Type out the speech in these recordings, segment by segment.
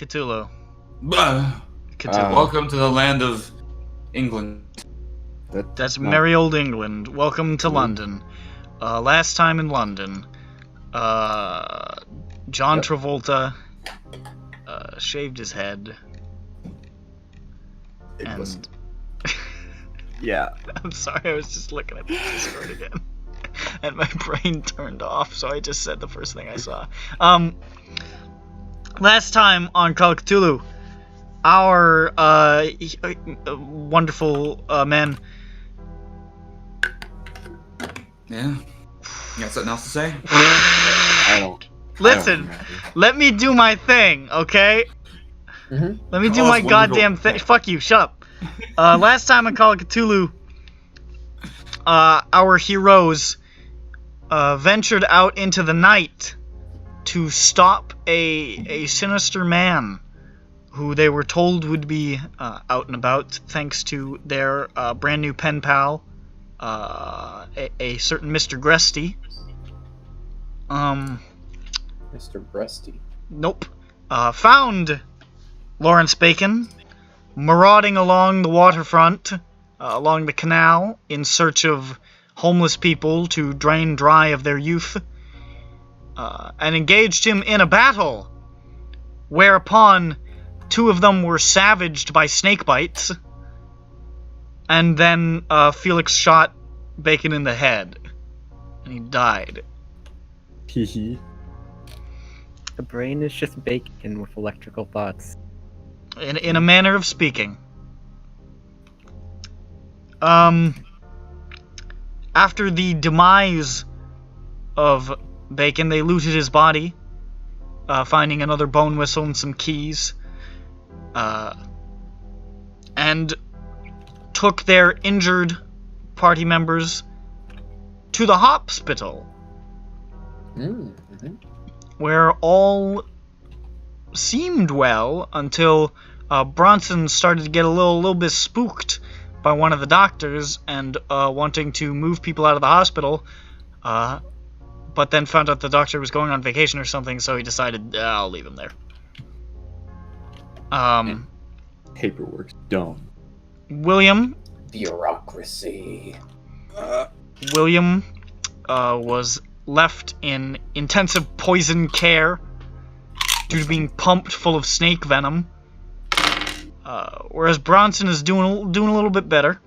Cthulhu. Bah. Cthulhu. Welcome to the land of England. That's merry old England. Welcome to London. Last time in London, John Travolta shaved his head. And yeah. I'm sorry, I was just looking at the Discord again. And my brain turned off, so I just said the first thing I saw. Last time on Call of Cthulhu, our wonderful men. Yeah. You got something else to say? Listen, let me do my thing, okay? Mm-hmm. Let me do my goddamn thing. Fuck you, shut up. Last time on Call of Cthulhu, our heroes ventured out into the night to stop a sinister man who they were told would be out and about thanks to their brand new pen pal, a certain Mr. Gresty. Mr. Breasty. Nope. Found Lawrence Bacon marauding along the waterfront, along the canal, in search of homeless people to drain dry of their youth, and engaged him in a battle, whereupon two of them were savaged by snake bites, and then Felix shot Bacon in the head, and he died. Hee. The brain is just bacon with electrical thoughts. In a manner of speaking. After the demise of Bacon, they looted his body, finding another bone whistle and some keys, and took their injured party members to the hospital, where all seemed well until Bronson started to get a little bit spooked by one of the doctors and wanting to move people out of the hospital, but then found out the doctor was going on vacation or something, so he decided, I'll leave him there. Paperwork's dumb. William Bureaucracy. William was left in intensive poison care due to being pumped full of snake venom, whereas Bronson is doing a little bit better.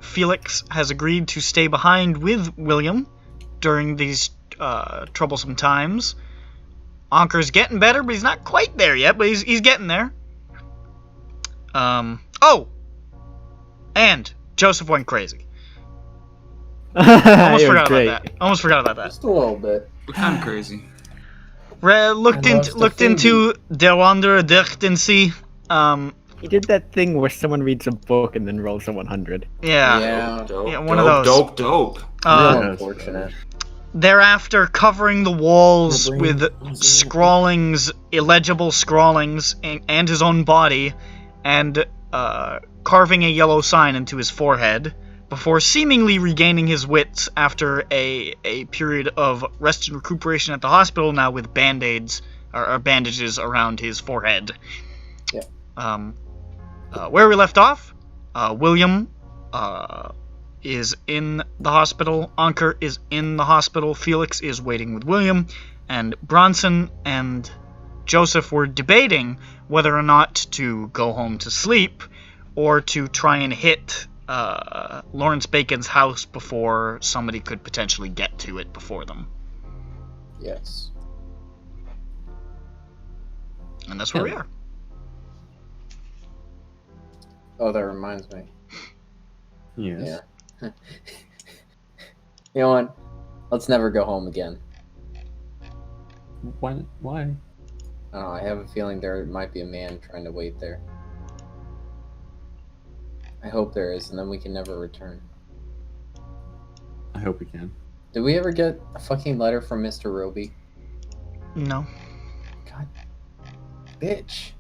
Felix has agreed to stay behind with William during these troublesome times. Anker's getting better, but he's not quite there yet, but he's getting there. Oh! And Joseph went crazy. Almost forgot about that. Just a little bit. We're kind of crazy. Looked into Der Wanderer Durch Den See. He did that thing where someone reads a book and then rolls a 100. Yeah, Dope, one of those. Dope. Unfortunate. Thereafter, covering the walls with scrawlings, illegible scrawlings, and his own body, and carving a yellow sign into his forehead, before seemingly regaining his wits after a period of rest and recuperation at the hospital, now with band-aids or bandages around his forehead. Yeah. Where we left off, William is in the hospital, Anker is in the hospital, Felix is waiting with William, and Bronson and Joseph were debating whether or not to go home to sleep or to try and hit Lawrence Bacon's house before somebody could potentially get to it before them. Yes. And that's where we are. Oh, that reminds me. Yes. Yeah. You know what? Let's never go home again. Why? I don't know, I have a feeling there might be a man trying to wait there. I hope there is, and then we can never return. I hope we can. Did we ever get a fucking letter from Mr. Roby? No. God. Bitch.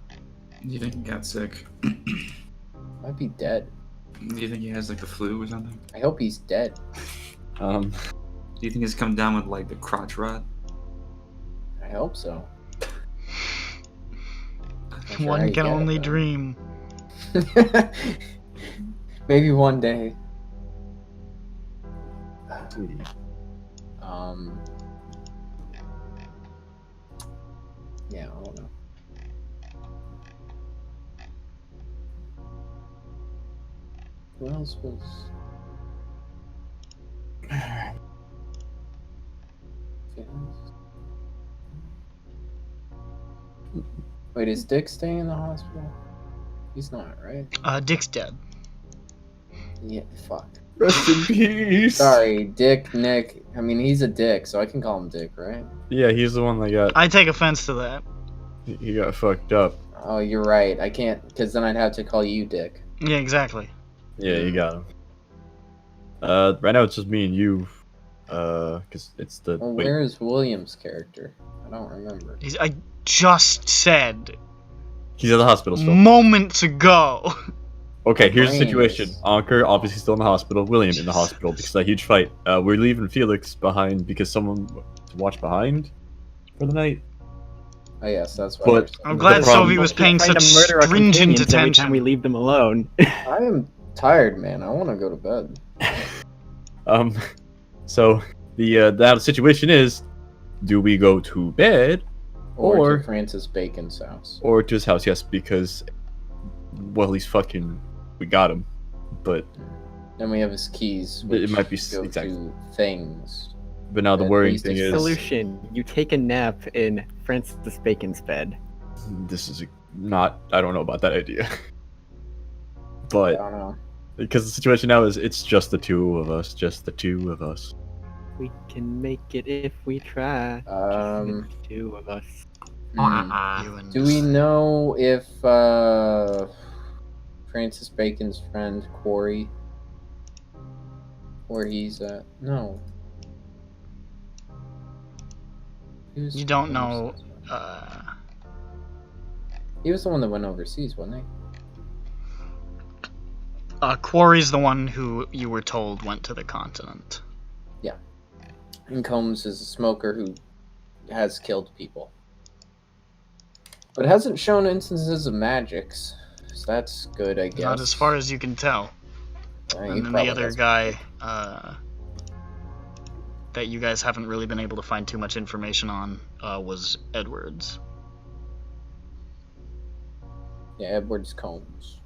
Do you think he got sick? Might be dead. Do you think he has like the flu or something? I hope he's dead. Do you think he's come down with like the crotch rot? I hope so. Not sure how One you can get it, only though. dream. Maybe one day. Yeah, I don't know. Who else was? Wait, is Dick staying in the hospital? He's not, right? Dick's dead. Yeah, fuck. Rest in peace. Sorry, Dick, Nick. I mean, he's a dick, so I can call him Dick, right? Yeah, he's the one that got I take offense to that. he got fucked up. Oh, you're right. I can't, because then I'd have to call you Dick. Yeah, exactly. Yeah, you got him. Right now it's just me and you. Cause it's the Well, wait. where is William's character? I don't remember. I just said He's at the hospital still. moments ago. Okay, here's the Brains. situation. Anker obviously still in the hospital. William in the hospital because of that huge fight. We're leaving Felix behind because someone to watch behind for the night. Oh, yes, that's what But- I'm glad The problem- Sophie was paying Trying such to murder our stringent companions every time attention. we leave them alone. I am tired, man. I want to go to bed. So the situation is, do we go to bed Or Or- to Francis Bacon's house. or to his house? Yes, because well, we got him, but Then we have his keys. It Which might be go exactly. to things. now the At worrying least thing it's is Solution: you take a nap in Francis Bacon's bed. this is not. I don't know about that idea, I but don't know. because the situation now is it's just the two of us. We can make it if we try. Just the two of us. You and Do we know if Francis Bacon's friend Corey, where he's at? No. Who's You don't know. overseas? He was the one that went overseas, wasn't he? Quarry's the one who you were told went to the continent. And Combs is a smoker who has killed people. But hasn't shown instances of magics. So that's good, I guess. Not as far as you can tell. He And then probably the other has- guy that you guys haven't really been able to find too much information on was Edwards. Yeah, Edwards Combs.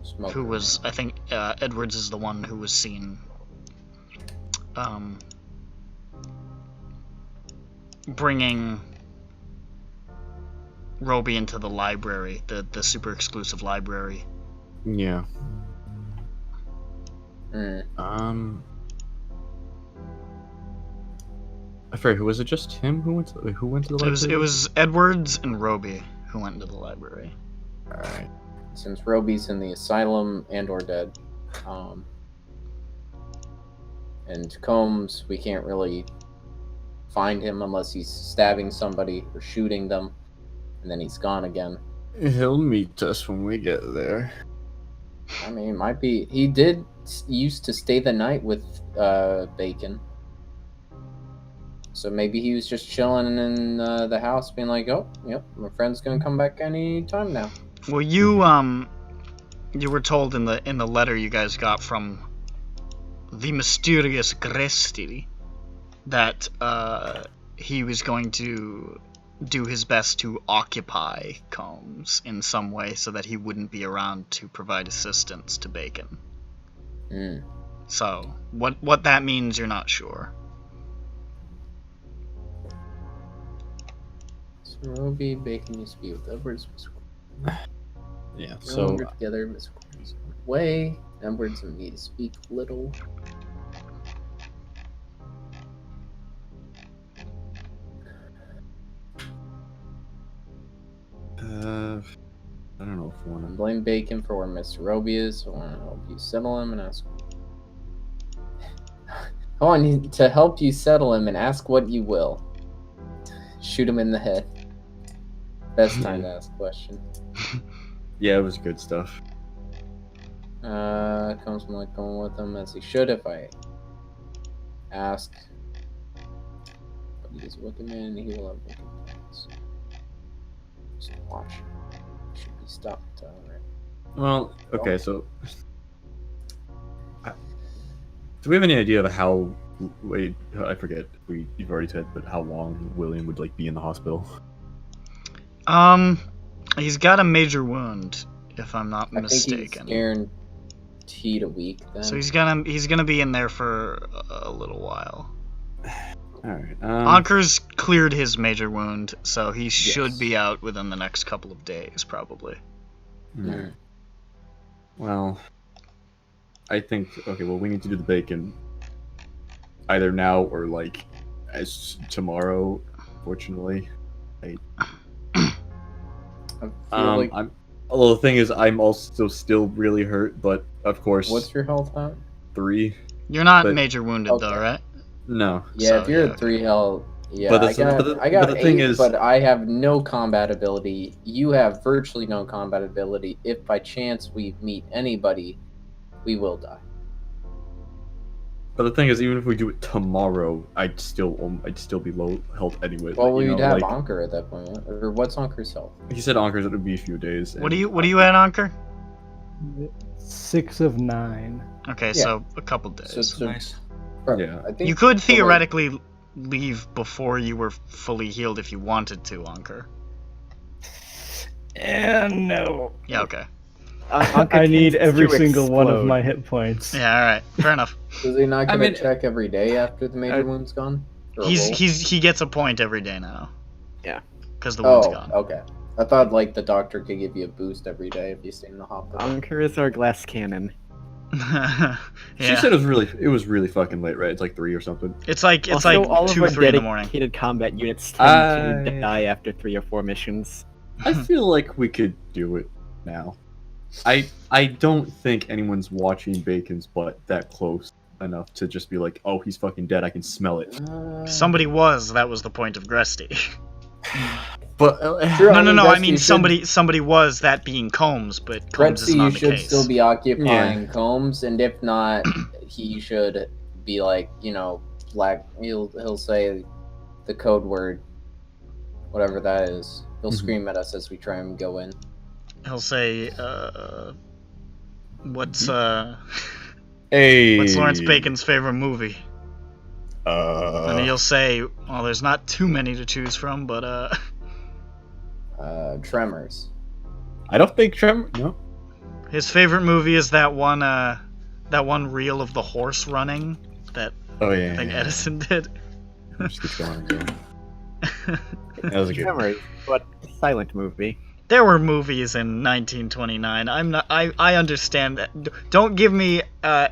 Smoker. Who was, I think, Edwards is the one who was seen bringing Roby into the library, the super exclusive library. yeah. Mm. I forget, who was it? Just him who went to the library? It was Edwards and Roby who went into the library. Alright. Since Roby's in the asylum and or dead. And Combs, we can't really find him unless he's stabbing somebody or shooting them. And then he's gone again. He'll meet us when we get there. I mean, it might be. He did used to stay the night with Bacon. So maybe he was just chilling in the house, being like, "Oh, yep, my friend's gonna come back any time now." Well, you were told in the letter you guys got from the mysterious Gresti that he was going to do his best to occupy Combs in some way so that he wouldn't be around to provide assistance to Bacon. Mm. So, what that means, you're not sure. So Roby, Bacon used to be with Edwards. Yeah, No so longer together, Miss Corey's away. Edwards and me to speak little. I don't know if we want to. Blame Bacon for where Mr. Roby is. I want to help you settle him and ask. I want to help you settle him and ask what you will. Shoot him in the head. Best time to ask a question. Yeah, it was good stuff. Comes from like going with him as he should if I ask. but he is a wicked man and he will have wicked plans. Just watch. Should be stopped. Alright. Well, okay, so do we have any idea of how? Wait, I forget. You've already said, but how long William would like be in the hospital? He's got a major wound, if I'm not I think mistaken. he's guaranteed a week then. So he's gonna be in there for a little while. All right. Anker's cleared his major wound, so he should be out within the next couple of days, probably. Hmm. Well, I think okay. Well, we need to do the bacon either now or like as tomorrow. Fortunately, I feel like... Although the thing is, I'm also still really hurt, but of course. What's your health at? 3. You're not But- major wounded though, right? No. Yeah, So, if you're yeah, at 3 health, yeah, But I got the 8, thing is- but I have no combat ability. You have virtually no combat ability. If by chance we meet anybody, we will die. But the thing is, even if we do it tomorrow, I'd still be low health anyway. Well, like, you we'd know, have like, Anker at that point. Or what's Anker's health? he said Anker's it would be a few days. What and- are you at, Anker? 6 of 9. Okay, Yeah. so a couple days. So, Nice. Yeah. I think You could so, like, theoretically leave before you were fully healed if you wanted to, Anker. And no. Yeah, okay. I need every single one of my hit points. Yeah, alright. Fair enough. Is he not gonna mean- check every day after the major wound's gone? Or roll? He gets a point every day now. Yeah. Because the wound's Oh, gone. okay. I thought like the doctor could give you a boost every day if you stay in the hospital. Anker is our glass cannon. Yeah. She said it was really fucking late, right? It's like 3 or something. It's like Also, all 2 of our 3 in the morning. dedicated combat units tend to I- die after 3 or 4 missions. I feel like we could do it now. I don't think anyone's watching Bacon's butt that close enough to just be like, oh, he's fucking dead. I can smell it. Somebody was. That was the point of Gresty. But Sure, No. I mean, you should- somebody was, that being Combs, but Combs is Gretzky, not you the should case. still be occupying Combs, and if not, he should be like, you know, black. He'll say the code word, whatever that is. He'll scream at us as we try and go in. He'll say, what's Hey. what's Lawrence Bacon's favorite movie? And he'll say, well, there's not too many to choose from, but Tremors. I don't think Tremor. No. his favorite movie is that one reel of the horse running that Oh yeah. I think yeah. Edison did. Just keep going. That was a good. Memory, but silent movie. There were movies in 1929. I understand that. Don't give me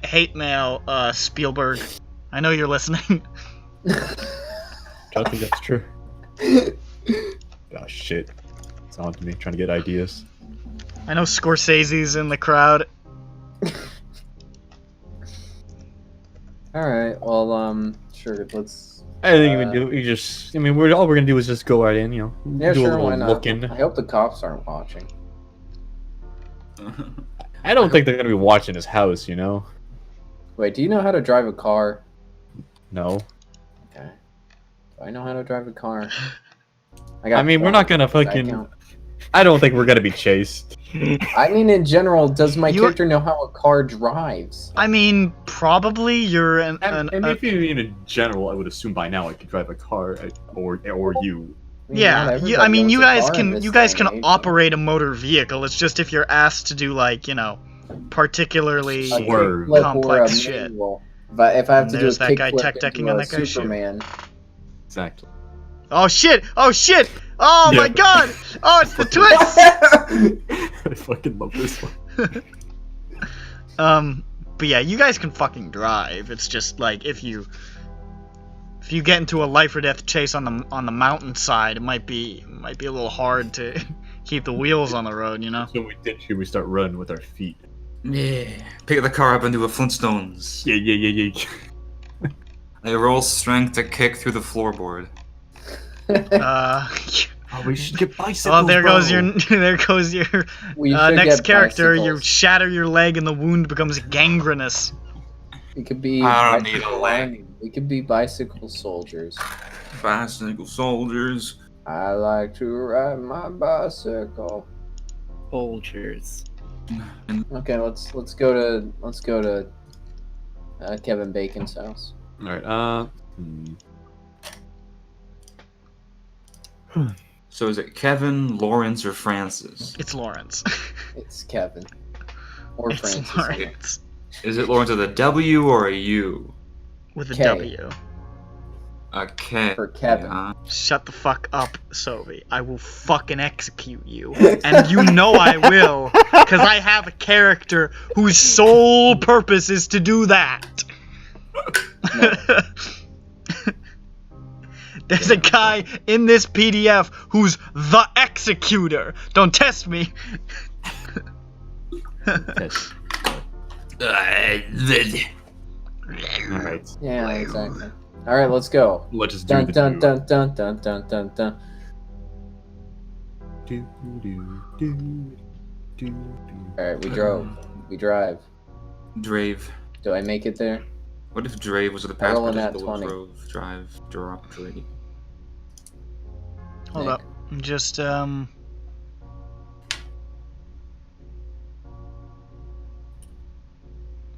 hate mail, Spielberg. I know you're listening. I think that's true. Oh shit. It's on to me trying to get ideas. I know Scorsese's in the crowd. All right. Well, sure. Let's. I think we just. I mean, all we're gonna do is just go right in. You know, Yeah, do sure. a little Why not? looking. I hope the cops aren't watching. I don't think they're gonna be watching his house. You know. Wait, do you know how to drive a car? No. Okay. Do I know how to drive a car? I mean, we're not gonna Does that fucking. count? I don't think we're gonna be chased. I mean, in general, does my You- character know how a car drives? I mean, probably you're an I mean, if you mean in general, I would assume by now I could drive a car, or you. yeah. not I mean, everybody you owns a guys car in can this you guys day can and age. operate a motor vehicle. It's just if you're asked to do like particularly A Swerve. Kickflip or complex a shit. manual. But if I have to do a There's that guy kickflip tech-decking into on a that guy's shit. Superman, Exactly. Oh shit! Oh shit! Oh my Yeah. god! Oh, it's the twist! I fucking love this one. But yeah, you guys can fucking drive. It's just like if you get into a life or death chase on the mountainside, it might be a little hard to keep the wheels on the road, you know. So we start running with our feet. Yeah. Pick the car up and do a Flintstones. Yeah. I roll strength to kick through the floorboard. Oh, we should get bicycles. Oh, there goes your we should next get character. You bicycles. shatter your leg and the wound becomes gangrenous. We could be. I don't need a bicycle leg. linemen. We could be bicycle soldiers. Bicycle soldiers. I like to ride my bicycle. Soldiers. Okay, let's go to Kevin Bacon's house. All right. So is it Kevin, Lawrence, or Francis? It's Lawrence. It's Kevin. Or It's Francis. Lawrence. Is it Lawrence with a W or a U? With a K. W. A K. For Kevin. Yeah. Shut the fuck up, Sophie. I will fucking execute you. And you know I will. Because I have a character whose sole purpose is to do that. There's a guy in this PDF who's the executor. Don't test me. Test. All right. Yeah, exactly. All right, let's go. Let's just do Dun the dun dun dun dun dun dun dun. All right, we drove. We drive. Drave. Do I make it there? What if Drave was the I roll past a nat participle of 20. drove, drive, drop, drave? Hold Nick. up. Just,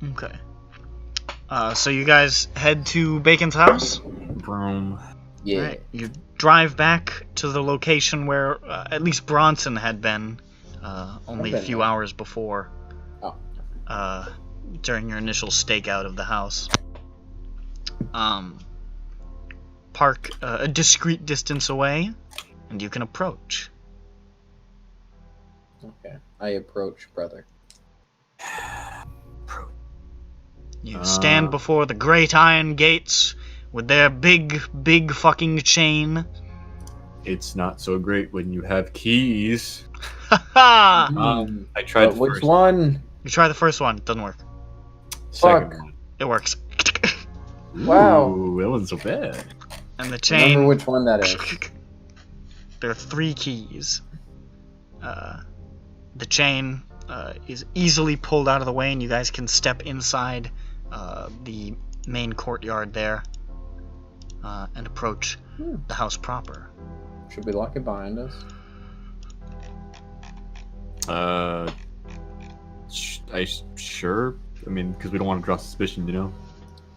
Okay. So you guys head to Bacon's house? Broom. Yeah. Alright. You drive back to the location where at least Bronson had been only a few hours before. Oh. During your initial stakeout of the house. Park a discreet distance away, and you can approach. Okay. I approach, brother. You stand before the great iron gates with their big fucking chain. It's not so great when you have keys. Haha! I tried But the which first. one? You try the first one, doesn't work. Second Fuck. one. It works. Wow. Ooh, it wasn't so bad. And the Remember chain. which one that is. There are 3 keys. The chain is easily pulled out of the way, and you guys can step inside the main courtyard there and approach the house proper. Should we lock it behind us? Sure. I mean, because we don't want to draw suspicion, you know.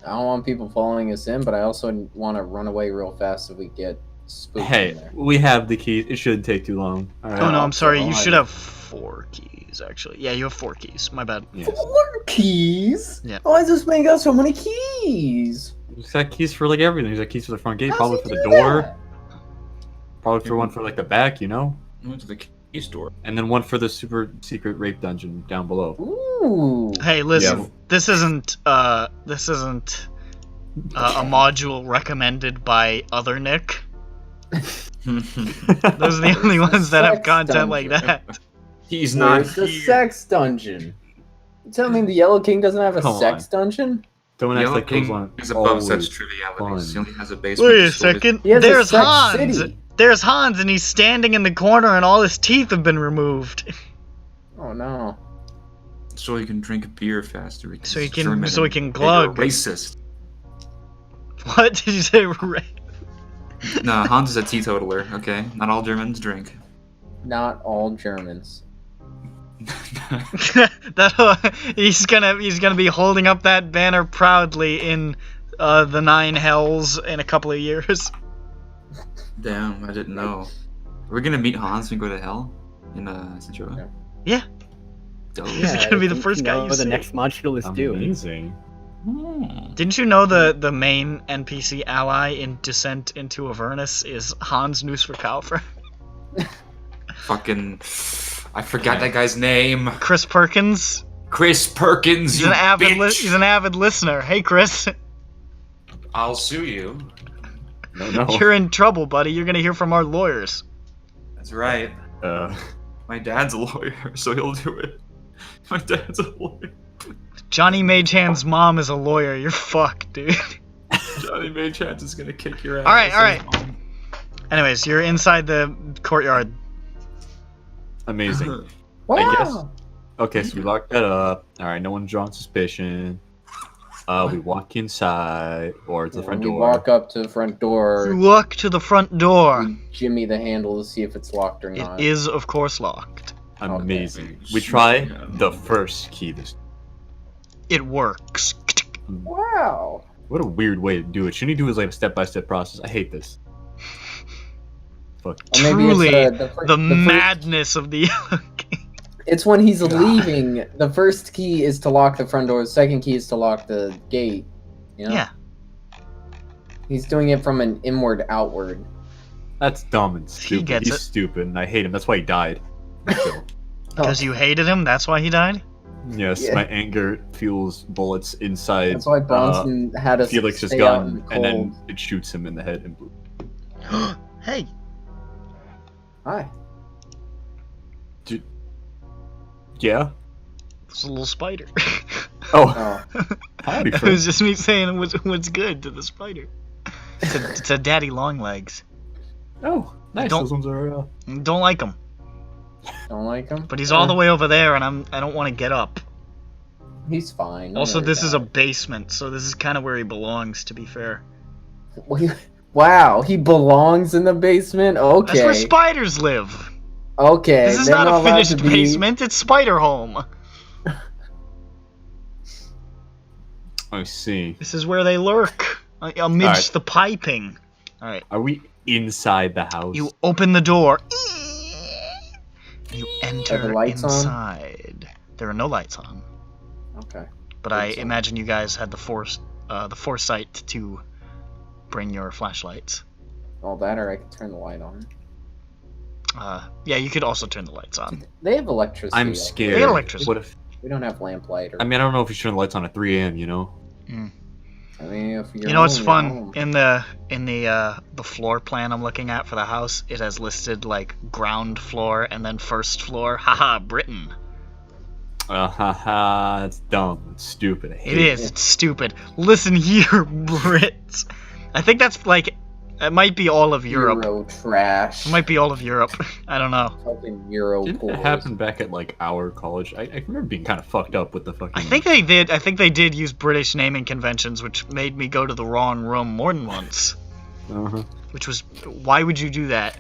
I don't want people following us in, but I also want to run away real fast if we get spooked in Hey, there. we have the keys. It shouldn't take too long. All right. Oh no, I'm sorry. You God. should have 4 keys, actually. Yeah, you have 4 keys. My bad. Yes. 4 keys? Yeah. Why does this man got so many keys? He's got keys for like everything. He's got keys for the front gate, How's probably he for the do door, that? probably for one for like the back, you know, I went to the key store. and then one for the super secret rape dungeon down below. Ooh. Hey, listen. Yeah. This isn't a module recommended by other Nick. Those are the only ones that have Sex content like dungeon. that. He's not Where's the here. sex dungeon? You tell me the Yellow King doesn't have a Come sex dungeon? Don't act Yellow like those King aren't is above always such trivialities. He fun. only has a basement. Wait a to store his- second. He has There's a sex Hans. city. There's Hans, and he's standing in the corner, and all his teeth have been removed. Oh no. So he can drink beer faster. because So he he's can- German so he and can you're glug. Racist. What did you say? Ray? Nah, Hans is a teetotaler. Okay, not all Germans drink. Not all Germans. He's gonna be holding up that banner proudly in the 9 hells in a couple of years. Damn, I didn't know. We're gonna meet Hans when we go to hell in Centura. Yeah. Dope. He's Yeah, gonna be I the think first you guy know you the see. next module is due. amazing. Didn't you know the main NPC ally in Descent into Avernus is Hans Nusverkaufer? Fucking, I forgot that guy's name. Chris Perkins. Chris Perkins. He's You an avid bitch. he's an avid listener. Hey Chris, I'll sue you. No. you're in trouble, buddy. You're gonna hear from our lawyers. That's right. My dad's a lawyer, so he'll do it. My dad's a lawyer. Johnny Magehand's mom is a lawyer. You're fucked, dude. Johnny Maychance is gonna kick your ass. All right. Anyways, you're inside the courtyard. Amazing. Wow. guess- Okay, so we locked that up. All right, no one's drawn suspicion. We walk inside, or to the front We door. walk up to the front door. You walk to the front door. We jimmy the handle to see if it's locked or not. It is, of course, locked. Amazing. Okay. We try the first key this. It works. Wow. What a weird way to do it. Shouldn't you do it like a step-by-step process? I hate this. Fuck. Or maybe Truly, it's, the madness of the It's when he's leaving. The first key is to lock the front door. The second key is to lock the gate. You know? Yeah. He's doing it from an inward outward. That's dumb and stupid. gets He's it. stupid, and I hate him. That's why he died. Because you hated him, that's why he died? Yes, Yeah. my anger fuels bullets inside That's why Bronson had us Felix's stay out in gun, the and then cold. it shoots him in the head and blue. Hey, Hi. Yeah? it's a little spider. Oh, Oh. howdy, It was friend. just me saying what's good to the spider. It's a daddy long legs. Oh, nice. Don't- Those ones are, Don't like him, Don't like him? but he's all the way over there, and I don't want to get up. He's fine. Also, this is a basement, so this is kind of where he belongs, to be fair. Wow, he belongs in the basement? Okay. That's where spiders live. Okay. This is they're not a allowed finished to be- basement, it's spider home. I see. This is where they lurk, amidst Alright. the piping. Alright, Are we inside the house? you open the door. You enter the lights on? inside. There are no lights on, Okay. but I Lights on. imagine you guys had the foresight to bring your flashlights. All that, or I could turn the light on. Yeah, you could also turn the lights on. They have electricity. I'm up scared. They got electricity. What if? there. We don't have lamplight. Or, I mean, I don't know if you should turn the lights on at 3 a.m. You know? I mean, if you're You know what's home, you're fun? home. In the floor plan I'm looking at for the house, it has listed like ground floor and then first floor. Haha, Britain. Haha, that's dumb. It's stupid. I hate It is. It's stupid. Listen here, Brits. I think that's like, it might be all of Europe. Euro trash. It might be all of Europe. I don't know. Fucking Euro Didn't pools. that happen back at like our college? I remember being kind of fucked up with the fucking. I think they did. I think they did use British naming conventions, which made me go to the wrong room more than once. Uh-huh. Which was, why would you do that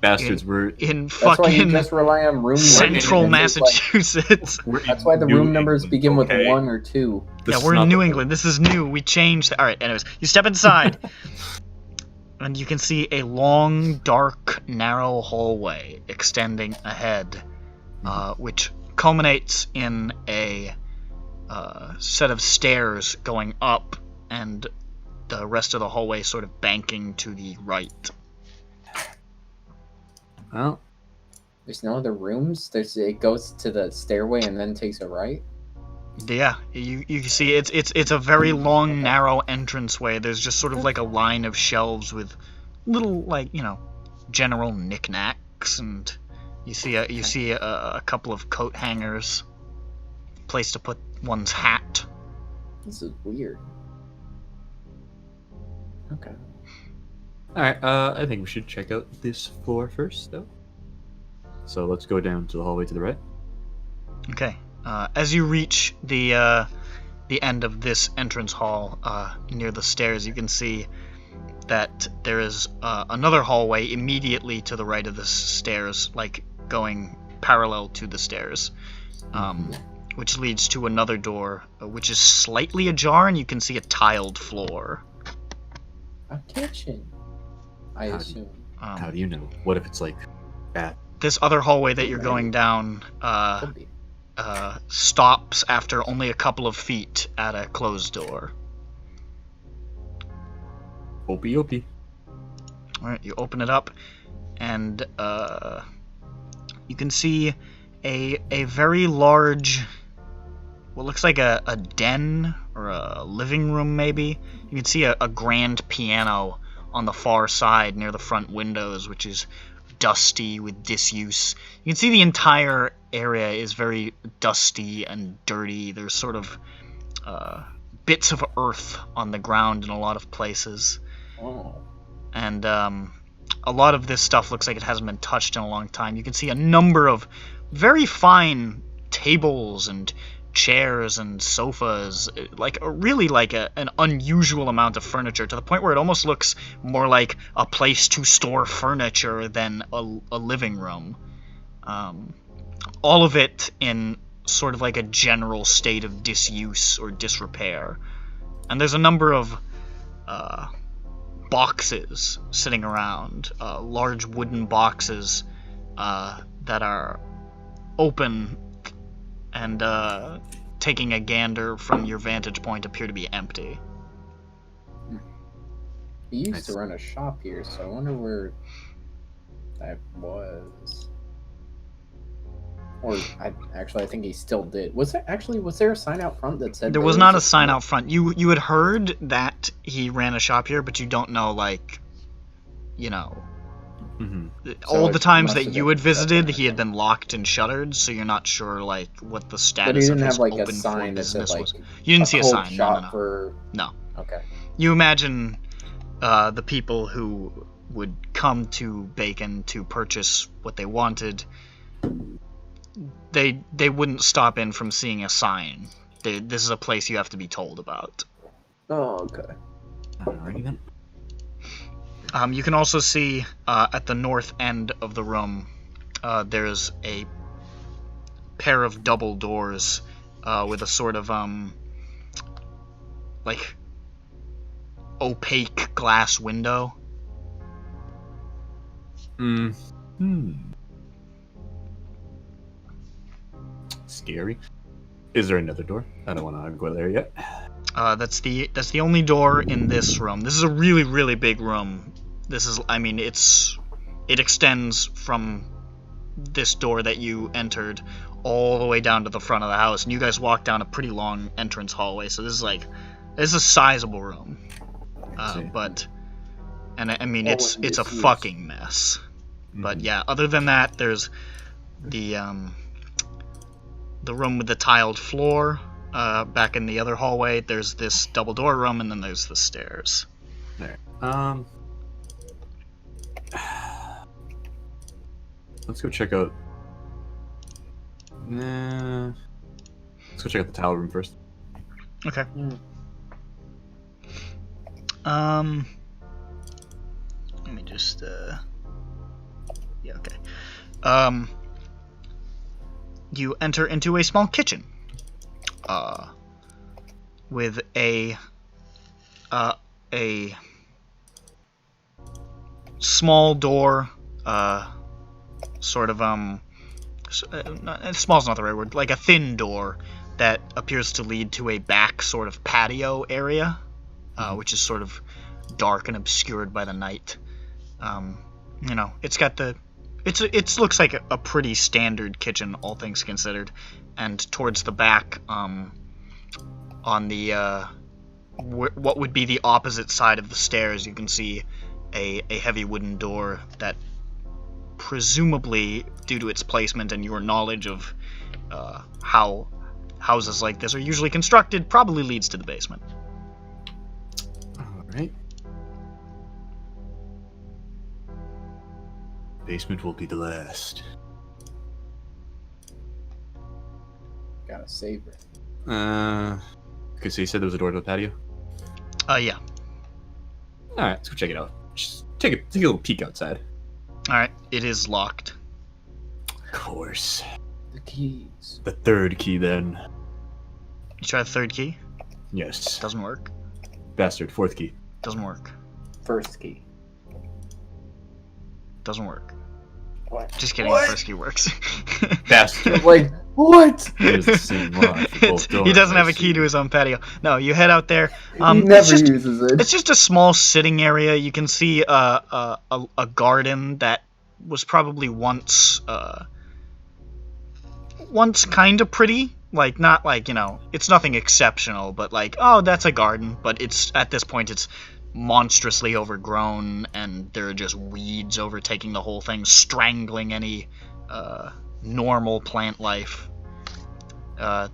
Bastards were. in That's why you fucking just rely on room central numbers. Massachusetts? That's why the New room numbers England, begin with okay? 1 or 2. This Yeah, is we're not in New the- England. This is new. We changed. All right. Anyways, you step inside, and you can see a long, dark, narrow hallway extending ahead, which culminates in a set of stairs going up, and the rest of the hallway sort of banking to the right. Well, There's no other rooms? It goes to the stairway and then takes a right? Yeah, you can see it's a very long, narrow entranceway. There's just sort of like a line of shelves with little, like, you know, general knickknacks, and you see a couple of coat hangers, place to put one's hat. This is weird. Okay. alright, I think we should check out this floor first, though. So let's go down to the hallway to the right. Okay. As you reach the end of this entrance hall, near the stairs, you can see that there is another hallway immediately to the right of the stairs, like going parallel to the stairs, which leads to another door, which is slightly ajar, and you can see a tiled floor. A kitchen. I How do assume. How do you know? What if it's like bad? This other hallway that you're going down Could be. stops after only a couple of feet at a closed door. Opie opie. Alright, you open it up, and you can see a very large, what looks like a den or a living room, maybe. You can see a grand piano on the far side near the front windows, which is dusty with disuse. You can see the entire area is very dusty and dirty. There's sort of bits of earth on the ground in a lot of places. Oh. And a lot of this stuff looks like it hasn't been touched in a long time. You can see a number of very fine tables and chairs and sofas, like really like an unusual amount of furniture, to the point where it almost looks more like a place to store furniture than a living room. All of it in sort of like a general state of disuse or disrepair. And there's a number of boxes sitting around, large wooden boxes that are open and, taking a gander from your vantage point, appear to be empty. He used to run a shop here, so I wonder where that was. Or, I think he still did. Was there a sign out front that said... There was not a sign out front. You had heard that he ran a shop here, but you don't know, like, you know... All the times that you had visited, he had been locked and shuttered, so you're not sure, like, what the status of his open for business was. You didn't see a sign, no. No. Okay. You imagine the people who would come to Bacon to purchase what they wanted, they wouldn't stop in from seeing a sign. This is a place you have to be told about. Oh, okay. Alrighty then. You can also see at the north end of the room, there's a pair of double doors with a sort of like opaque glass window. Scary. Is there another door? I don't want to go there yet. That's the only door in this room. This is a really, really big room. This is, I mean, it extends from this door that you entered all the way down to the front of the house, and you guys walk down a pretty long entrance hallway. So this is a sizable room. But, and I mean, it's a fucking mess. But yeah, other than that, there's the room with the tiled floor. Back in the other hallway, there's this double door room, and then there's the stairs. There. Let's go check out. Let's go check out the tile room first. Okay. Let me just. Yeah. Okay. You enter into a small kitchen. With a small door, sort of, small's not the right word, like a thin door that appears to lead to a back sort of patio area, which is sort of dark and obscured by the night. You know, it's got it looks like a pretty standard kitchen, all things considered. And towards the back, on the, what would be the opposite side of the stairs, you can see a heavy wooden door that, presumably, due to its placement and your knowledge of how houses like this are usually constructed, probably leads to the basement. Alright. Basement will be the last. Gotta save it. Okay, so you said there was a door to the patio? Yeah. Alright, let's go check it out. Just take a little peek outside. Alright, it is locked. Of course. The keys. The third key, then. You try the third key? Yes. Doesn't work. Bastard, fourth key. Doesn't work. First key. Doesn't work. What? Just kidding, What? the first key works. Bastard. Like, what? It is the same lock for both doors. He doesn't have a key to his own patio. No, you head out there. He never uses it. It's just a small sitting area. You can see a garden that was probably once kind of pretty. Like, not like, you know, it's nothing exceptional, but like, oh, that's a garden. But it's, at this point, it's monstrously overgrown, and there are just weeds overtaking the whole thing, strangling any normal plant life.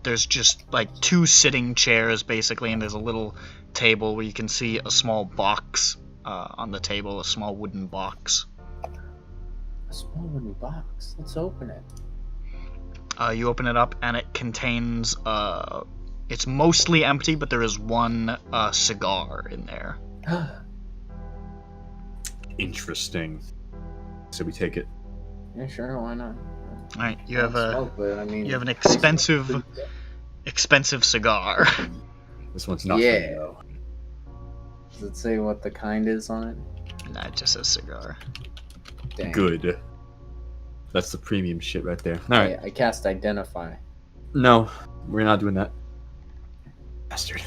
There's just like 2 sitting chairs basically, and there's a little table where you can see a small box on the table, a small wooden box. A small wooden box. Let's open it. You open it up, and it contains, it's mostly empty, but there is one cigar in there. Interesting. So we take it. Yeah, sure, why not? Alright, you have Smoke, but, I mean, you have an expensive cigar. This one's not for Yeah. me, though. Does it say what the kind is on it? Nah, it just says cigar. Dang. Good. That's the premium shit right there. Alright. I cast Identify. No, we're not doing that. Bastard.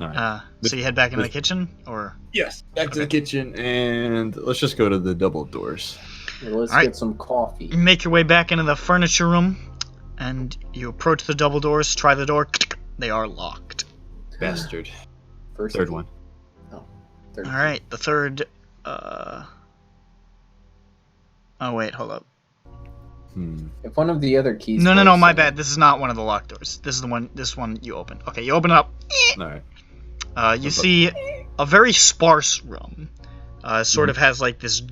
Alright. So you head back into the kitchen, or? Yes. Back to the kitchen, and let's just go to the double doors. Yeah, let's All right. get some coffee. You make your way back into the furniture room, and you approach the double doors, try the door. They are locked. Bastard. Third one. Oh, third. Alright, the third, Oh wait, hold up. If one of the other keys. No, works, my bad. This is not one of the locked doors. This is the one. This one you open. Okay, you open it up. Alright. You see a very sparse room. Sort of has like this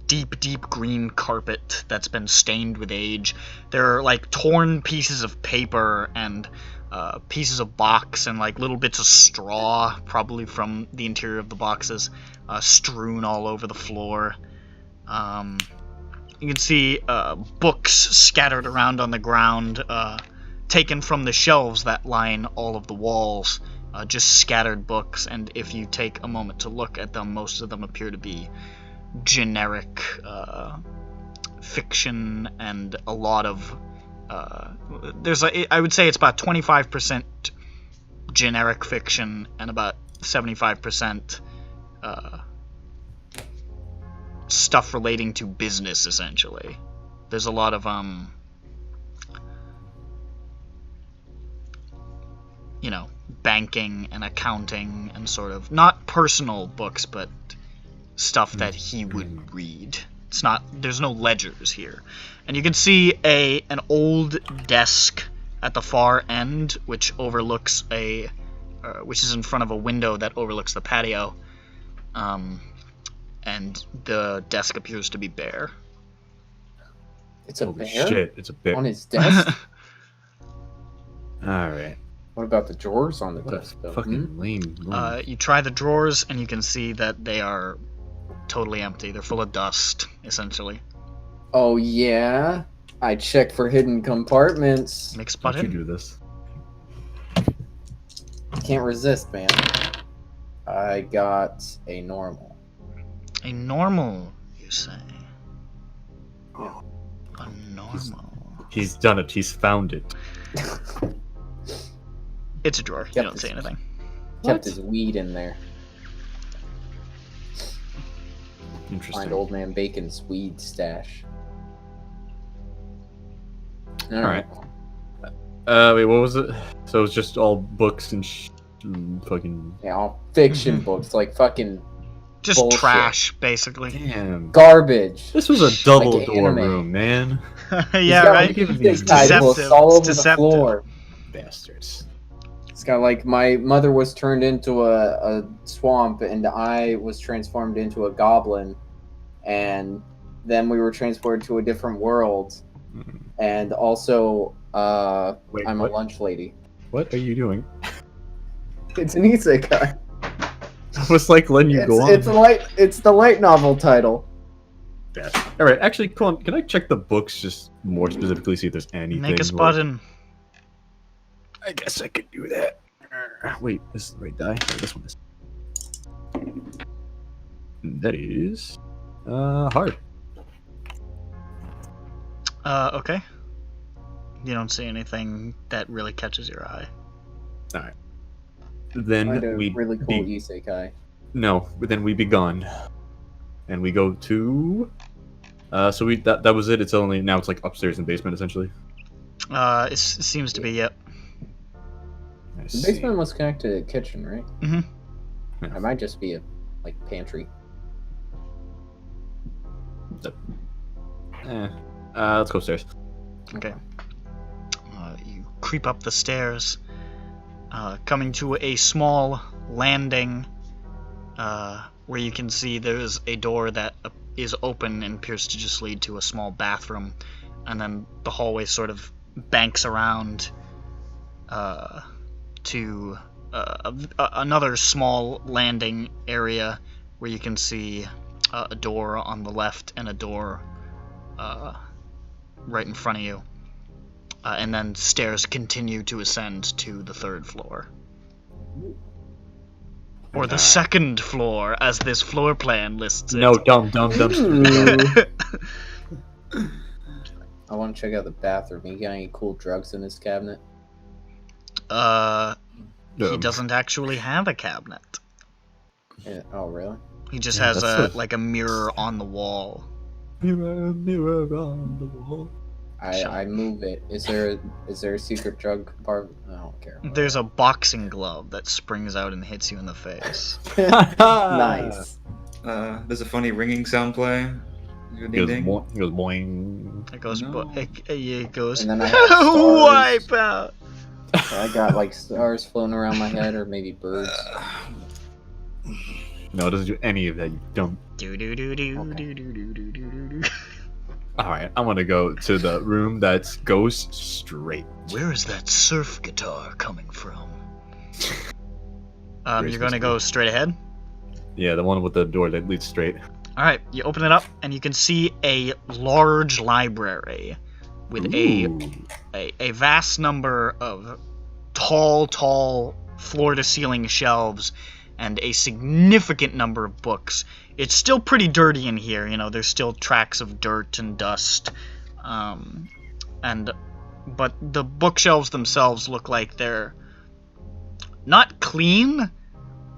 deep green carpet that's been stained with age. There are like torn pieces of paper and pieces of box and like little bits of straw, probably from the interior of the boxes, strewn all over the floor. You can see books scattered around on the ground, taken from the shelves that line all of the walls. Just scattered books, and if you take a moment to look at them, most of them appear to be generic fiction, and a lot of I would say it's about 25% generic fiction and about 75% stuff relating to business, essentially. There's a lot of banking and accounting and sort of not personal books, but stuff that he would read. There's no ledgers here. And you can see an old desk at the far end, which overlooks which is in front of a window that overlooks the patio. And the desk appears to be bare. It's a Holy bear shit, it's a bear. on his desk. Alright. What about the drawers on the What a desk, though? fucking lame. You try the drawers, and you can see that they are totally empty. They're full of dust, essentially. Oh yeah, I checked for hidden compartments. Mix Why'd you button. do this? Can't resist, man. I got a normal. A normal, you say? Yeah. A normal. He's done it. He's found it. It's a drawer. You Kept don't his- say anything. Kept his weed in there. Interesting. Find old man Bacon's weed stash. Alright. Wait, what was it? So it's just all books and fucking... Yeah, all fiction books, like fucking Just bullshit. trash, basically. Damn. garbage. This was a double Like an door anime. room, man. Yeah, got, right? like, These big guy books deceptive. all It's over the deceptive. floor. Bastards. It's got like my mother was turned into a swamp, and I was transformed into a goblin, and then we were transported to a different world, and also Wait, I'm what? a lunch lady. What are you doing? It's an isekai. I was like letting you go on. It's the light novel title. Alright, actually, come on. Can I check the books just more specifically, see if there's anything? Make a like- button. I guess I could do that. Wait, this is the right die? Or this one is. That is... hard. Okay. You don't see anything that really catches your eye. Alright. Then Find a we... really cool isekai. No, but then we be gone. And we go to... so we that was it. It's only... Now it's like upstairs and basement, essentially. It seems to be, yep. I The see. basement was connected to the kitchen, right? Mhm. Yeah. It might just be a pantry. Let's go upstairs. Okay. You creep up the stairs, coming to a small landing, where you can see there's a door that is open and appears to just lead to a small bathroom, and then the hallway sort of banks around to another small landing area where you can see a door on the left and a door right in front of you. And then stairs continue to ascend to the 3rd floor. Or the 2nd floor, as this floor plan lists it. No, dumb. I want to check out the bathroom. You got any cool drugs in his cabinet? He doesn't actually have a cabinet. Yeah. Oh, really? He just has like a mirror on the wall. Mirror on the wall. I move it. Is there a secret drug bar? I don't care. There's a boxing glove that springs out and hits you in the face. Nice. There's a funny ringing sound play. He goes boing. It goes, No. it goes, And then I have stars. wipe out. I got like stars floating around my head, or maybe birds. No, it doesn't do any of that, you dumb. Alright, I want to go to the room that goes straight. Where is that surf guitar coming from? You're gonna go straight ahead? Yeah, the one with the door that leads straight. Alright, you open it up, and you can see a large library with a vast number of tall, floor-to-ceiling shelves, and a significant number of books. It's still pretty dirty in here, you know, there's still tracks of dirt and dust, but the bookshelves themselves look like they're not clean.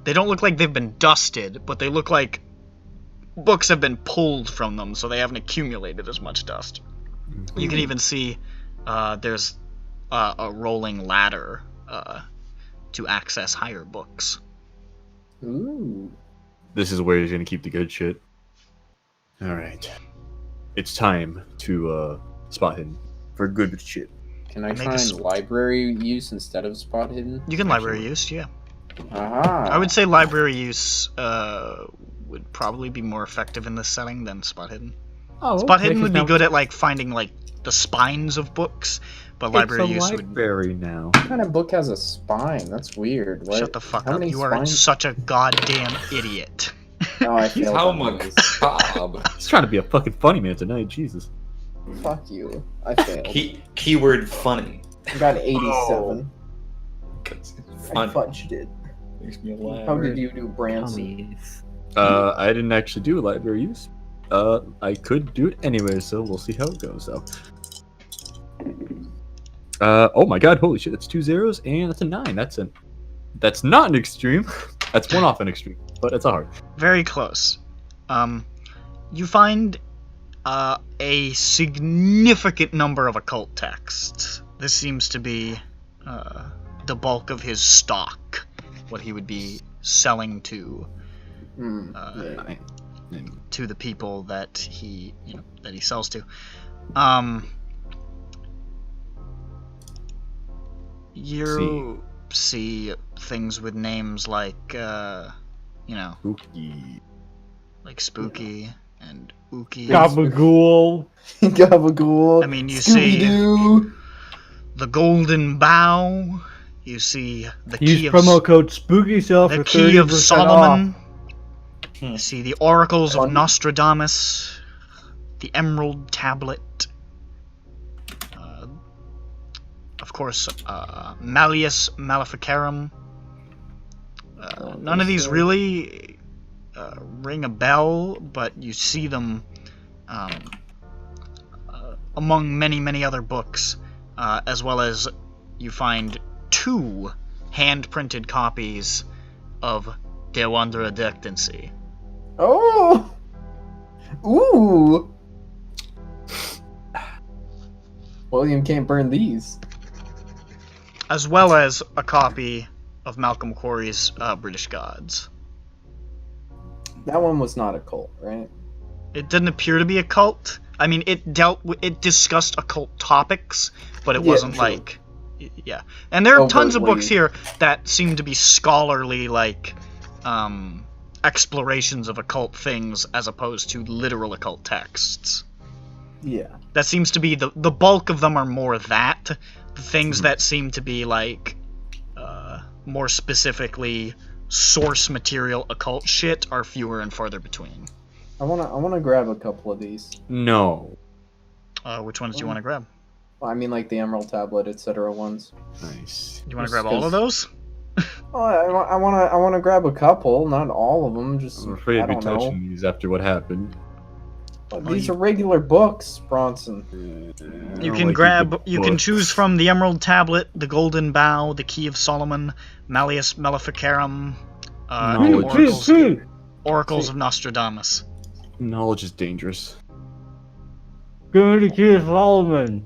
They don't look like they've been dusted, but they look like books have been pulled from them, so they haven't accumulated as much dust. You can even see there's a rolling ladder to access higher books. Ooh. This is where he's gonna keep the good shit. Alright. It's time to spot hidden for good shit. Can I try library use instead of spot hidden? You can library use, yeah. Aha. I would say library use would probably be more effective in this setting than spot hidden. Oh, Spot hidden would be good at like finding like the spines of books, but library use would. Library now. What kind of book has a spine? That's weird. What? Shut the fuck How up! many You are spines? such a goddamn idiot. No, I failed. How on much? these. Bob. He's trying to be a fucking funny man tonight, Jesus. Fuck you. I failed. Keyword funny. I got 87. I Fun. fudged it. Makes me laugh. How did you do, Branson? Tummies. I didn't actually do library use. I could do it anyway, so we'll see how it goes, though. Oh my god, holy shit, that's 2 zeros, and that's a 9. That's not an extreme. That's one off an extreme, but it's a hard. Very close. You find a significant number of occult texts. This seems to be the bulk of his stock, what he would be selling to to the people that he sells to. You see things with names like Spooky. like Spooky and Ookie. Gabagool. Gabagool. I mean, you see Scooby-Doo. the Golden Bough. You see the Use Key of promo code SPOOKYCELL the for Key of 30% Solomon. off. You see the Oracles of Fun. Nostradamus, the Emerald Tablet, of course, Malleus Maleficarum. None of these really ring a bell, but you see them among many other books, as well as you find 2 hand-printed copies of Der Wanderer Durch Den See. Oh! Ooh! William can't burn these. As well as a copy of Malcolm Quarry's British Gods. That one was not a cult, right? It didn't appear to be a cult. I mean, it discussed occult topics, but it wasn't true. like, yeah. And there are tons of Overtly. books here that seem to be scholarly, like, explorations of occult things as opposed to literal occult texts. Yeah. That seems to be the bulk of them are more that. The things that seem to be like more specifically source material occult shit are fewer and farther between. I wanna grab a couple of these. No. Which ones do you want to grab? Well, I mean, like the Emerald Tablet, etc. ones. Nice. You want to grab all of those? Oh, I wanna grab a couple, not all of them. Just I'm afraid I to be don't know. touching these after what happened. But these are regular books, Bronson. You can grab. You can choose from the Emerald Tablet, the Golden Bough, the Key of Solomon, Malleus Maleficarum, Oracles of Nostradamus. Knowledge is dangerous. Go to Key of Solomon.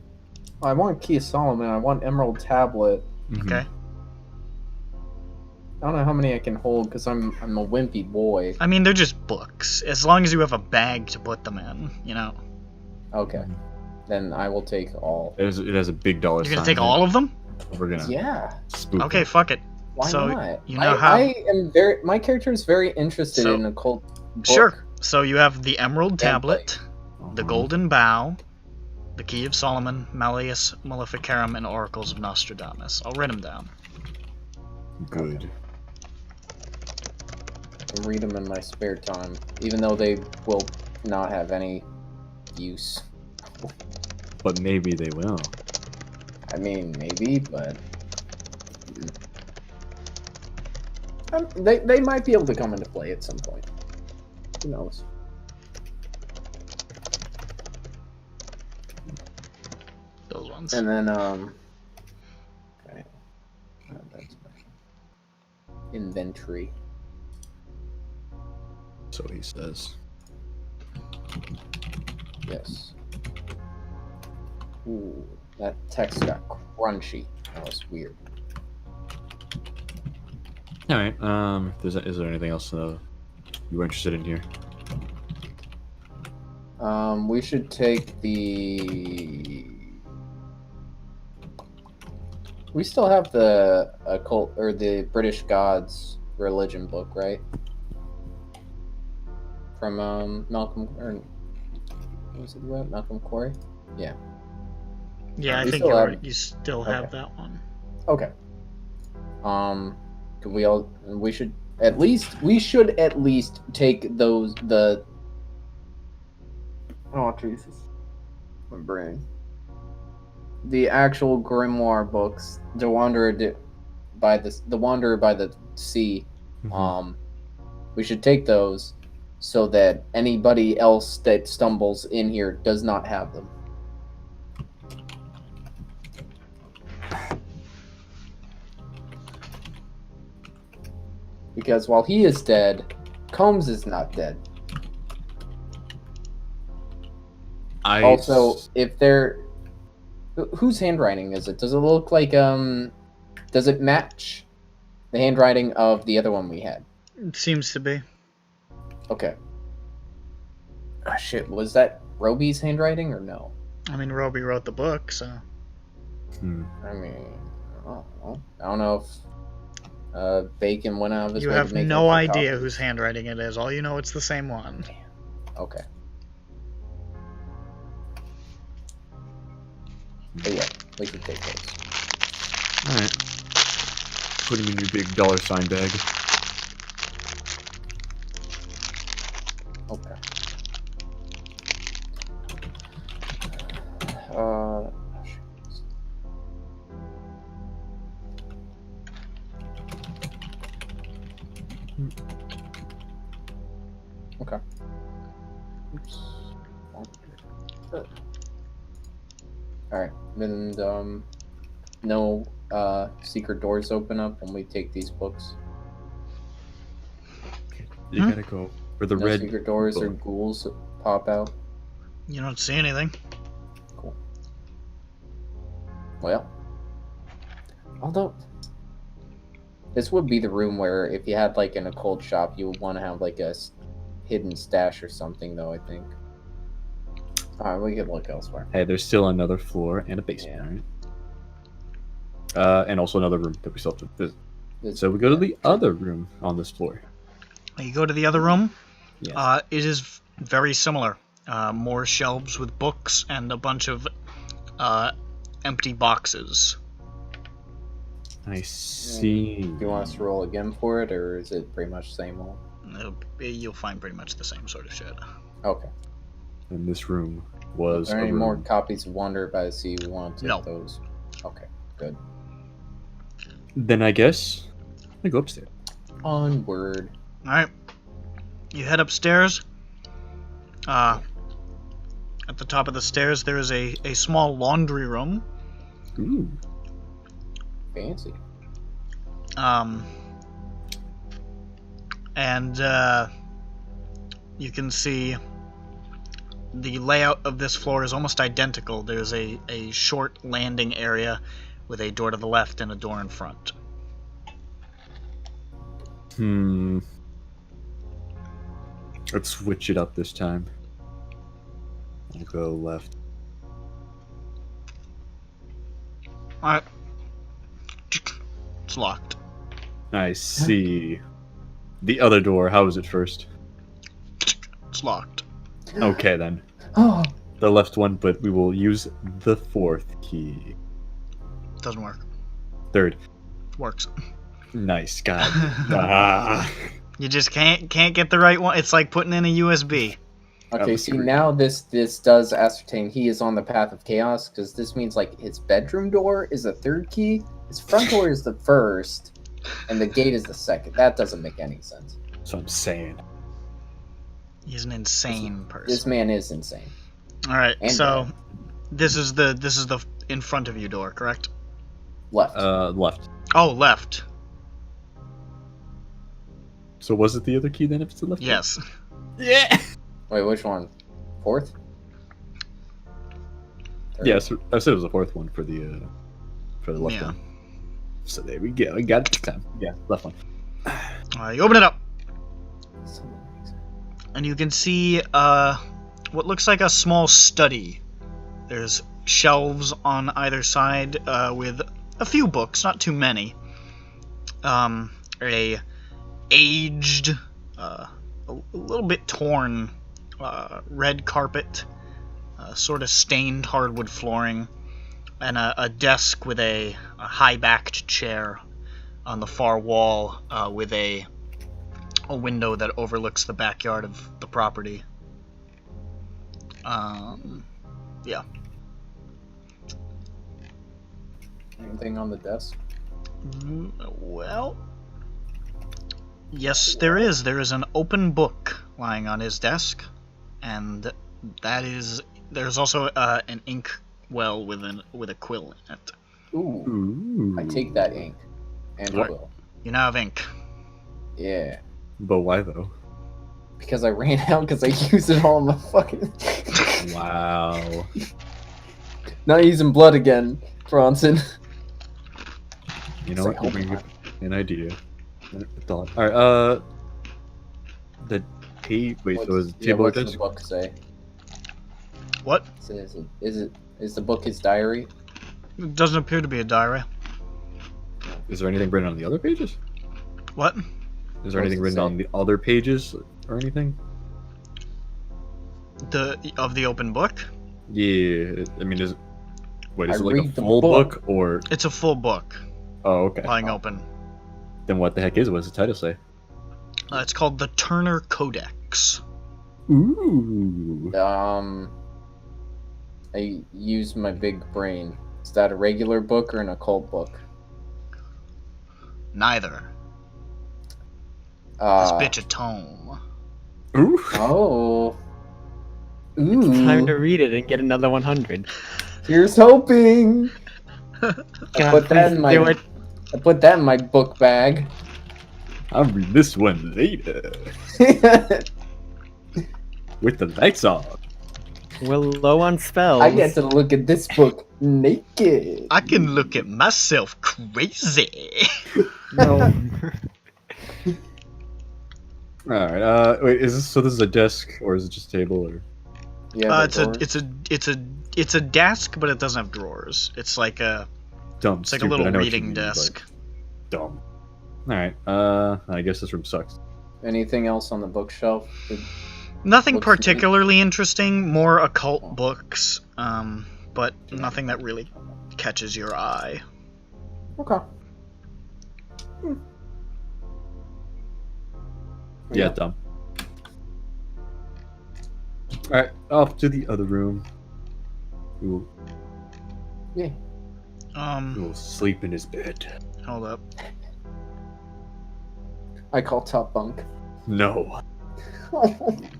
I want Key of Solomon. I want Emerald Tablet. Okay. I don't know how many I can hold because I'm a wimpy boy. I mean, they're just books. As long as you have a bag to put them in, you know. Okay. Then I will take all. It has a big dollar sign. You're gonna take all of them? We're gonna. Yeah. Spook Okay, them. fuck it. Why So, not? you know how- I am very. My character is very interested in occult book. Sure. So you have the Emerald Tablet, the Uh-huh. Golden Bough, the Key of Solomon, Malleus Maleficarum, and Oracles of Nostradamus. I'll write them down. Good. I can read them in my spare time, even though they will not have any use. But maybe they will. I mean, maybe, but they might be able to come into play at some point. Who knows? Those ones. And then okay, that's inventory. So he says. Yes. Ooh, that text got crunchy. That was weird. All right. Is there anything else you were interested in here? We should take the. We still have the occult or the British Gods religion book, right? From Malcolm or what was it about? Malcolm Corey? Yeah. Yeah, I We think still you're have- right. You still have Okay. that one. Okay. Could we all? We should at least. We should at least take those. The. Oh Jesus. My brain. The actual grimoire books, the Wanderer by the Sea. We should take those so that anybody else that stumbles in here does not have them. Because while he is dead, Combs is not dead. Also, if they're... Whose handwriting is it? Does it look like, does it match the handwriting of the other one we had? It seems to be. Okay. Ah, shit, was that Roby's handwriting or no? I mean, Roby wrote the book, so. I mean, I don't know if Bacon went out of his You way have to make no extra idea copies. whose handwriting it is. All you know, it's the same one. Okay. But yeah, we can take those. All right. Put him in your big dollar sign bag. Okay. Okay. Oops. Alright, and no secret doors open up when we take these books. You gotta go for the No red. secret doors or book. ghouls pop out. You don't see anything. Cool. Well, although this would be the room where if you had like an occult shop, you would want to have like a hidden stash or something, though. I think. All right, we could look elsewhere. Hey, there's still another floor and a basement, right? And also another room that we still have to visit. So we go to the other room on this floor. You go to the other room. Yes. It is very similar. More shelves with books and a bunch of empty boxes. I see. Do you want us to roll again for it, or is it pretty much the same old? You'll find pretty much the same sort of shit. Okay. And this room was. Are there a any room. more copies of Wanderer by the Sea? We want to take No. those. Okay, good. Then I guess I go upstairs. Onward. Alright. You head upstairs. At the top of the stairs, there is a small laundry room. Ooh. Fancy. And you can see the layout of this floor is almost identical. There's a short landing area with a door to the left and a door in front. Let's switch it up this time. I'll go left. Alright. It's locked. I see. The other door, how is it first? It's locked. Okay then. Oh. The left one, but we will use the fourth key. Doesn't work. Third. Works. Nice, God. Ah. You just can't get the right one. It's like putting in a USB. Okay, see, now this does ascertain he is on the path of chaos, because this means, like, his bedroom door is the third key, his front door is the first, and the gate is the second. That doesn't make any sense. That's what I'm saying. He's an insane person. This man is insane. All right, And so this is the in front of you door, correct? Left. Left. Oh, left. So was it the other key then if it's the left? Yes. Yeah! Wait, which one? Fourth? Third? Yes, I said it was the fourth one for the left Yeah. one. So there we go. I got it this time. Yeah, left one. You open it up, Someone makes it. and you can see what looks like a small study. There's shelves on either side with a few books, not too many. A aged, a little bit torn red carpet, sort of stained hardwood flooring, and a desk with a high-backed chair on the far wall with a window that overlooks the backyard of the property. Yeah. Anything on the desk? Well, yes, there is. There is an open book lying on his desk, and there's also an ink well with a quill in it. Ooh. Ooh. I take that ink. And What? quill. You now have ink. Yeah. But why though? Because I ran out because I used it all on my fucking... Wow. Not using blood again, Bronson. You know It's what? like, You oh bring my up an idea. A thought. Alright, the wait, so is the table what's desk? the book say? What? Is the book his diary? It doesn't appear to be a diary. Is there anything written on the other pages? What? Is there What anything does it written say? on the other pages or anything? Of the open book? Yeah, I mean, is it like a read the full book or? It's a full book Oh, okay. lying open. Then what the heck is it? What does the title say? It's called the Turner Codex. Ooh. I use my big brain. Is that a regular book or an occult book? Neither. This bitch a tome. Ooh. Oh. It's time to Ooh. read it and get another 100. Here's hoping. God, put that please in my- do it. I put that in my book bag. I'll read this one later with the lights on. We're low on spells. I get to look at this book naked. I can look at myself crazy. No. All right. Wait, is this so? This is a desk or is it just a table or? Yeah, It's a desk, but it doesn't have drawers. It's like a Dumb. it's like stupid. a I little know what you reading mean, desk. Like, dumb. All right. I guess this room sucks. Anything else on the bookshelf? Nothing Books particularly interesting. More occult books, but nothing that really catches your eye. Okay. Yeah, dumb. Alright, off to the other room. We will Yeah. sleep in his bed. Hold up. I call top bunk. No. The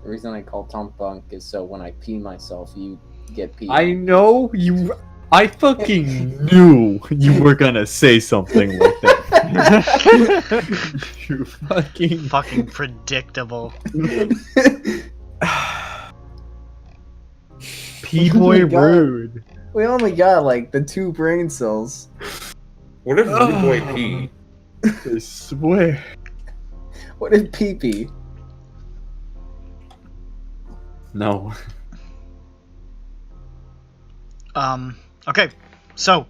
reason I call top bunk is so when I pee myself, you get pee. I know you. I fucking knew you were gonna say something like that. You Fucking predictable. P-boy rude. We only got like the 2 brain cells. What if Rude Boy pee? I swear. What if pee-pee? No. Okay, so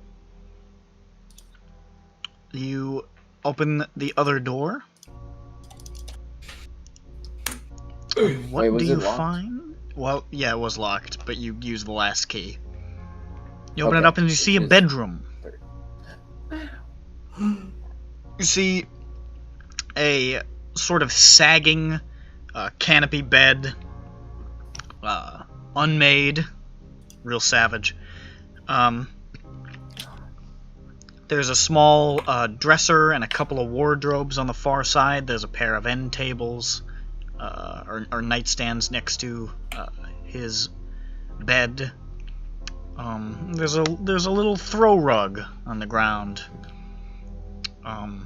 you open the other door. What Wait, was do you it locked? find? Well, yeah, it was locked, but you used the last key. You open it Okay, up and you see a which is- bedroom. You see a sort of sagging canopy bed, unmade, real savage. There's a small dresser and a couple of wardrobes on the far side. There's a pair of end tables or nightstands next to his bed. There's a little throw rug on the ground. I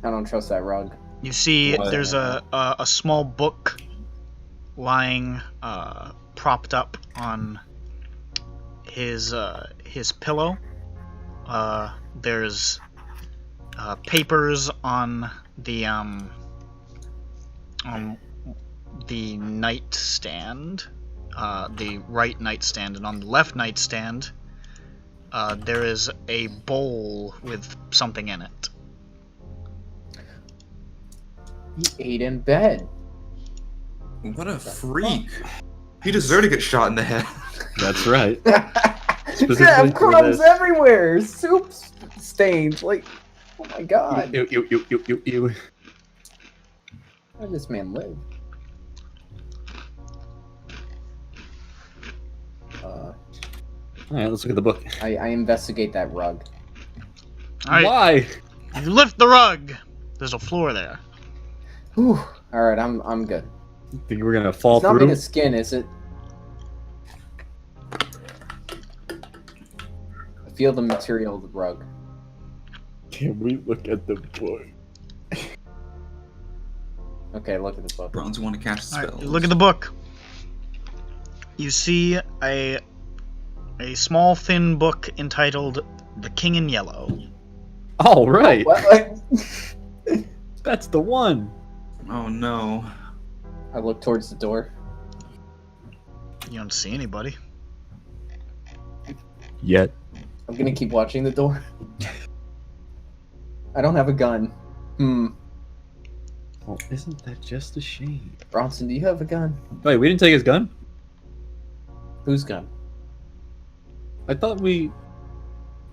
don't trust that rug. You see, What? there's a small book lying propped up on his pillow. There's papers on the nightstand, the right nightstand, and on the left nightstand, there is a bowl with something in it. He ate in bed. What a freak. He deserved to get shot in the head. That's right. Yeah, Specifically for crumbs this. everywhere. Soup stains. Like, oh my god. Ew. How did this man live? Alright, let's look at the book. I investigate that rug. Alright, Why? you lift the rug. There's a floor there. Whew. Alright, I'm good. Think we're gonna fall It's not through? made of skin, is it? I feel the material of the rug. Can we look at the book? Okay, look at the book. Bronson want to catch the Alright, spells. you look at the book. You see a small, thin book entitled "The King in Yellow." All right, What? that's the one. Oh no. I look towards the door. You don't see anybody. Yet. I'm gonna keep watching the door. I don't have a gun. Well, isn't that just a shame? Bronson, do you have a gun? Wait, we didn't take his gun? Whose gun? I thought we...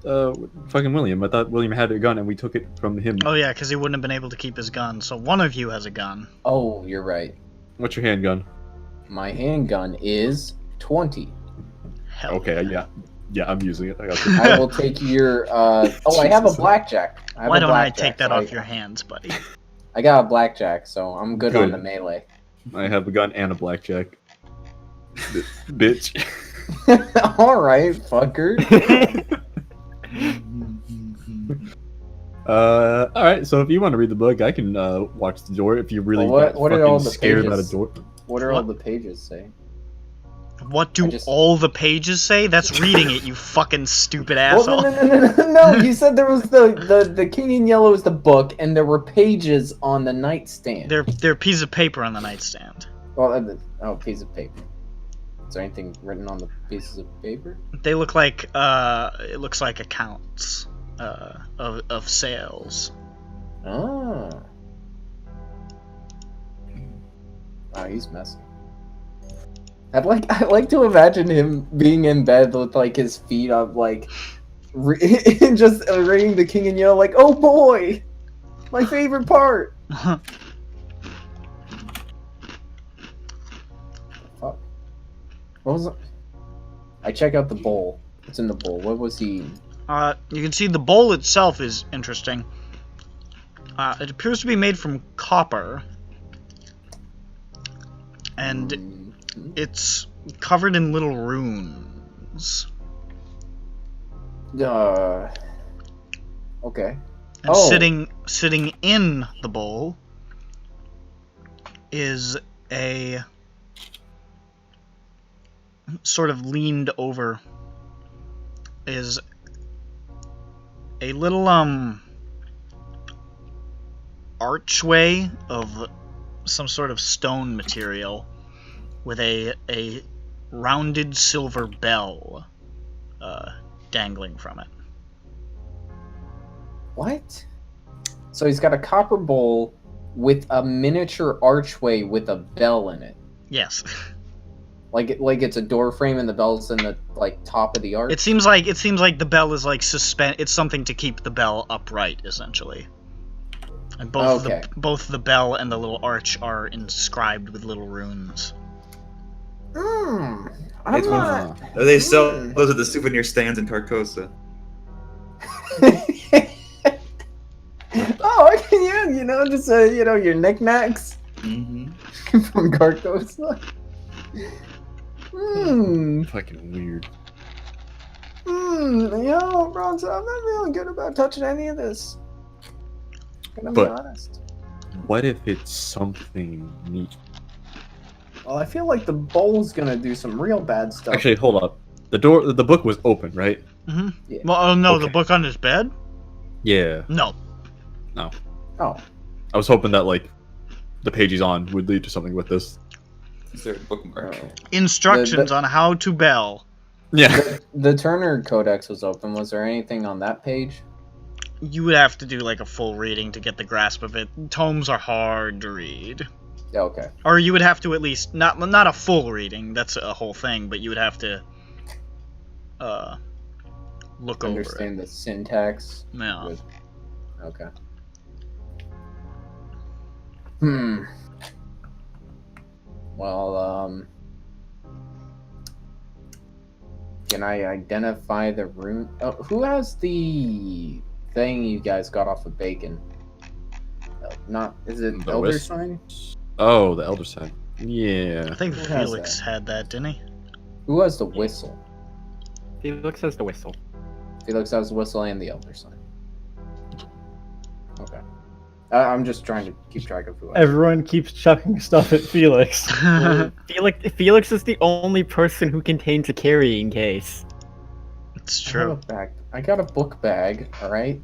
fucking William. I thought William had a gun and we took it from him. Oh yeah, because he wouldn't have been able to keep his gun. So one of you has a gun. Oh, you're right. What's your handgun? My handgun is 20. Hell. Okay, yeah. Yeah, I'm using it. I got this. I will take your, oh, I have a blackjack. I have Why a don't I blackjack, take that so off your hands, buddy? I got a blackjack, so I'm good on Good. the melee. I have a gun and a blackjack. Bitch. Alright, fucker. Alright, so if you want to read the book, I can watch the door if you really Well, what got are all fucking the scared about a pages? door. What are What? all the pages say? What do I just- all the pages say? That's reading it, you fucking stupid Well, asshole. no, you said there was the King in Yellow is the book, and there were pages on the nightstand. They're a piece of paper on the nightstand. Well, oh, piece of paper. Is there anything written on the pieces of paper? They look like it looks like accounts. of sails. Oh. Wow, he's messy. I like to imagine him being in bed with like his feet up, like just ringing the king and yell like, "Oh boy, my favorite part." Fuck. What was it? I check out the bowl. What's in the bowl? What was he eating? You can see the bowl itself is interesting. It appears to be made from copper, and it's covered in little runes. Okay. And sitting in the bowl is a sort of leaned over is a little archway of some sort of stone material with a rounded silver bell dangling from it. What? So he's got a copper bowl with a miniature archway with a bell in it. Yes. Like it's a door frame and the bell's in the like top of the arch. It seems like the bell is like it's something to keep the bell upright, essentially. And both the bell and the little arch are inscribed with little runes. They sell those at the souvenir stands in Carcosa. Oh, I can, just your knickknacks from Carcosa. Fucking weird. Bronson, I'm not really good about touching any of this. Gonna be honest. What if it's something neat? Well, I feel like the bowl's gonna do some real bad stuff. Actually, hold up. The book was open, right? Mm-hmm. Yeah. Well, oh no, Okay. the book on his bed? Yeah. No. No. Oh. I was hoping that like the page he's on would lead to something with this. Is there a bookmark? Instructions on how to bell. Yeah. The Turner Codex was open. Was there anything on that page? You would have to do like a full reading to get the grasp of it. Tomes are hard to read. Yeah, okay. Or you would have to at least not a full reading. That's a whole thing, but you would have to look Understand over the syntax. it. Yeah. Okay. Well, can I identify the rune? Oh, who has the thing you guys got off of Bacon? Is it The Elder wisp? Sign? Oh, the Elder Sign. Yeah. I think Who has Felix had that, didn't he? Who has the whistle? Felix has the whistle. Felix has the whistle and the Elder Sign. Okay. I'm just trying to keep track of who I Everyone keeps chucking stuff at Felix. Felix is the only person who contains a carrying case. It's I have true. a bag. I got a book bag, alright?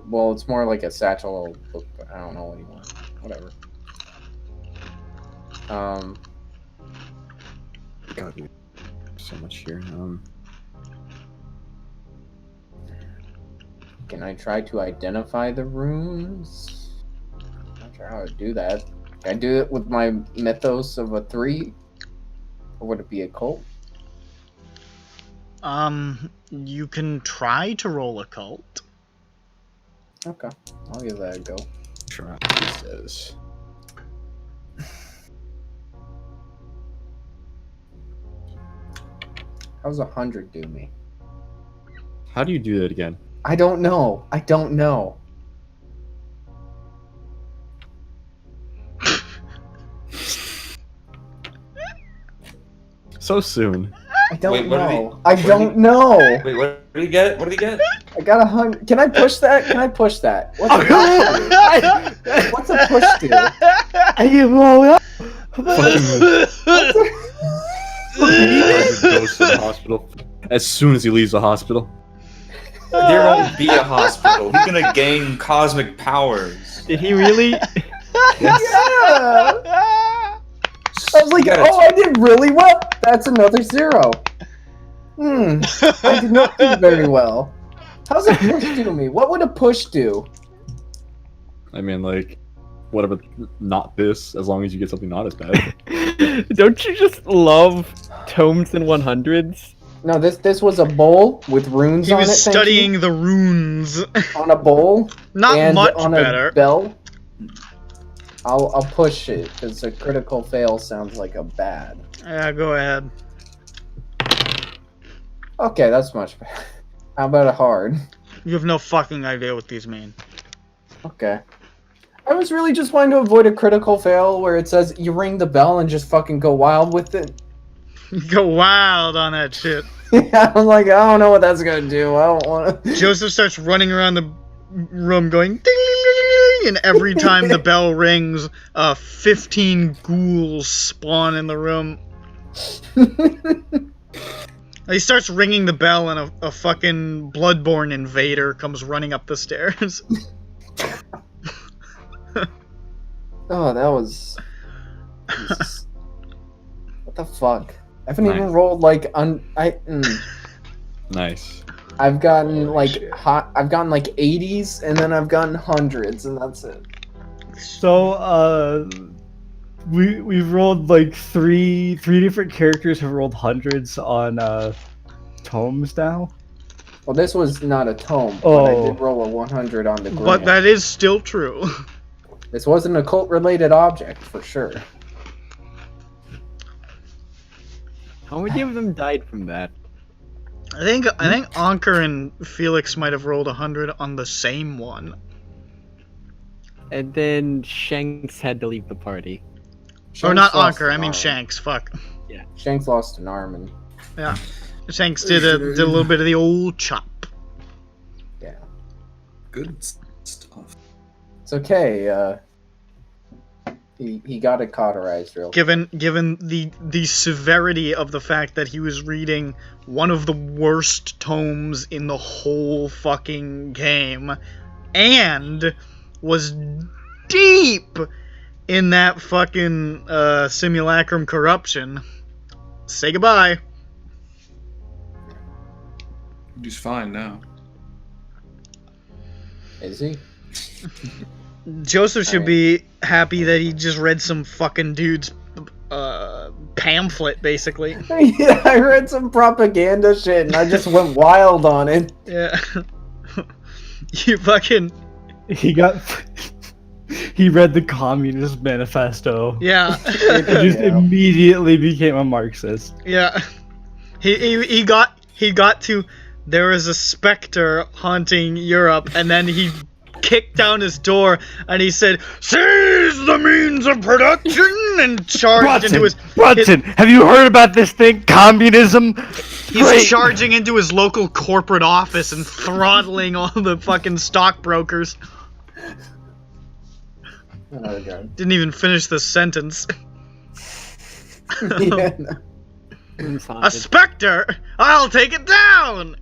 Well, it's more like a satchel or book. I don't know anymore. Whatever. God, there's so much here. Can I try to identify the runes? I'm not sure how to do that. Can I do it with my mythos of a 3? Or would it be a cult? You can try to roll a cult. Okay. I'll give that a go. Try this. How's 100 do me? How do you do that again? I don't know. I don't know. So soon. I don't Wait, what did know. he- I don't know. Wait, what did he get? What did he get? I got 100. Can I push that? Can I push that? What's a push do? What's a push do? Goes to the hospital. As soon as he leaves the hospital. There won't be a hospital. He's gonna gain cosmic powers. Did he really? Yeah. I was like, oh, I did really well. That's another 0. I did not do very well. How's a push do me? What would a push do? I mean, like, whatever, not this, as long as you get something not as bad. Don't you just love tomes and 100s? No, this was a bowl with runes He on it. was thank you. studying the runes. On a bowl. Not and much on better. A bell. I'll push it because a critical fail sounds like a bad. Yeah, go ahead. Okay, that's much better. How about a hard? You have no fucking idea what these mean. Okay. I was really just wanting to avoid a critical fail where it says you ring the bell and just fucking go wild with it. Go wild on that shit. Yeah, I'm like, I don't know what that's gonna do. I don't want to. Joseph starts running around the room going ding, ding, ding, ding, and every time the bell rings, 15 ghouls spawn in the room. He starts ringing the bell and a fucking bloodborne invader comes running up the stairs. Oh, that was. Jesus. What the fuck? I haven't even Nice. rolled like Nice. I've gotten like I've gotten like 80s and then I've gotten hundreds and that's it. So, we've rolled like three different characters have rolled hundreds on tomes now. Well, this was not a tome, but I Oh. did roll a 100 on the ground. But that is still true. This was an occult-related object for sure. How many of them died from that? I think Anker and Felix might have rolled 100 on the same one. And then Shanks had to leave the party. Or not lost Anker, an I mean arm. Shanks, fuck. Shanks lost an arm and Yeah. Shanks did a little bit of the old chop. yeah. Good stuff. It's okay, he got it cauterized real quick. Given the severity of the fact that he was reading one of the worst tomes in the whole fucking game, and was deep in that fucking simulacrum corruption. Say goodbye. He's fine now. Is he? Joseph should Alright. be happy that he just read some fucking dude's pamphlet, basically. Yeah, I read some propaganda shit and I just went wild on it. Yeah. You fucking... He read the Communist Manifesto. Yeah. He just Yeah. immediately became a Marxist. Yeah. He got to... There is a specter haunting Europe, and then he kicked down his door, and he said, "Seize the means of production!" and charged into his... Bronson, have you heard about this thing, communism? He's Great. charging into his local corporate office and throttling all the fucking stockbrokers. Oh god. Didn't even finish the sentence. Yeah. Room's A haunted. specter! I'll take it down!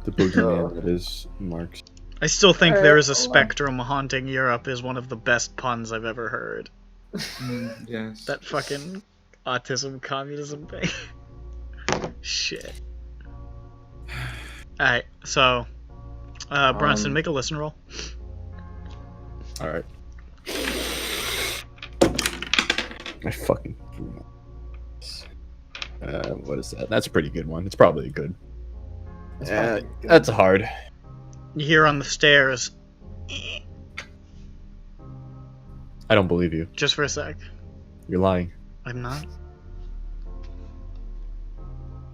The boogeyman that is Marx. I still think there is a spectrum haunting Europe is one of the best puns I've ever heard. Yes. That fucking autism communism thing. Shit. Alright, so Bronson, make a listen roll. Alright. I fucking... what is that? That's a pretty good one. It's probably a good. That's hard. You hear on the stairs, I don't believe you. just for a sec. You're lying. I'm not.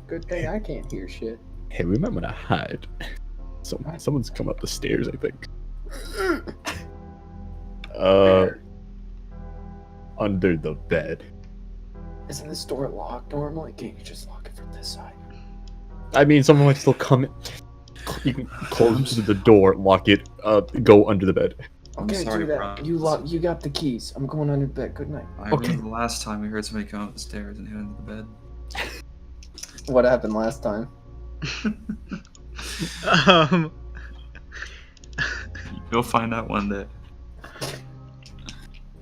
Good thing I can't hear shit. Hey, we might want to hide. Someone's come up the stairs, I think. Under the bed. Isn't this door locked normally? Can't you just lock it from this side? I mean, someone might still come in. You can close the door, lock it, go under the bed. I'm Okay, sorry, do that. Bronze. You got the keys. I'm going under bed. Good night. I Okay. remember the last time we heard somebody come up the stairs and hit under the bed. What happened last time? Um, You'll find out one day.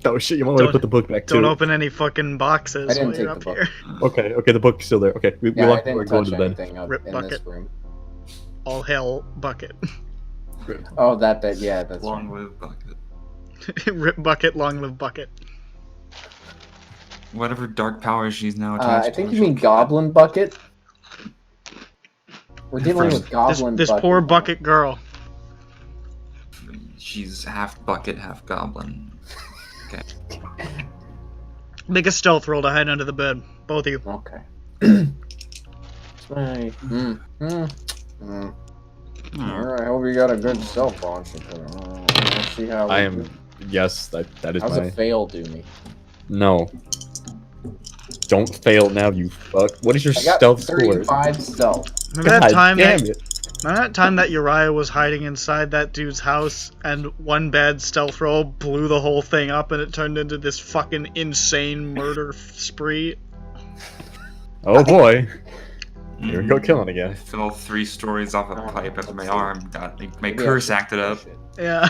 Oh shit! You might want to put the book back too. Don't open any fucking boxes I didn't while you're take up the book. here. Okay, the book's still there. Okay, I we're didn't going touch to bed. anything up Rip in bucket. this room. All hell bucket. Oh, that bed. Yeah, that's Long right. live bucket. Rip bucket, long live bucket. Whatever dark powers she's now attached I think to. you mean Goblin Bucket. We're dealing with This, Goblin this Bucket. poor bucket girl. She's half bucket, half goblin. Okay. Make a stealth roll to hide under the bed. Both of you. Okay. Right. Alright, I hope you got a good stealth launch. Let's see how I am. Yes, that is How's my. a fail do me? No. Don't fail now, you fuck. What is your I got stealth score? 35 stealth. Remember that time damn that, it. remember that time that Uriah was hiding inside that dude's house and one bad stealth roll blew the whole thing up and it turned into this fucking insane murder spree? Oh boy. Here we go killing again. I fell 3 stories off a pipe after my arm got my Maybe curse I should- acted up. Yeah.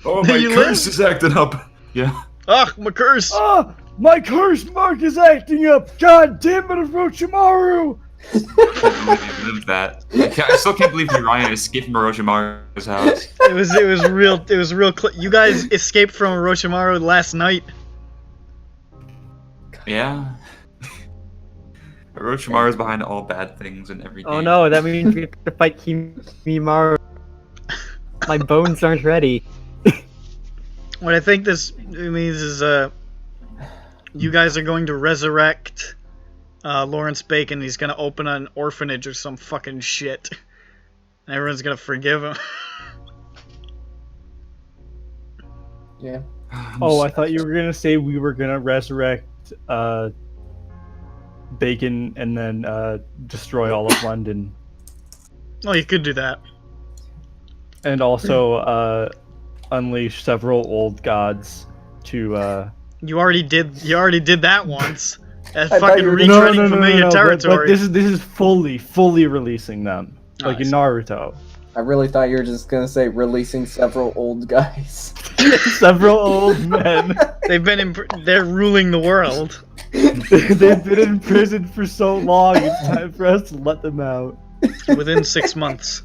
Oh, my You curse live? is acting up. Yeah. Ugh, my curse! Ah, my curse mark is acting up. God damn it, Orochimaru! I can't believe you lived that. I still can't believe Ryan escaped from Orochimaru's house. It was real. It was real. You guys escaped from Orochimaru last night. Yeah. Orochimaru's behind all bad things in every game. Oh no, that means we have to fight Kimimaru. My bones aren't ready. What I think this means is, you guys are going to resurrect Lawrence Bacon. He's gonna open an orphanage or some fucking shit. And everyone's gonna forgive him. Yeah. Oh, I thought you were gonna say we were gonna resurrect Bacon and then destroy all of London, Oh, you could do that. and also unleash several old gods to. You already did that once. That's I thought fucking you were- retreading familiar territory. But this is fully releasing them, like in Nice. Naruto. I really thought you were just gonna say releasing several old guys. Several old men. They're ruling the world. They've been in prison for so long. It's time for us to let them out. Within 6 months.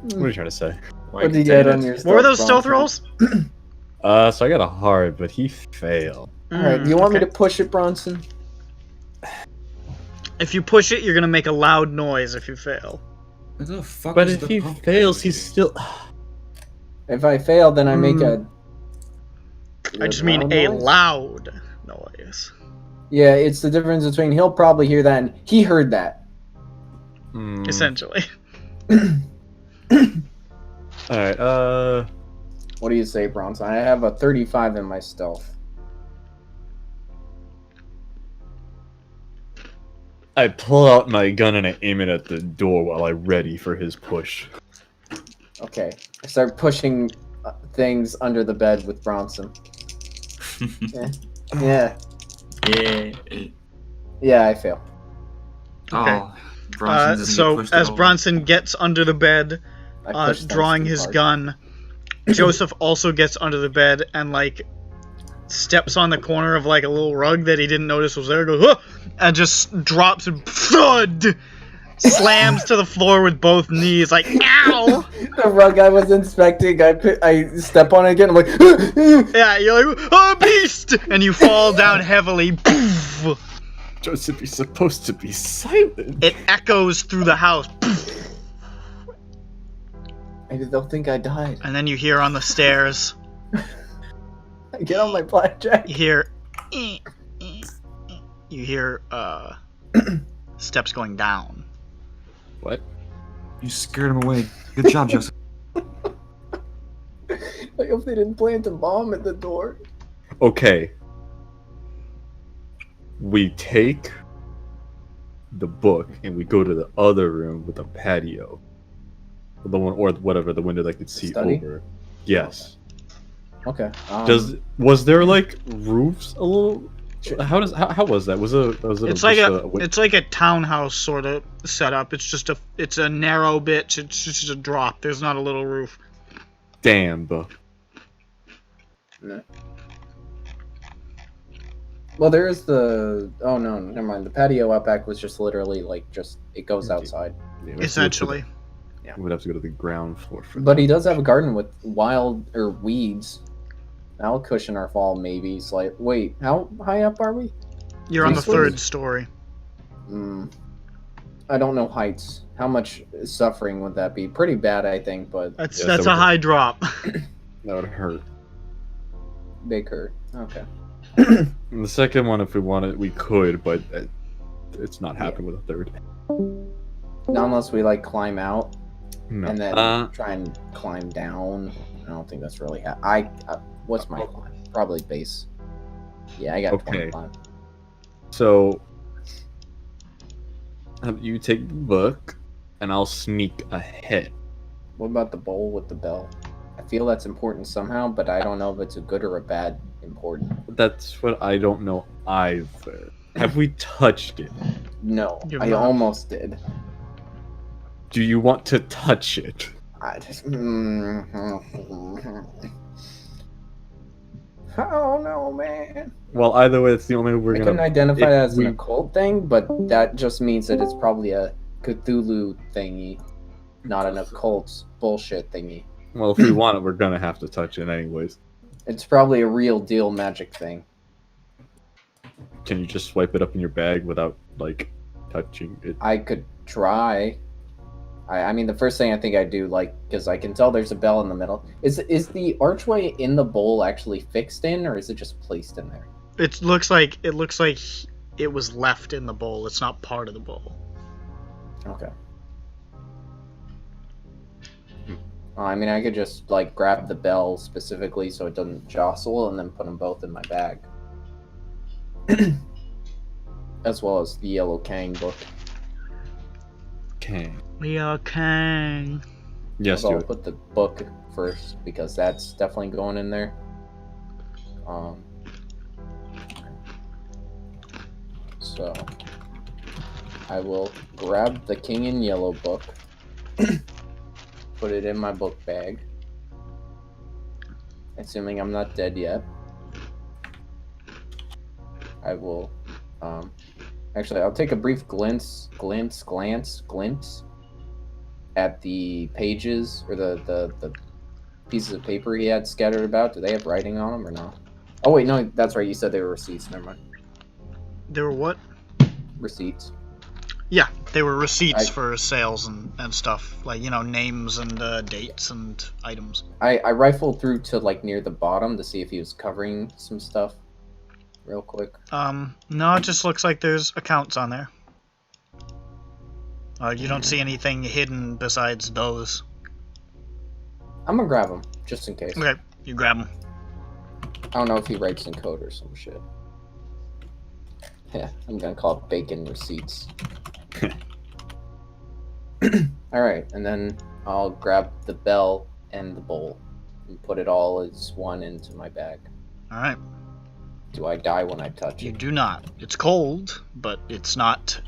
What are you trying to say? What did you get on your What were those stealth Bronson? rolls? So I got a hard, but he failed. Alright, do you want me to push it, Bronson? If you push it, you're gonna make a loud noise if you fail. What the fuck But is if the he pump? fails, he's still. If I fail, then I make a... I just mean loud a noise? loud noise. Yeah, it's the difference between he'll probably hear that and he heard that. Hmm. Essentially. Alright, What do you say, Bronson? I have a 35 in my stealth. I pull out my gun and I aim it at the door while I ready for his push. Okay. I start pushing things under the bed with Bronson. Yeah. Yeah. Yeah, I fail. Oh, Bronson doesn't get So pushed as over. Bronson gets under the bed, I push things drawing too his hard. gun, Joseph also gets under the bed and like steps on the corner of like a little rug that he didn't notice was there. Goes, "Huh!" And just drops and thud, slams to the floor with both knees like ow. The rug I was inspecting, I step on it again, I'm like... Yeah, you're like oh beast, and you fall down heavily. Poof. Joseph, you're supposed to be silent. It echoes through the house. Maybe they'll think I died. And then you hear on the stairs, I get on my blackjack. you hear steps going down. What? You scared him away. Good job, Joseph. I hope they didn't plant a bomb at the door. Okay. We take the book and we go to the other room with a patio. The one or whatever, the window that could see Study? over. Yes. Okay. Was there like roofs a little? How was that? Was it It's like a townhouse sort of setup. It's a narrow bit. It's just a drop. There's not a little roof. damn, bro. No. Well, there is the... Oh, no, never mind. The patio out back was just literally, like, it goes outside. Yeah, Essentially. We would have to go to the ground floor for But that. he does have a garden with weeds. That'll cushion our fall, maybe. It's like, wait, how high up are we? You're on the Three third stories? story. I don't know heights. How much suffering would that be? Pretty bad, I think, but That's Yeah, that's so a high drop. That would hurt. big hurt. Okay. And the second one, if we wanted, we could, but it's not happening with a third. Not unless we, like, climb out No. and then try and climb down. I don't think that's really... what's my climb? Probably base. Yeah, I got Okay. 25. So, you take the book, and I'll sneak ahead. What about the bowl with the bell? I feel that's important somehow, but I don't know if it's a good or a bad important. That's what I don't know either. Have we touched it? No, You've I not. almost did. Do you want to touch it? I just... I don't know, man. Well, either way, it's the only way we're I gonna... couldn't identify it if as an we- occult thing, but that just means that it's probably a Cthulhu thingy, not an occult bullshit thingy. Well, if we want it, we're gonna have to touch it anyways. It's probably a real deal magic thing. Can you just swipe it up in your bag without, like, touching it? I could try. I mean, the first thing I think I'd do, like, because I can tell there's a bell in the middle. Is the archway in the bowl actually fixed in, or is it just placed in there? It looks like it was left in the bowl. It's not part of the bowl. Okay. I mean, I could just, like, grab the bell specifically so it doesn't jostle and then put them both in my bag. As well as the Yellow Kang book. Okay. We are Kang. Yes, I'll do it. put the book first because that's definitely going in there. So I will grab the King in Yellow book, put it in my book bag, assuming I'm not dead yet. I will, actually, I'll take a brief glance at the pages or the pieces of paper he had scattered about. Do they have writing on them or not? Oh wait, no, that's right. You said they were receipts. Never mind. They were what? Receipts. Yeah, they were receipts I- for sales and stuff. Like, names and dates and items. I rifled through to, like, near the bottom to see if he was covering some stuff real quick. No, it just looks like there's accounts on there. You don't see anything hidden besides those. I'm gonna grab him just in case. Okay, you grab them. I don't know if he writes in code or some shit. Yeah, I'm gonna call it bacon receipts. Alright, and then I'll grab the bell and the bowl and put it all as one into my bag. Alright. Do I die when I touch You it? do not. It's cold, but it's not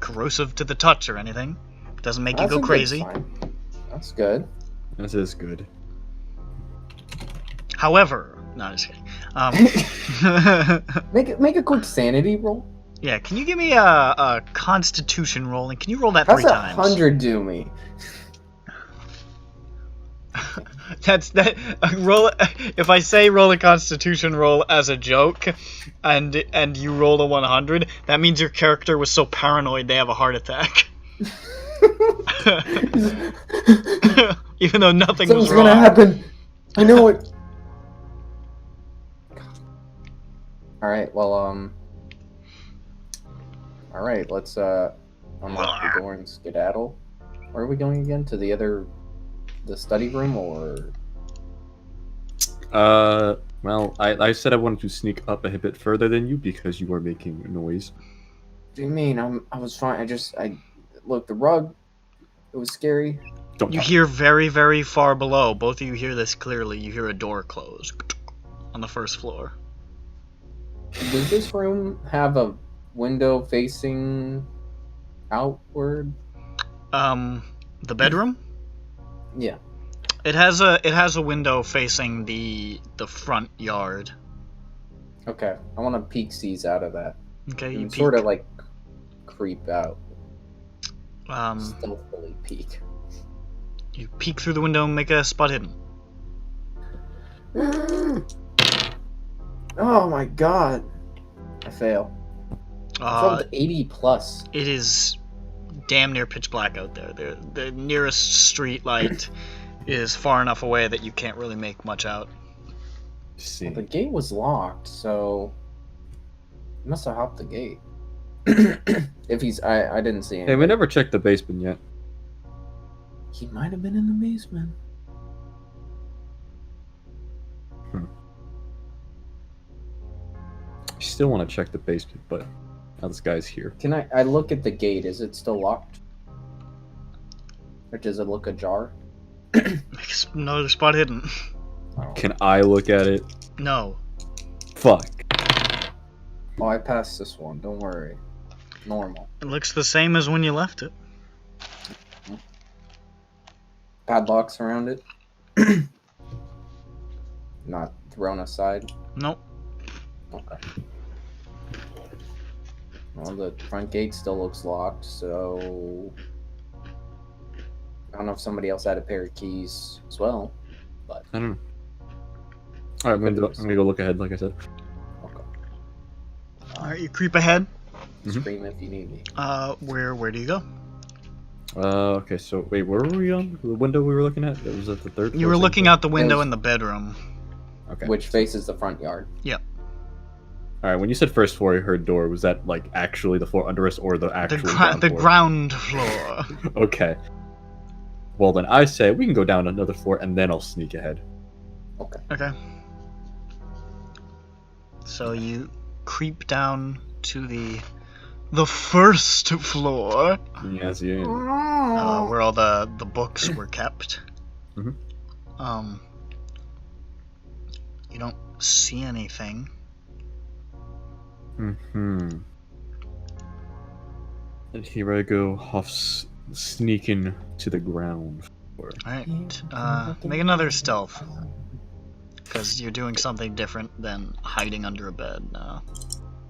corrosive to the touch or anything. It doesn't make you That's go a good crazy. sign. That's good. This is good. However, no, just kidding. Make a quick sanity roll. Yeah, can you give me a Constitution roll, and can you roll that How's 3 a times? 100 do me? That's that. Roll. If I say roll a Constitution roll as a joke, and you roll a 100, that means your character was so paranoid they have a heart attack. Even though nothing was Something's wrong. gonna happen. I know it. Alright, well, alright, let's, unlock the door and skedaddle. Where are we going again? To the study room, or? Well, I said I wanted to sneak up a bit further than you because you were making noise. What do you mean? I was fine. Look, the rug, it was scary. Don't You talk. hear very, very far below. Both of you hear this clearly. You hear a door close on the first floor. Does this room have a window facing outward? The bedroom? Yeah. It has a window facing the front yard. Okay, I want to peek sees out of that. Okay, you And peek. sort of like creep out. Um, Stealthily peek. you peek through the window and make a spot hidden. Oh my god. I fail. From 80 plus. It is damn near pitch black out there. The nearest street light is far enough away that you can't really make much out. See. Well, the gate was locked, so he must have hopped the gate. If he's, I didn't see him. Hey, we never checked the basement yet. He might have been in the basement. I still want to check the basement, but now this guy's here. Can I look at the gate? Is it still locked? Or does it look ajar? Make another spot hidden. Oh. Can I look at it? No. Fuck. Oh, I passed this one. Don't worry. Normal. It looks the same as when you left it. Padlocks around it. Not thrown aside. Nope. Okay. Well, the front gate still looks locked, so I don't know if somebody else had a pair of keys as well, but I don't know. Alright, I'm gonna go look ahead, like I said. okay. Alright, you creep ahead. Scream if you need me. Where do you go? Okay, so wait, where were we on? The window we were looking at? It was at the third floor. You were looking out the window Yes. in the bedroom. Okay. Which faces the front yard. Alright, when you said first floor, I heard door. Was that like actually the floor under us or the actual The ground floor? ground floor. Okay. Well then I say we can go down another floor and then I'll sneak ahead. Okay. Okay. So you creep down to the first floor, Yes, yeah. where all the books were kept. Mhm. You don't see anything. And here I go, sneaking to the ground floor. Alright, make another stealth. Because you're doing something different than hiding under a bed now.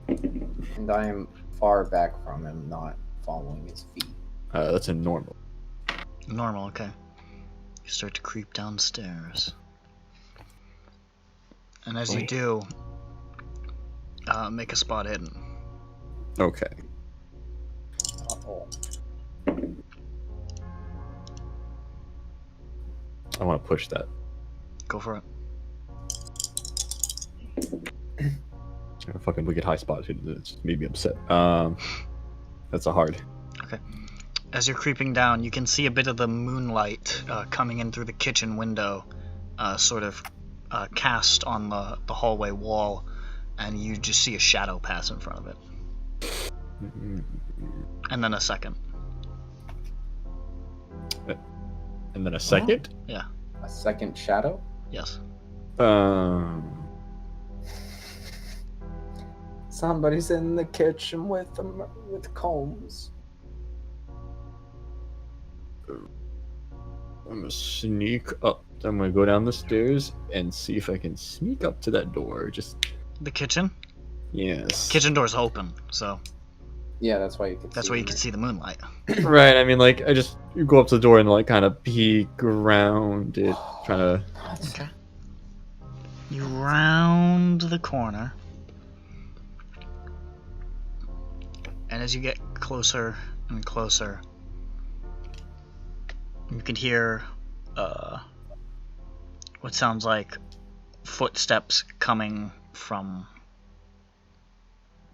And I am far back from him, not following his feet. That's a normal. Normal, okay. You start to creep downstairs. And as you do, make a spot hidden. Okay. Uh-oh. I want to push that. Go for it. A fucking wicked high spot. It's made me upset. That's a hard. Okay. As you're creeping down, you can see a bit of the moonlight coming in through the kitchen window, sort of cast on the hallway wall, and you just see a shadow pass in front of it. And then a second. And then a second? Yeah. A second shadow? Yes. Somebody's in the kitchen with combs. I'm gonna sneak up. I'm gonna go down the stairs and see if I can sneak up to that door. Just The kitchen? yes. Kitchen door's open, so Yeah, that's why you could. that's see where you him. can see the moonlight. Right. I mean, like, I just go up to the door and like kind of peek around it, trying to. Okay. You round the corner. And as you get closer and closer, you can hear what sounds like footsteps coming from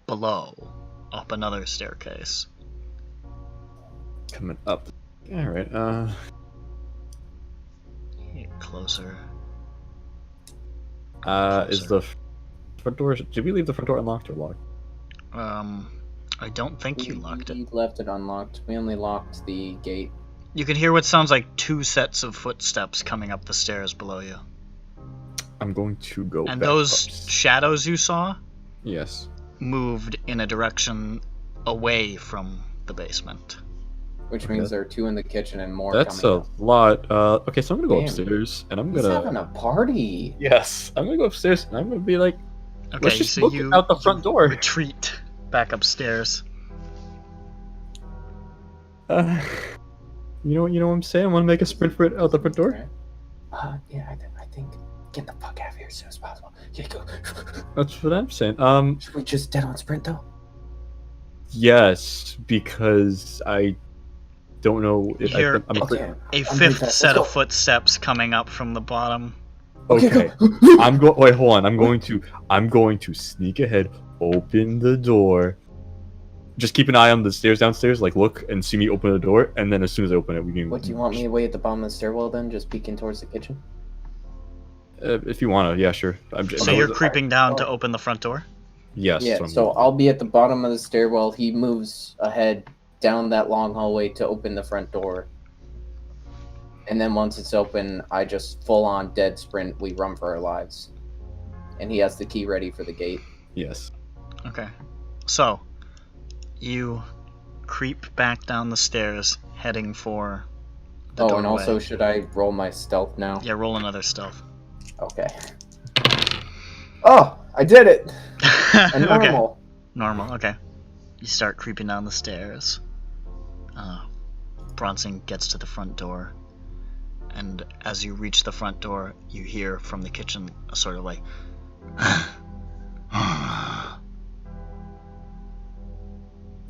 below, up another staircase. Coming up. All right. Get closer. Is the front door? Did we leave the front door unlocked or locked? I don't think you locked it. We left it unlocked. We only locked the gate. You can hear what sounds like two sets of footsteps coming up the stairs below you. I'm going to go. And back those up. shadows you saw Yes. moved in a direction away from the basement. Which means there are 2 in the kitchen and more That's coming a lot. Okay, so I'm gonna go Damn. upstairs and I'm He's gonna. having a party. Yes, I'm gonna go upstairs and I'm gonna be like, Okay, let's just so look you out the front door. retreat back upstairs. You know what I'm saying? I want to make a sprint for it out the front door. Yeah, I think get the fuck out of here as soon as possible. Yeah, go. That's what I'm saying. Should we just dead on sprint though? Yes, because I don't know if Here, I'm Okay. A I'm 5th let's set go. of footsteps coming up from the bottom. Okay. I'm going. Wait, hold on. I'm going to sneak ahead, open the door. Just keep an eye on the stairs downstairs. Like, look and see me open the door, and then as soon as I open it, we can. What, do you want me away at the bottom of the stairwell then, just peeking towards the kitchen? If you wanna, yeah, sure. So you're creeping down to open the front door? Yes. Yeah, I'm so doing. I'll be at the bottom of the stairwell. He moves ahead down that long hallway to open the front door. And then once it's open, I just full on dead sprint. We run for our lives. And he has the key ready for the gate. Yes. Okay. So, you creep back down the stairs, heading for the doorway. And also, should I roll my stealth now? Yeah, roll another stealth. Okay. Oh, I did it! A Okay. normal. Normal, okay. You start creeping down the stairs. Bronson gets to the front door. And as you reach the front door, you hear from the kitchen a sort of like...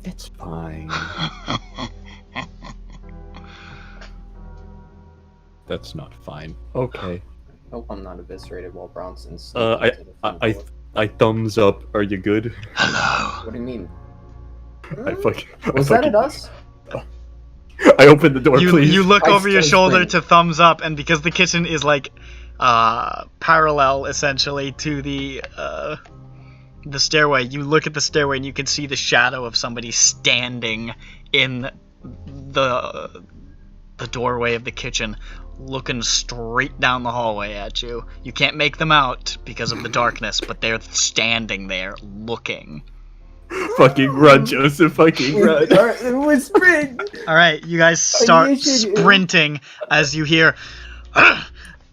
It's fine. That's not fine. Okay. Hope I'm not eviscerated while Bronson's. I thumbs up. Are you good? Hello. What do you mean? Was that at us? I opened the door, please. You look I over your still shoulder scream. to thumbs up, and because the kitchen is like parallel essentially to the stairway, you look at the stairway and you can see the shadow of somebody standing in the doorway of the kitchen, looking straight down the hallway at you. You can't make them out because of the darkness, but they're standing there looking. Fucking run, Joseph. Fucking run. It was spring. All right, you guys start sprinting as you hear,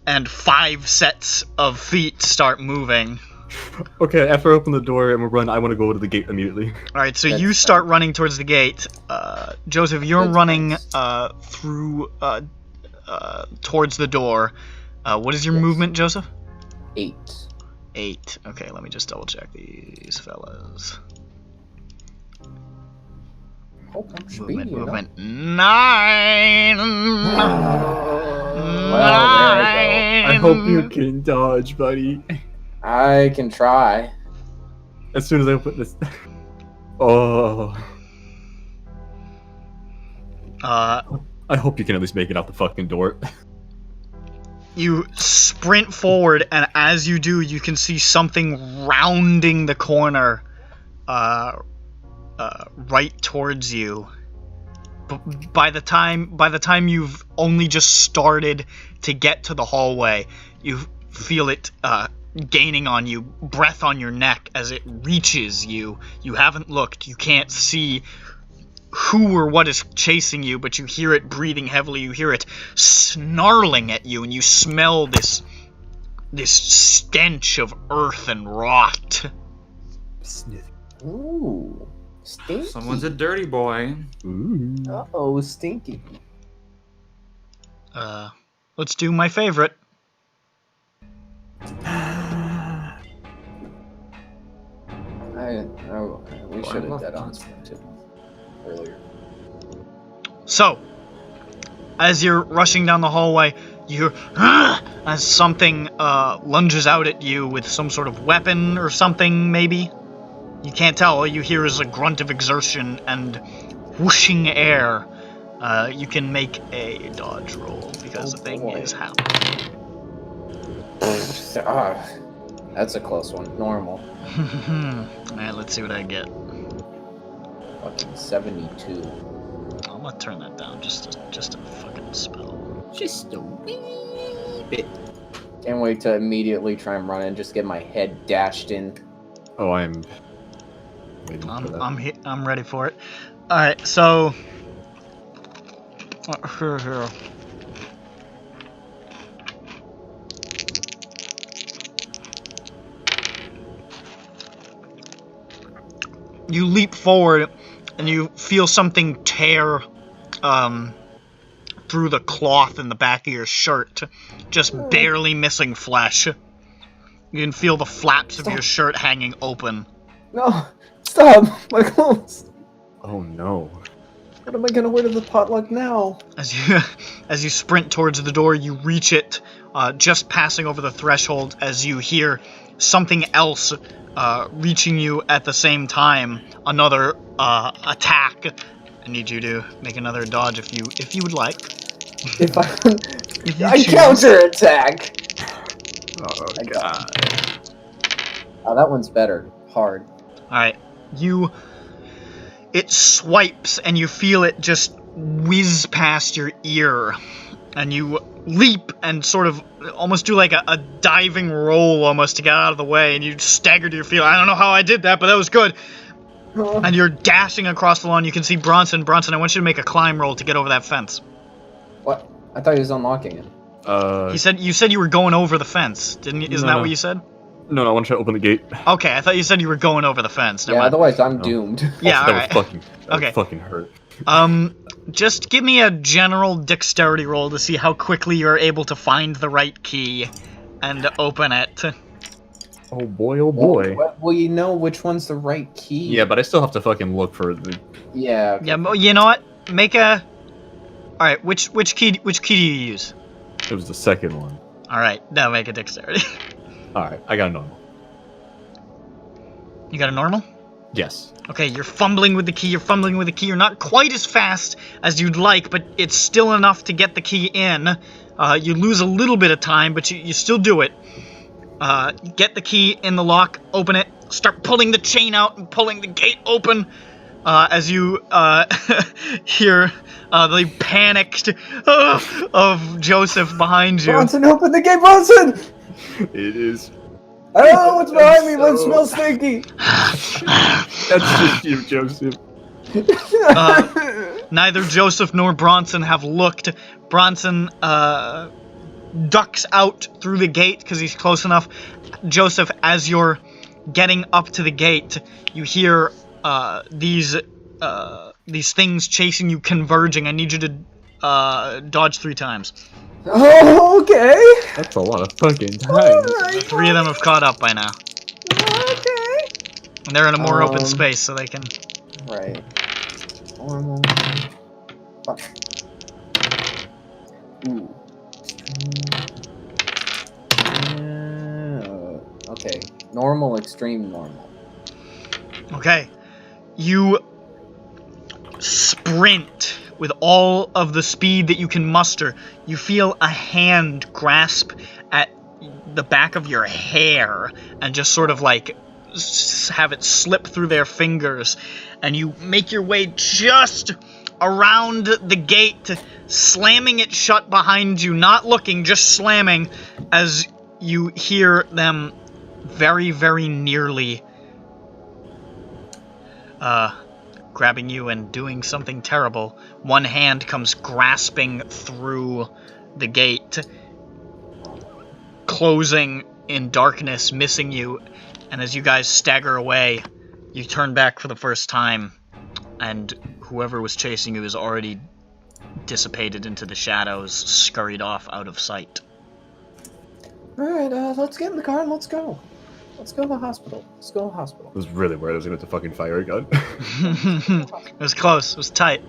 and 5 sets of feet start moving. Okay, after I open the door and we run, I want to go to the gate immediately. All right, so That's you start running towards the gate. Joseph, you're That's running nice. through towards the door. What is your Yes. movement, Joseph? 8. 8. Okay, let me just double check these fellas. Hope I'm speedy Movement. enough. 9. Well, there I I hope you can dodge, buddy. I can try. As soon as I open this. Oh. I hope you can at least make it out the fucking door. You sprint forward, and as you do, you can see something rounding the corner, right towards you. But by the time you've only just started to get to the hallway, you feel it gaining on you, breath on your neck as it reaches you. You haven't looked, you can't see who or what is chasing you, but you hear it breathing heavily, you hear it snarling at you, and you smell this stench of earth and rot. Ooh. Stinky. Someone's a dirty boy. Ooh. Uh-oh, stinky. Let's do my favorite. We should have dead on too earlier. So, as you're rushing down the hallway, you hear as something lunges out at you with some sort of weapon or something, maybe. You can't tell. All you hear is a grunt of exertion and whooshing air. You can make a dodge roll because the thing is happening. That's a close one. Normal. Alright, let's see what I get. Fucking 72. I'm gonna turn that down just a fucking spell. Just a wee bit. Can't wait to immediately try and run and just get my head dashed in. Oh, I'm waiting for that. I'm ready for it. Alright, so Here. You leap forward, and you feel something tear through the cloth in the back of your shirt, just barely missing flesh. You can feel the flaps of your shirt hanging open. No, stop! My clothes! Oh no. What am I gonna wear to the potluck now? As you sprint towards the door, you reach it, just passing over the threshold as you hear something else reaching you at the same time. Another attack. I need you to make another dodge if you would like. If I choose. counterattack. Oh god. Oh, that one's better. Hard. Alright. It swipes and you feel it just whiz past your ear. And you leap and sort of almost do like a diving roll almost to get out of the way, and you stagger to your feet. I don't know how I did that, but that was good. And you're dashing across the lawn. You can see Bronson. Bronson, I want you to make a climb roll to get over that fence. What? I thought he was unlocking it. You said you were going over the fence, didn't you? Isn't that what you said? No, I want to try to open the gate. Okay, I thought you said you were going over the fence. Never mind. Otherwise I'm doomed. Yeah, that alright. would fucking hurt. Just give me a general dexterity roll to see how quickly you're able to find the right key and open it. Oh boy, oh boy. Well, you know which one's the right key. Yeah, but I still have to fucking look for the... Yeah. Okay. Yeah, but you know what? Make a... Alright, which key do you use? It was the second one. Alright, now make a dexterity. Alright, I got a normal. You got a normal? Yes. Okay, you're fumbling with the key, You're not quite as fast as you'd like, but it's still enough to get the key in. You lose a little bit of time, but you still do it. Get the key in the lock, open it, start pulling the chain out and pulling the gate open. As you hear the panicked of Joseph behind you. Bronson, open the gate, Bronson! It is... I don't know what's behind me, but it smells stinky. That's just you, Joseph. Neither Joseph nor Bronson have looked. Bronson ducks out through the gate because he's close enough. Joseph, as you're getting up to the gate, you hear these things chasing you, converging. I need you to dodge 3 times. Oh, okay. That's a lot of fucking time. Right, 3 of them have caught up by now. Okay. And they're in a more open space, so they can... Right. Normal. Fuck. Ooh. Okay. Normal, extreme, normal. Okay. You sprint with all of the speed that you can muster. You feel a hand grasp at the back of your hair and just sort of like have it slip through their fingers, and you make your way just around the gate, slamming it shut behind you, not looking, just slamming, as you hear them very, very nearly grabbing you and doing something terrible. One hand comes grasping through the gate, closing in darkness, missing you, and as you guys stagger away, you turn back for the first time, and whoever was chasing you is already dissipated into the shadows, scurried off out of sight. Alright, let's get in the car and let's go. Let's go to the hospital. Let's go to the hospital. I was really worried I was gonna have to fucking fire a gun. It was close. It was tight.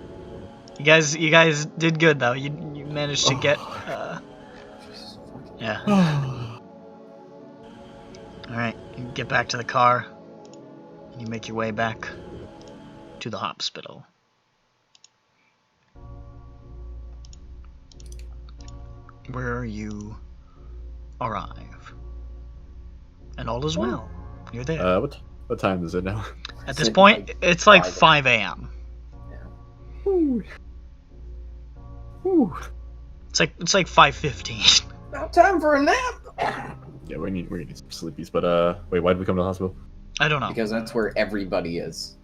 You guys did good though. You managed to get. Yeah. All right. You get back to the car. You make your way back to the hospital. Where you arrive. And all is well. You're there. What time is it now? At this point, it's like 5 a.m. Yeah. Ooh. Ooh. It's like 5:15. About time for a nap. Yeah, we're gonna need some sleepies. But wait, why did we come to the hospital? I don't know. Because that's where everybody is.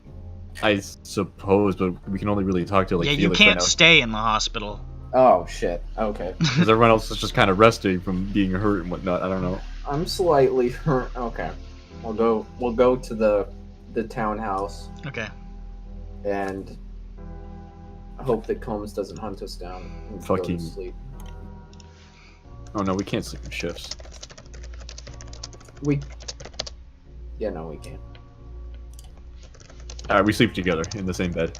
I suppose, but we can only really talk to like yeah, you Felix can't right stay in the hospital. Oh shit. Okay. because everyone else is just kind of resting from being hurt and whatnot. I don't know. I'm slightly hurt. Okay. We'll go to the townhouse Okay. and hope that Combs doesn't hunt us down. And go to Fucking- sleep. Oh no, we can't sleep in shifts. Yeah, no, we can't. Alright, we sleep together in the same bed.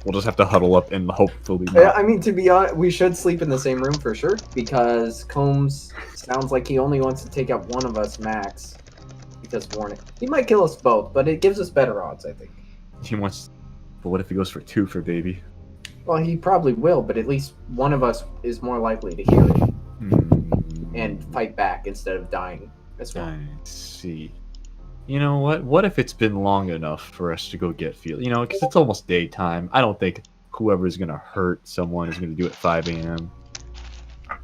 We'll just have to huddle up and hopefully not. I mean, to be honest, we should sleep in the same room for sure, because Combs sounds like he only wants to take out one of us max. Because warning, he might kill us both, but it gives us better odds, I think. He wants... But what if he goes for 2 for baby? Well, he probably will, but at least one of us is more likely to hear it and fight back instead of dying as well. I see. You know what? What if it's been long enough for us to go get Felix? You know, because it's almost daytime. I don't think whoever's going to hurt someone is going to do it at 5 a.m.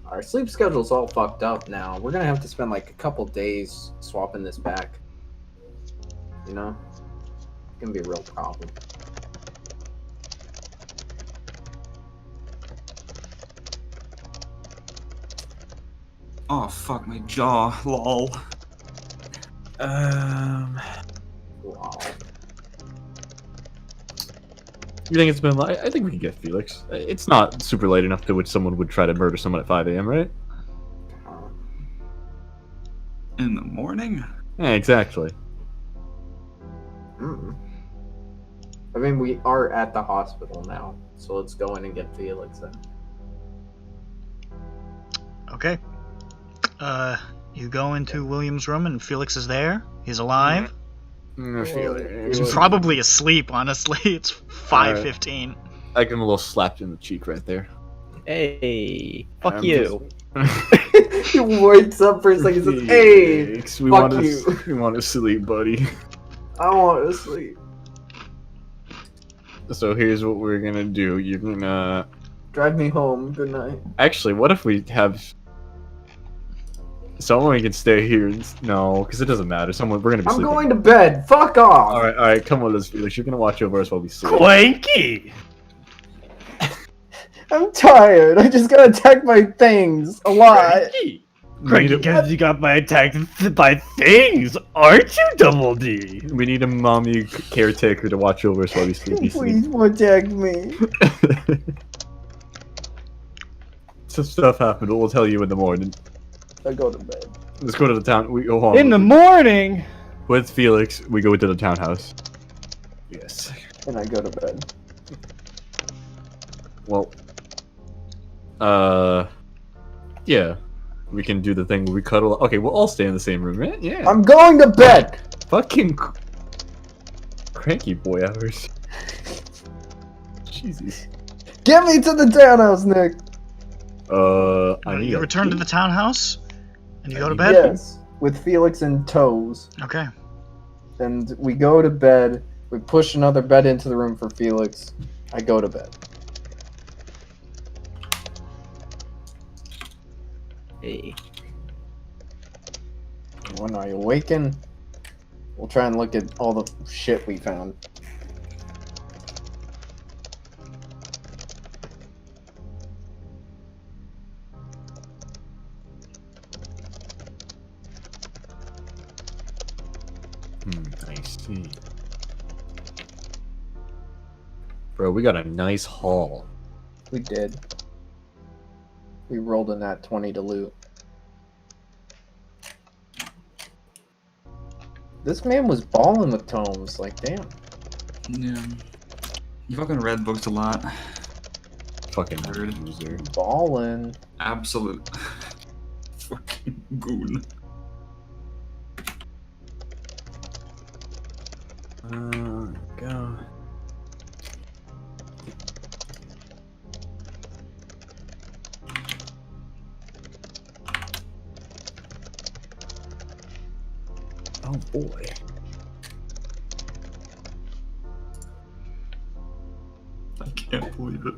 Our sleep schedule's all fucked up now. We're gonna have to spend like a couple days swapping this back. You know? It's gonna be a real problem. Oh fuck my jaw, lol. Wow. You think it's been... I think we can get Felix. It's not super late enough to which someone would try to murder someone at 5 a.m., right? In the morning? Yeah, exactly. I mean, we are at the hospital now, so let's go in and get Felix then. Okay. You go into William's room and Felix is there. He's alive. He's probably asleep, honestly. It's 5:15. I give him a little slap in the cheek right there. Hey, fuck I'm you. He wakes up for a second and says, "Hey, Felix, we fuck want you." to, we want to sleep, buddy. I want to sleep." So here's what we're gonna do. You're gonna... Drive me home. Good night. Actually, what if we have... Someone can stay here. No, because it doesn't matter. We're gonna be I'm sleeping. going to bed. Fuck off. All right, come on, let's Felix. You're gonna watch over us while we sleep. Clanky! I'm tired. I just got attacked by things a lot. Cranky, guess you got my attacked by things, aren't you, Double D? We need a mommy caretaker to watch over us while we sleep. Please protect me. Some stuff happened. We'll tell you in the morning. I go to bed. Let's go to the town. We go home. In the morning? With Felix, we go into the townhouse. Yes. And I go to bed. Well, yeah. We can do the thing where we cuddle. Okay, we'll all stay in the same room, right? Yeah. I'm going to bed. Fucking cranky boy hours. Jesus. Get me to the townhouse, Nick. I need You a return to key. the townhouse and you go to bed. Yes, with Felix in tows. Okay. And we go to bed. We push another bed into the room for Felix. I go to bed. Hey. When I awaken, we'll try and look at all the shit we found. I see. Bro, we got a nice haul. We did. We rolled in that 20 to loot. This man was balling with tomes, like damn. Yeah. You fucking read books a lot. Fucking Nerd. loser. Ballin'. Absolute fucking goon. Go. Oh boy. I can't believe it.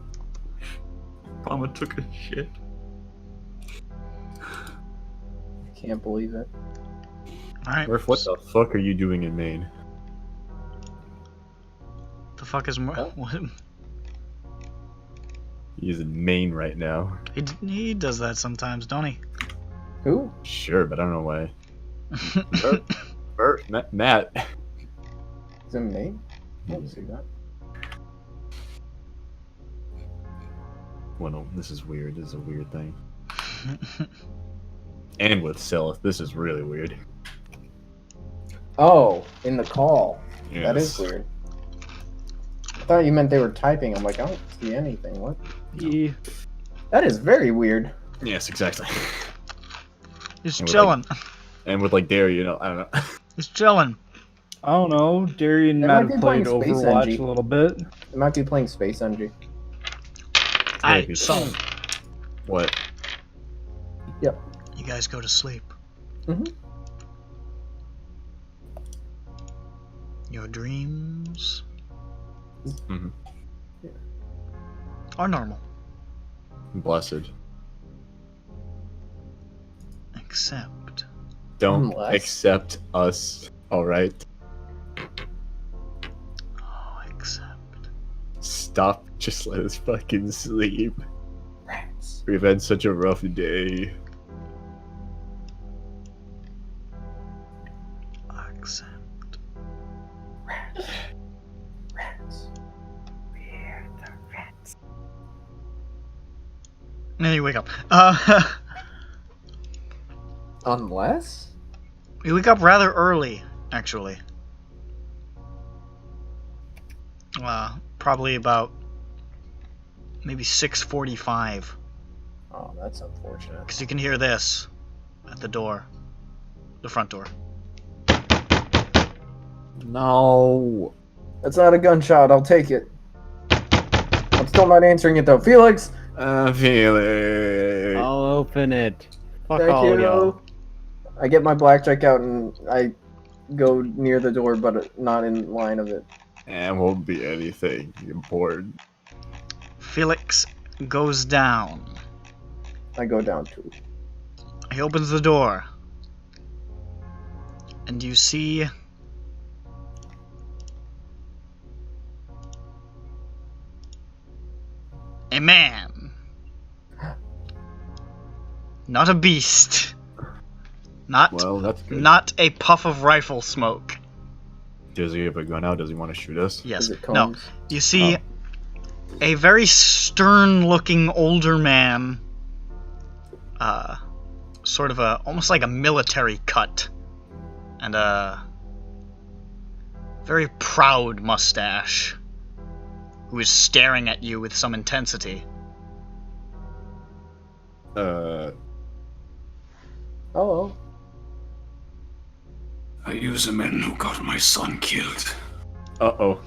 Mama took a shit. Can't believe it. Alright. Murph, what the fuck are you doing in Maine? fuck is Huh? what? He's in Maine right now. He does that sometimes, don't he? Who? Sure, but I don't know why. Matt. Is it me? I didn't see that. Well, no, this is weird. This is a weird thing. And with Silith, this is really weird. Oh, in the call. Yes. That is weird. I thought you meant they were typing. I'm like, I don't see anything. What? Yeah. That is very weird. Yes, exactly. He's And with, chilling. And with like Dare, you know, I don't know. He's chilling. I don't know. Darian They might might have be playing played Space Overwatch NG. a little bit. It might be playing Space NG. Alright, so What? you guys go to sleep. Mhm. Your dreams Mhm. are normal, Blessed. except Don't Unless- accept us, alright? except Stop, just let us fucking sleep. Rats. We've had such a rough day. except Rats. Rats. We're the rats. and then you wake up. Unless? You wake up rather early, actually. Probably about maybe 6:45, Oh, that's unfortunate. because you can hear this at the door, the front door. No. That's not a gunshot. I'll take it. I'm still not answering it though. Felix! Felix. I'll open it. Fuck Thank all you. y'all. I get my blackjack out and I go near the door, but not in line of it. And won't be anything important. Felix goes down. I go down too. He opens the door, and you see a man. Not a beast. Not Well, that's good. not a puff of rifle smoke. Does he have a gun out? Does he want to shoot us? Yes. Is it No. Combs? You see a very stern-looking older man. Sort of almost like a military cut, and a very proud mustache, who is staring at you with some intensity. Oh. Are you the men who got my son killed? Uh-oh.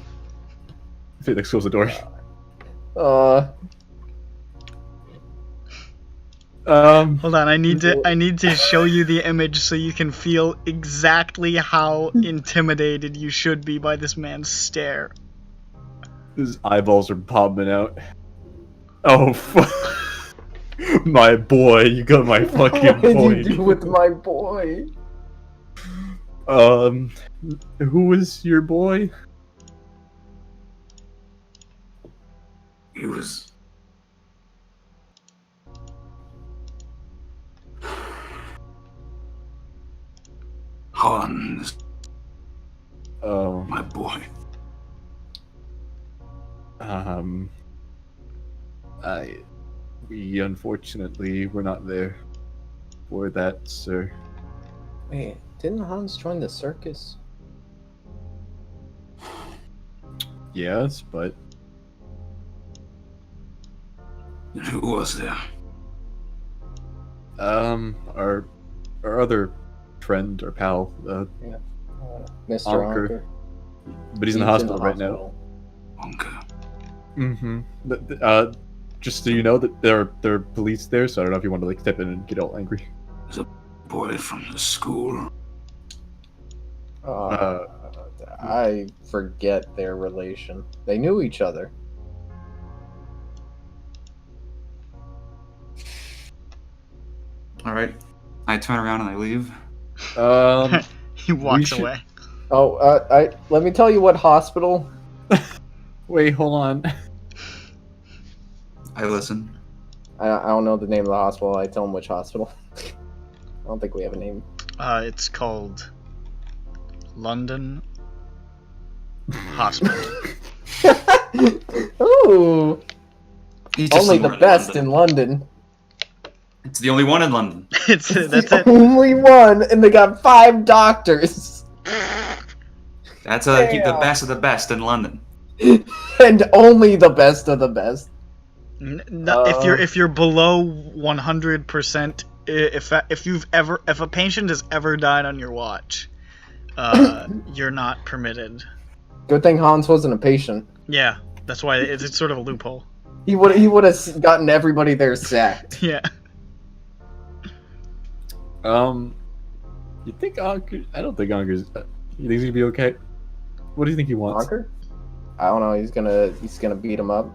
Felix close the door. Hold on, I need to show you the image so you can feel exactly how intimidated you should be by this man's stare. His eyeballs are popping out. Oh, fuck. My boy, you got my What fucking did boy. you do with my boy? Who was your boy? He was... Hans, Oh, my boy. we unfortunately were not there for that, sir. Wait, didn't Hans join the circus? Yes, but And who was there? our other friend or pal, Mr. Anker. Anker. but he's in the hospital right now. Uncle. Mm-hmm. Just so you know that there are police there, so I don't know if you want to like step in and get all angry. Boy from the school. I forget their relation. They knew each other. Alright. I turn around and I leave. He walks should- away. Oh, let me tell you what hospital Wait, hold on. I listen. I don't know the name of the hospital. I tell him which hospital. I don't think we have a name. It's called London Hospital. Ooh! He's just Only the somewhere best London. in London. It's the only one in London. That's it. Only one, and they got 5 doctors. That's keep the best of the best in London. And only the best of the best. If you're below 100%, if a patient has ever died on your watch, you're not permitted. Good thing Hans wasn't a patient. Yeah, that's why it's sort of a loophole. He would have gotten everybody there sacked. Yeah. You think Anker? I don't think Anker's. You think he's gonna be okay? What do you think he wants? Anker? I don't know. He's gonna beat him up.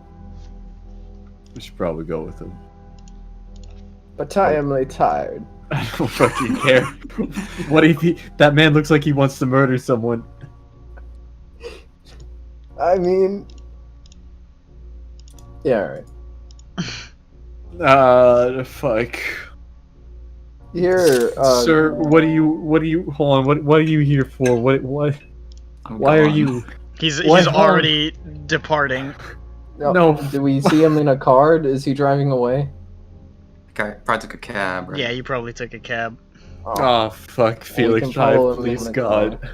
We should probably go with him. But I am really tired. I don't fucking care. What if that man looks like he wants to murder someone? I mean, yeah, Fuck. Here, Sir, what are you? Hold on. What are you here for? What? Oh, Why go are on. you? He's What? already departing. No. Do we see him in a car? Is he driving away? Okay, probably took a cab. Right? Yeah, you probably took a cab. Oh fuck, Felix, can drive, follow him please, in a God. car.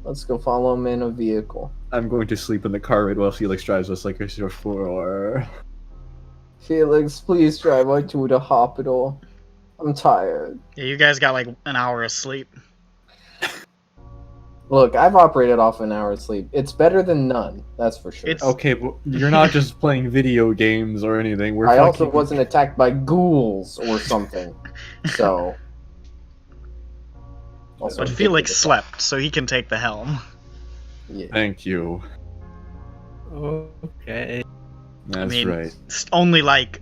Let's go follow him in a vehicle. I'm going to sleep in the car right while Felix drives us like a chauffeur. Felix, please drive us to the hospital. I'm tired. Yeah, you guys got like an hour of sleep. Look, I've operated off an hour of sleep. It's better than none, that's for sure. Okay, but you're not just playing video games or anything. We're I also fucking... wasn't attacked by ghouls or something, so... Also, But Felix slept, so he can take the helm. Yeah. Thank you. Okay. That's I mean, right. it's only like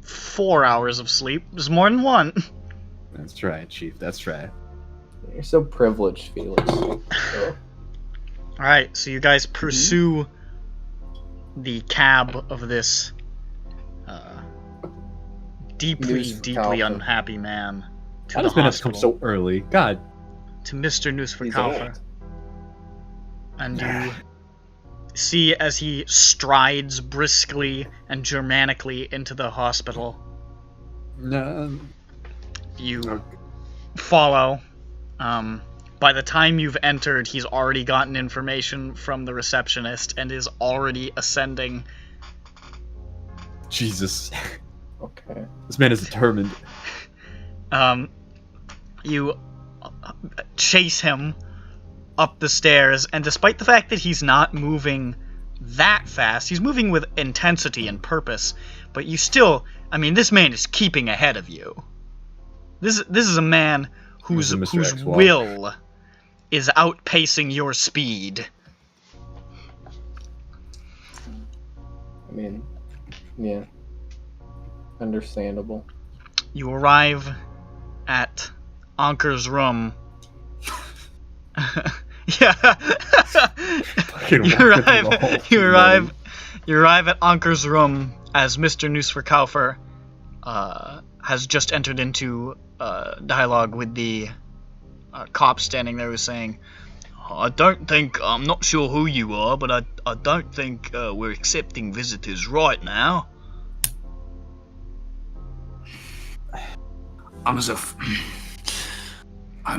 4 hours of sleep. There's more than one. That's right, Chief. That's right. You're so privileged, Felix. Alright, so you guys pursue the cab of this deeply Calvin. unhappy man to How the does man have to come hospital. so early? God. To Mr. He's Nusverkaufer. old. And you see as he strides briskly and Germanically into the hospital. No. You follow. By the time you've entered, he's already gotten information from the receptionist and is already ascending. Jesus. Okay. This man is determined. You chase him up the stairs, and despite the fact that he's not moving that fast, he's moving with intensity and purpose, but you still, I mean, this man is keeping ahead of you. This is a man whose will is outpacing your speed. I mean, yeah. Understandable. You arrive at Anker's room. Yeah. You arrive at Anker's room as Mr. Nusverkaufer has just entered into dialogue with the cop standing there who's saying, I'm not sure who you are, but I don't think we're accepting visitors right now. I'm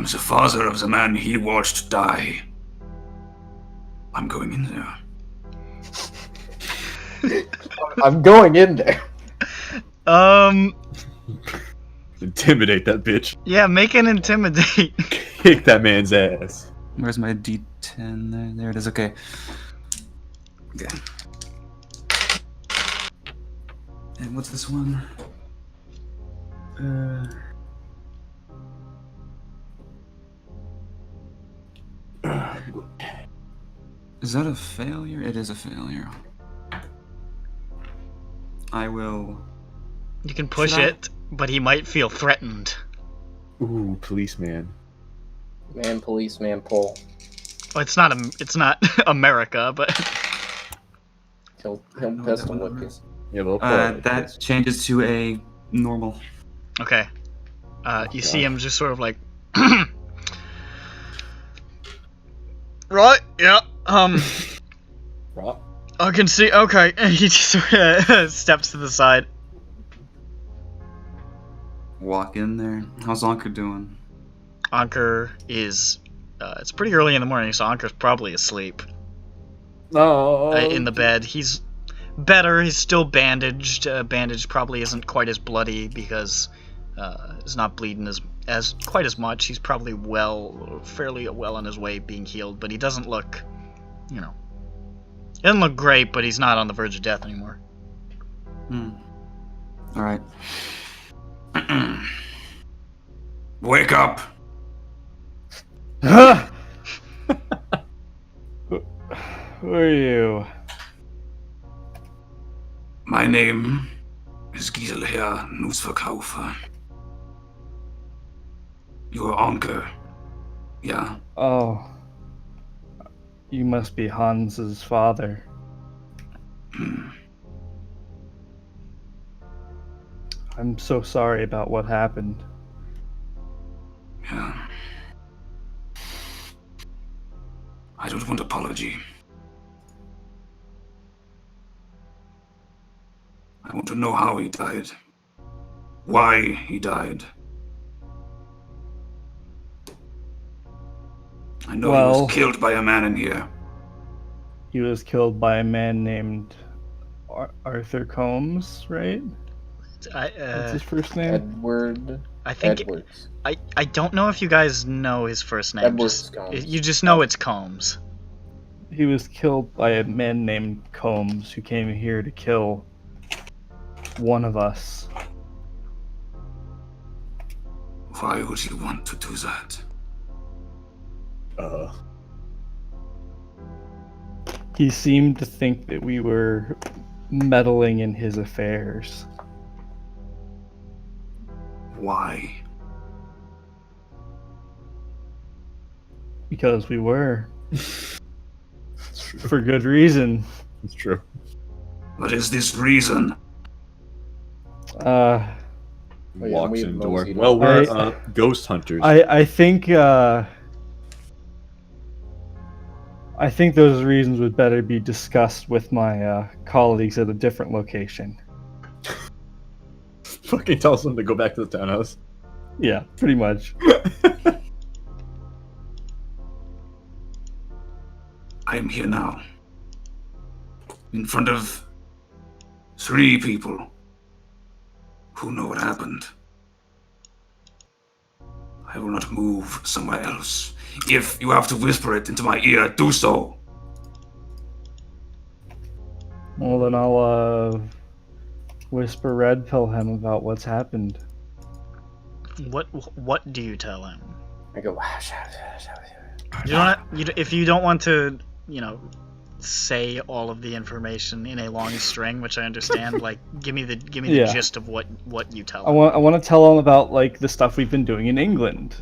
the father of the man he watched die. I'm going in there. I'm going in there. Intimidate that bitch. Yeah, make an intimidate. Kick that man's ass. Where's my D10? There it is. Okay. Okay. And what's this one? Is that a failure? It is a failure. I will... You can push Should I- it, but he might feel threatened. Ooh, policeman. Man, policeman, pull. Well, it's not America, but He'll pistol whip you. Yeah, well, That changes to a normal. Okay. You see him just sort of like. Right. Yeah. Right. I can see. Okay. He just sort of steps to the side. Walk in there. How's Anker doing? Anker is. It's pretty early in the morning, so Anker's probably asleep. No. In the bed. He's better. He's still bandaged. Bandage probably isn't quite as bloody because it's not bleeding as quite as much. He's probably fairly well on his way being healed, but he doesn't look, he doesn't look great, but he's not on the verge of death anymore. All right. Wake up. Who are you? My name is CTHULHU Newsverkaufer. You're Anker. Yeah. Oh. You must be Hans's father. I'm so sorry about what happened. Yeah. I don't want apology. I want to know how he died. Why he died. I know he was killed by a man in here. He was killed by a man named Arthur Combs, right? What's his first name? Edward. I think Edwards. I don't know if you guys know his first name. Edwards Combs. You just know it's Combs. He was killed by a man named Combs who came here to kill one of us. Why would he want to do that? He seemed to think that we were meddling in his affairs. Why? Because we were. For good reason. It's true. What is this reason? Walks we in the door. moseyed Well, on. we're ghost hunters. I think those reasons would better be discussed with my colleagues at a different location. Fucking tell them to go back to the townhouse. Yeah, pretty much. I am here now. In front of 3 people who know what happened. I will not move somewhere else. If you have to whisper it into my ear, do so. Well, then I'll whisper red pill him about what's happened. What do you tell him? I go. If you don't want to, say all of the information in a long string, which I understand. Like, give me the gist of what you tell him. I want to tell him about the stuff we've been doing in England,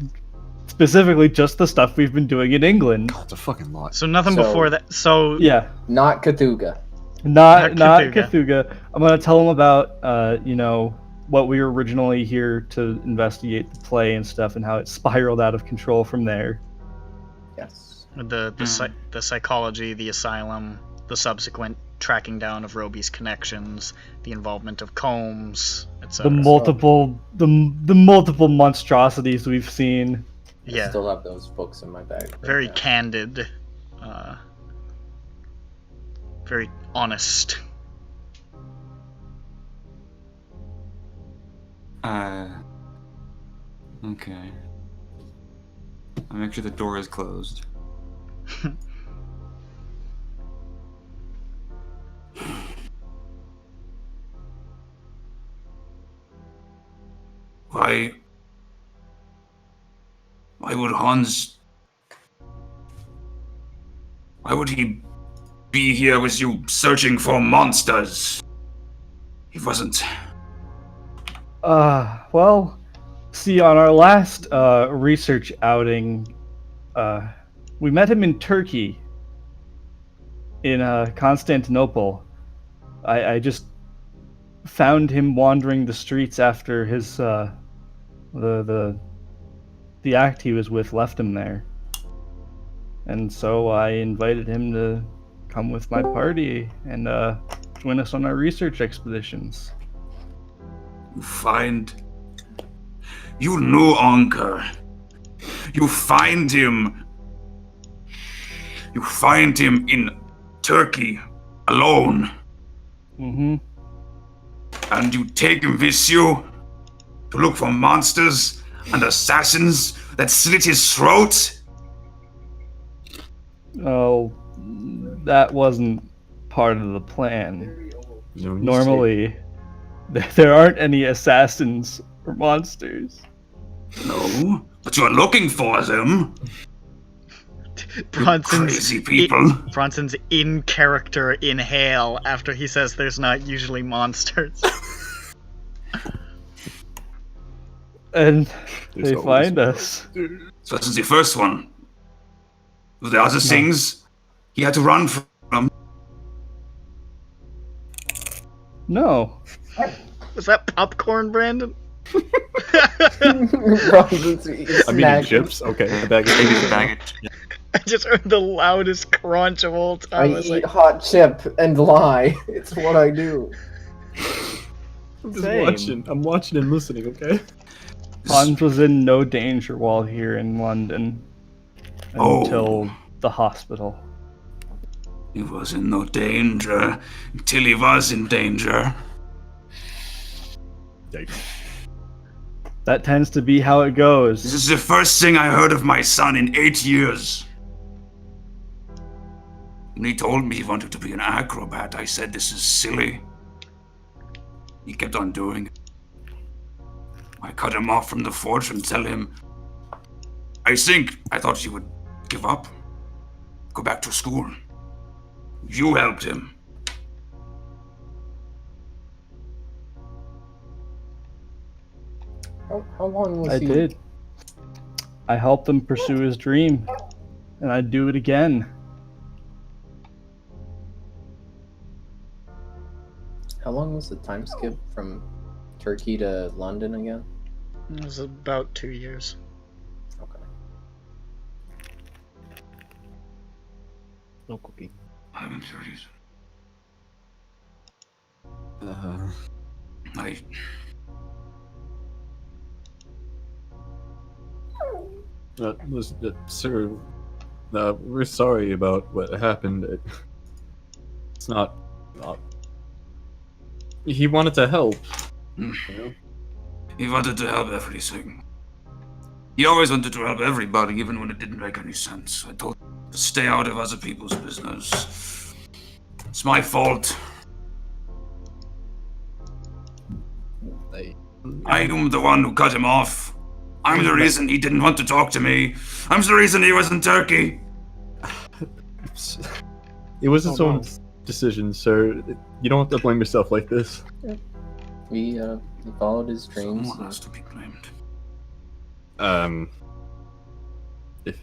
specifically just the stuff we've been doing in England. God, it's a fucking lot. So nothing before that. So yeah, Not Cthulhu. not Cthulhu. I'm gonna tell him about what we were originally here to investigate, the play and stuff, and how it spiraled out of control from there. Yes. The psychology, the asylum, the subsequent tracking down of Roby's connections, the involvement of Combs, etc. The multiple monstrosities we've seen. Yeah. I still have those books in my bag. Very now. candid. Very honest. Okay. I'll make sure the door is closed. Why would Hans... Why would he be here with you searching for monsters? He wasn't... Well, see, on our last research outing, we met him in Turkey, in Constantinople, I just found him wandering the streets after his the act he was with left him there. And so I invited him to come with my party and join us on our research expeditions. You know Anker. You find him in Turkey alone. Mm-hmm. And you take him with you to look for monsters and assassins that slit his throat? Oh, that wasn't part of the plan. No, Normally, there aren't any assassins or monsters. No, but you are looking for them. Crazy people. Bronson's in character inhale after he says there's not usually monsters. And they find us. So this is the first one. The other things he had to run from. No. Was that popcorn, Brandon? I'm eating chips. Okay, a bag of I just heard the loudest crunch of all time. I eat hot chip and lie. It's what I do. I'm just I'm watching and listening, okay? Hans was in no danger while here in London until the hospital. He was in no danger until he was in danger. That tends to be how it goes. This is the first thing I heard of my son in 8 years. When he told me he wanted to be an acrobat, I said this is silly. He kept on doing it. I cut him off from the forge and tell him, I thought you would give up. Go back to school. You helped him. How long was I did. I helped him pursue his dream, and I'd do it again. How long was the time skip from Turkey to London again? It was about 2 years. Okay. No cookie. I'm in series. Listen, sir, we're sorry about what happened. It's not. He wanted to help. You know? He wanted to help everything. He always wanted to help everybody, even when it didn't make any sense. I told him to stay out of other people's business. It's my fault. I am the one who cut him off. I'm the reason he didn't want to talk to me. I'm the reason he was in Turkey. It was his own decision, sir. You don't have to blame yourself like this. He followed his dreams. Someone has to be blamed. If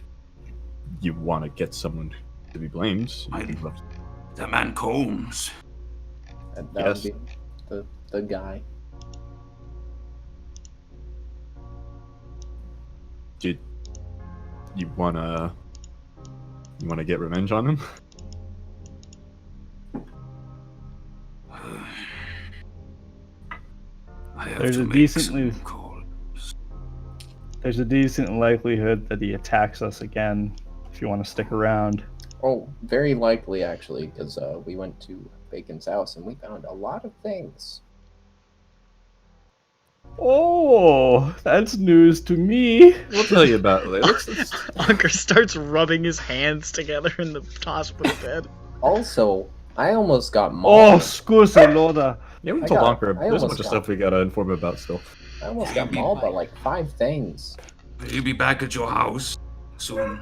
you want to get someone to be blamed, That man Combs. That Yes. would be the guy. Did you wanna get revenge on him? There's a decent likelihood that he attacks us again if you want to stick around. Oh, very likely actually, because we went to Bacon's house and we found a lot of things. Oh, that's news to me. We'll tell you about it later. Anker starts rubbing his hands together in the hospital bed. Also, I almost got mauled. Oh, scusa, Loda. Yeah, we told Anker. There's a bunch of stuff we gotta inform him about still. I almost got mauled by like 5 things. He'll be back at your house soon.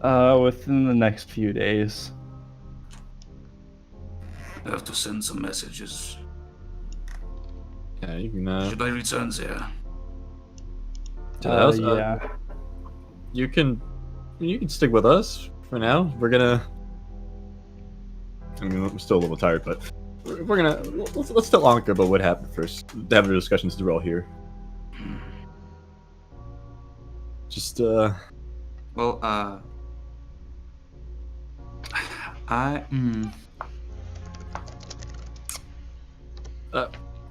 Within the next few days. I have to send some messages. Yeah, you can. Should I return there? To the house? Yeah. You can stick with us for now. We're gonna. I mean, I'm still a little tired, but we're gonna let's tell Anka about what happened first. Have a discussion since we're all here. Just Well, I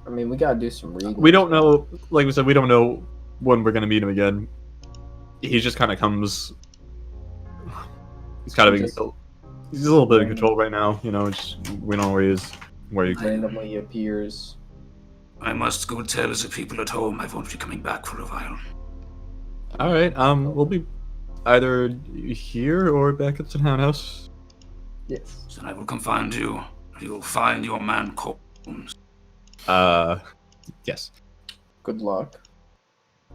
mean, we gotta do some reading. we don't know. Like we said, we don't know when we're gonna meet him again. He just kind of comes. He's kind of he's a little bit in control right now. You know, we don't know where he is. Where he randomly appears. I must go tell the people at home I won't be coming back for a while. All right. We'll be either here or back at the townhouse. Yes. So I will come find you. You will find your man Combs. Yes. Good luck.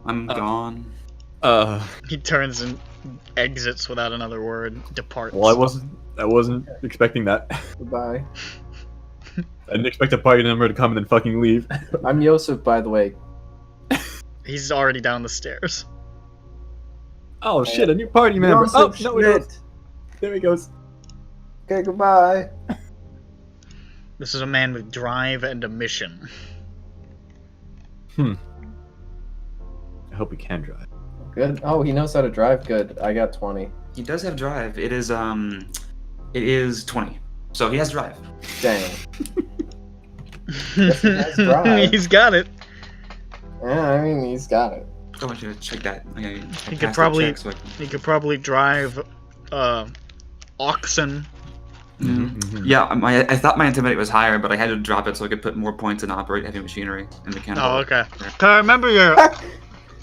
I'm gone. He turns and exits without another word. Departs. Well, I wasn't expecting that. Goodbye. I didn't expect a party member to come and then fucking leave. I'm Joseph, by the way. He's already down the stairs. Oh shit, a new party member. Oh, no, we don't. There he goes. Okay, goodbye. This is a man with drive and a mission. I hope he can drive. Good. Oh, he knows how to drive. Good. I got 20. He does have drive. It is 20. So he has drive. Dang. Yes, he has drive. He's got it. Yeah, I mean, he's got it. I want you to check that. Okay, He could probably drive oxen. Yeah, I thought my intimidate was higher, but I had to drop it so I could put more points in operate heavy machinery in the canal. Oh, okay. I remember your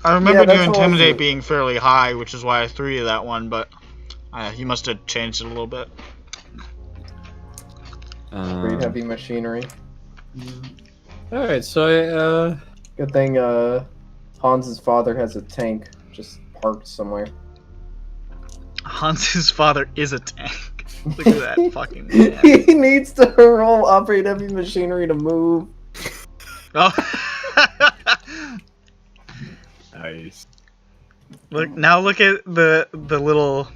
your intimidate being fairly high, which is why I threw you that one. But you must have changed it a little bit. Great heavy machinery. All right, so Good thing Hans's father has a tank just parked somewhere. Hans's father is a tank. Look at that fucking man. He needs to roll operate heavy machinery to move. Oh. nice. Look at the little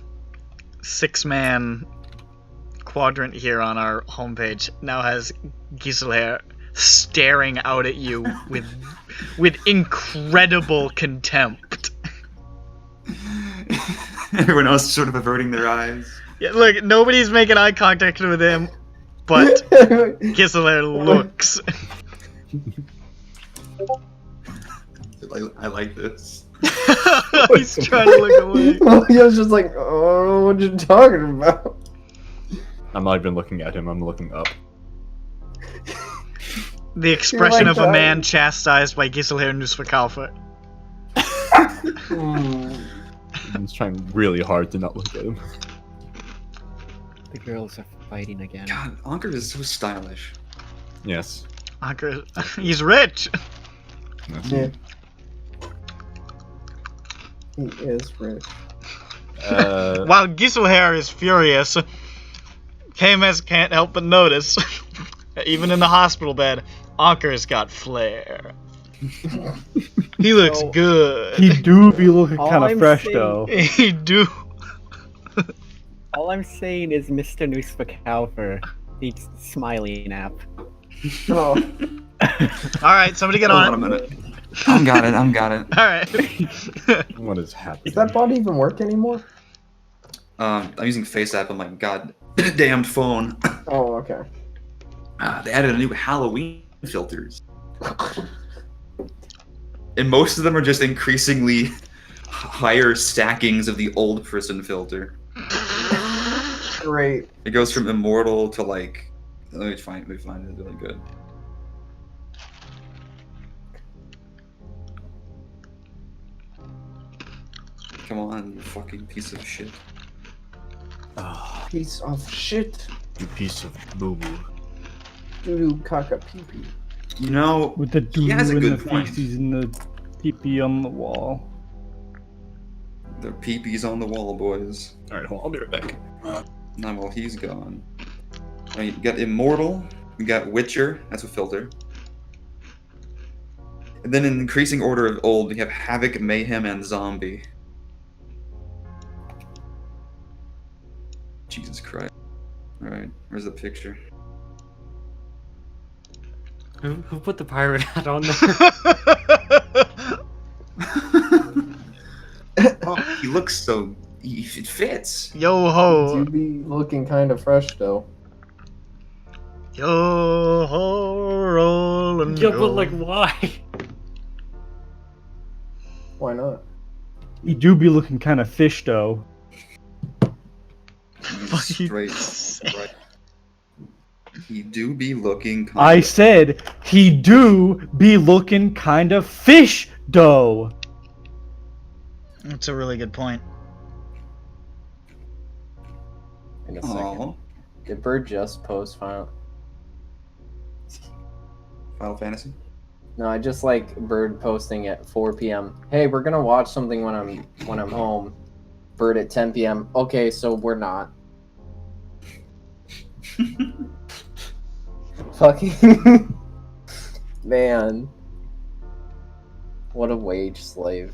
6-man quadrant here on our homepage. Now has Giselher staring out at you with incredible contempt. Everyone else sort of averting their eyes. Yeah, look, nobody's making eye contact with him, but Giselher looks. I like this. He's trying to look away. He was just like, oh, what you talking about? I'm not even looking at him, I'm looking up. The expression of a man chastised by Giselher Nusverkaufer. I'm just trying really hard to not look at him. The girls are fighting again. God, Anker is so stylish. Yes. Anker, he's rich. Yeah. He is rich. While Giselher is furious, KMS can't help but notice, even in the hospital bed, Anker's got flair. He looks good. He do be looking All kind of I'm fresh saying- though. He do. All I'm saying is Mr. Nusverkaufer needs the smiley nap. Oh. Alright, somebody get Hold on on a it. minute. I'm got it. Alright. What is happening? Does that bot even work anymore? I'm using FaceApp on my goddamned phone. Oh, okay. They added a new Halloween filters. And most of them are just increasingly higher stackings of the old person filter. Great. It goes from immortal to like... Let me find it really good. Come on, you fucking piece of shit. Piece of shit. You piece of boo-boo. Doo-doo caca pee-pee. You know, With the he has a doo-doo and good the point. feces and the pee-pee on the wall. The peepees on the wall, boys. Alright, hold on, I'll be right back. Now, well, he's gone. I mean, we got Immortal, we got Witcher, that's a filter. And then in increasing order of old, we have Havoc, Mayhem, and Zombie. Jesus Christ. Alright, where's the picture? Who put the pirate hat on there? Oh, he looks so... It fits. Yo ho. You be looking kind of fresh though. Yo ho, rollin'. Yeah, but like, why? Why not? You do be looking kind of fish, though. Straight. Right. He do be looking kind I said he do be looking kind of fish, though. That's a really good point. In a second. Aw. Did Bird just post Final Fantasy? No, I just like Bird posting at 4 p.m. Hey, we're gonna watch something when I'm home. Bird at 10 p.m. Okay, so we're not. Fucking man. What a wage slave.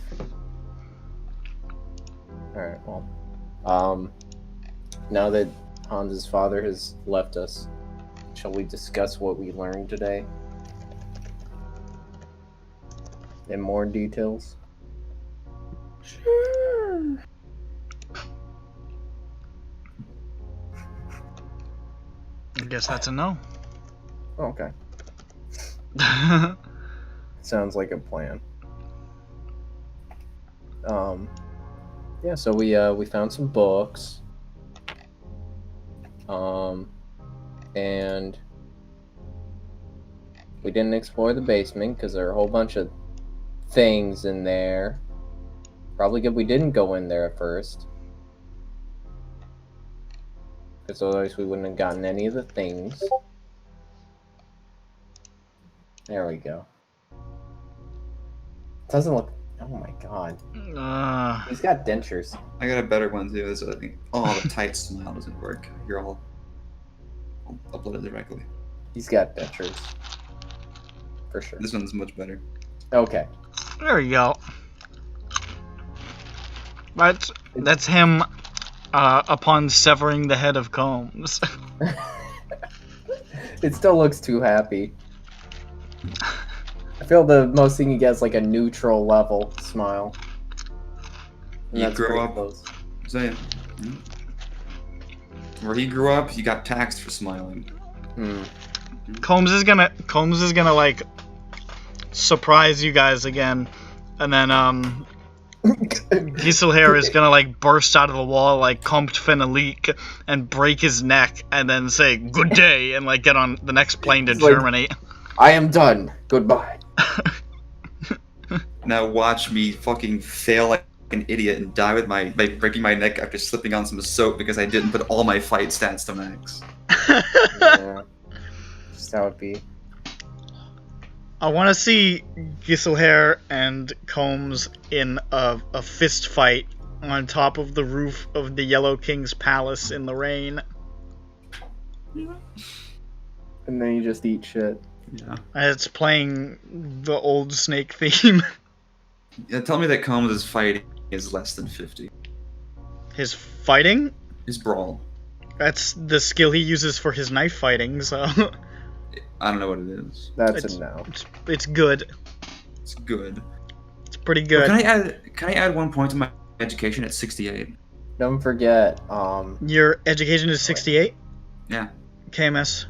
Alright, well. Now that Hans's father has left us, shall we discuss what we learned today? In more details? Sure. I guess that's a no. Okay. Sounds like a plan. Yeah, so we found some books. And we didn't explore the basement because there are a whole bunch of things in there. Probably good we didn't go in there at first. Because otherwise we wouldn't have gotten any of the things. There we go. Doesn't look... Oh my god. He's got dentures. I got a better one too. This, I think. Oh, the tight smile doesn't work. Here, I'll upload it directly. He's got dentures. For sure. This one's much better. Okay. There you go. That's him upon severing the head of Combs. It still looks too happy. I feel the most thing he gets like a neutral level smile. And You that's grow pretty up. close. Say it. Where he grew up, he got taxed for smiling. Combs is gonna like surprise you guys again, and then Giselher is gonna like burst out of the wall like Compt finna leak and break his neck, and then say good day and like get on the next plane to It's like- Germany. I am done. Goodbye. Now watch me fucking fail like an idiot and die with by breaking my neck after slipping on some soap because I didn't put all my fight stats to max. Yeah. Just how it be. I want to see Giselher and Combs in a fist fight on top of the roof of the Yellow King's palace in the rain. And then you just eat shit. Yeah. And it's playing the old Snake theme. Yeah, tell me that Combs' fighting is less than 50. His fighting? His brawl. That's the skill he uses for his knife fighting, so I don't know what it is. That's It's- a no. it's good. It's good. It's pretty But good. can I add 1 point to my education at 68? Don't forget, Your education is 68? Yeah. KMS,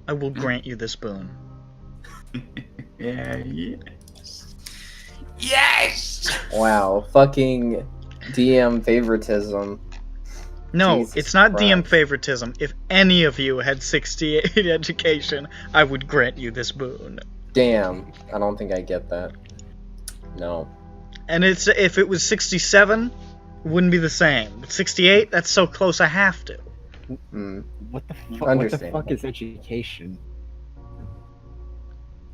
I will grant you this boon. Yeah. Yes! wow, fucking DM favoritism. No, Jesus it's not DM Christ. favoritism. If any of you had 68 education, I would grant you this boon. Damn, I don't think I get that. No. And it's if it was 67, it wouldn't be the same. But 68, that's so close I have to. What the Understandable. fuck is education?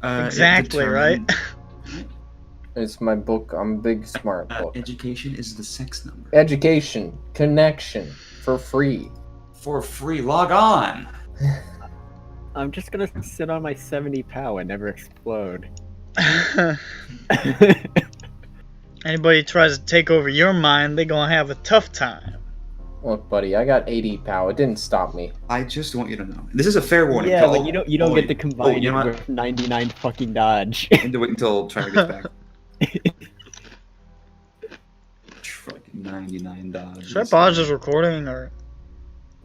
Exactly, right? It's my book. I'm a big smart book. Education is the sex number. Education, connection, for free. For free, log on! I'm just gonna sit on my 70 POW and never explode. Anybody tries to take over your mind, they gonna have a tough time. Look, buddy, I got 80 POW. It didn't stop me. I just want you to know. This is a fair warning. Yeah, to but all- you don't oh, get to wait. combine you know it what? with 99 fucking dodge. I need to wait until Trevor gets back. Fucking 99 dodge. Should I pause this recording or?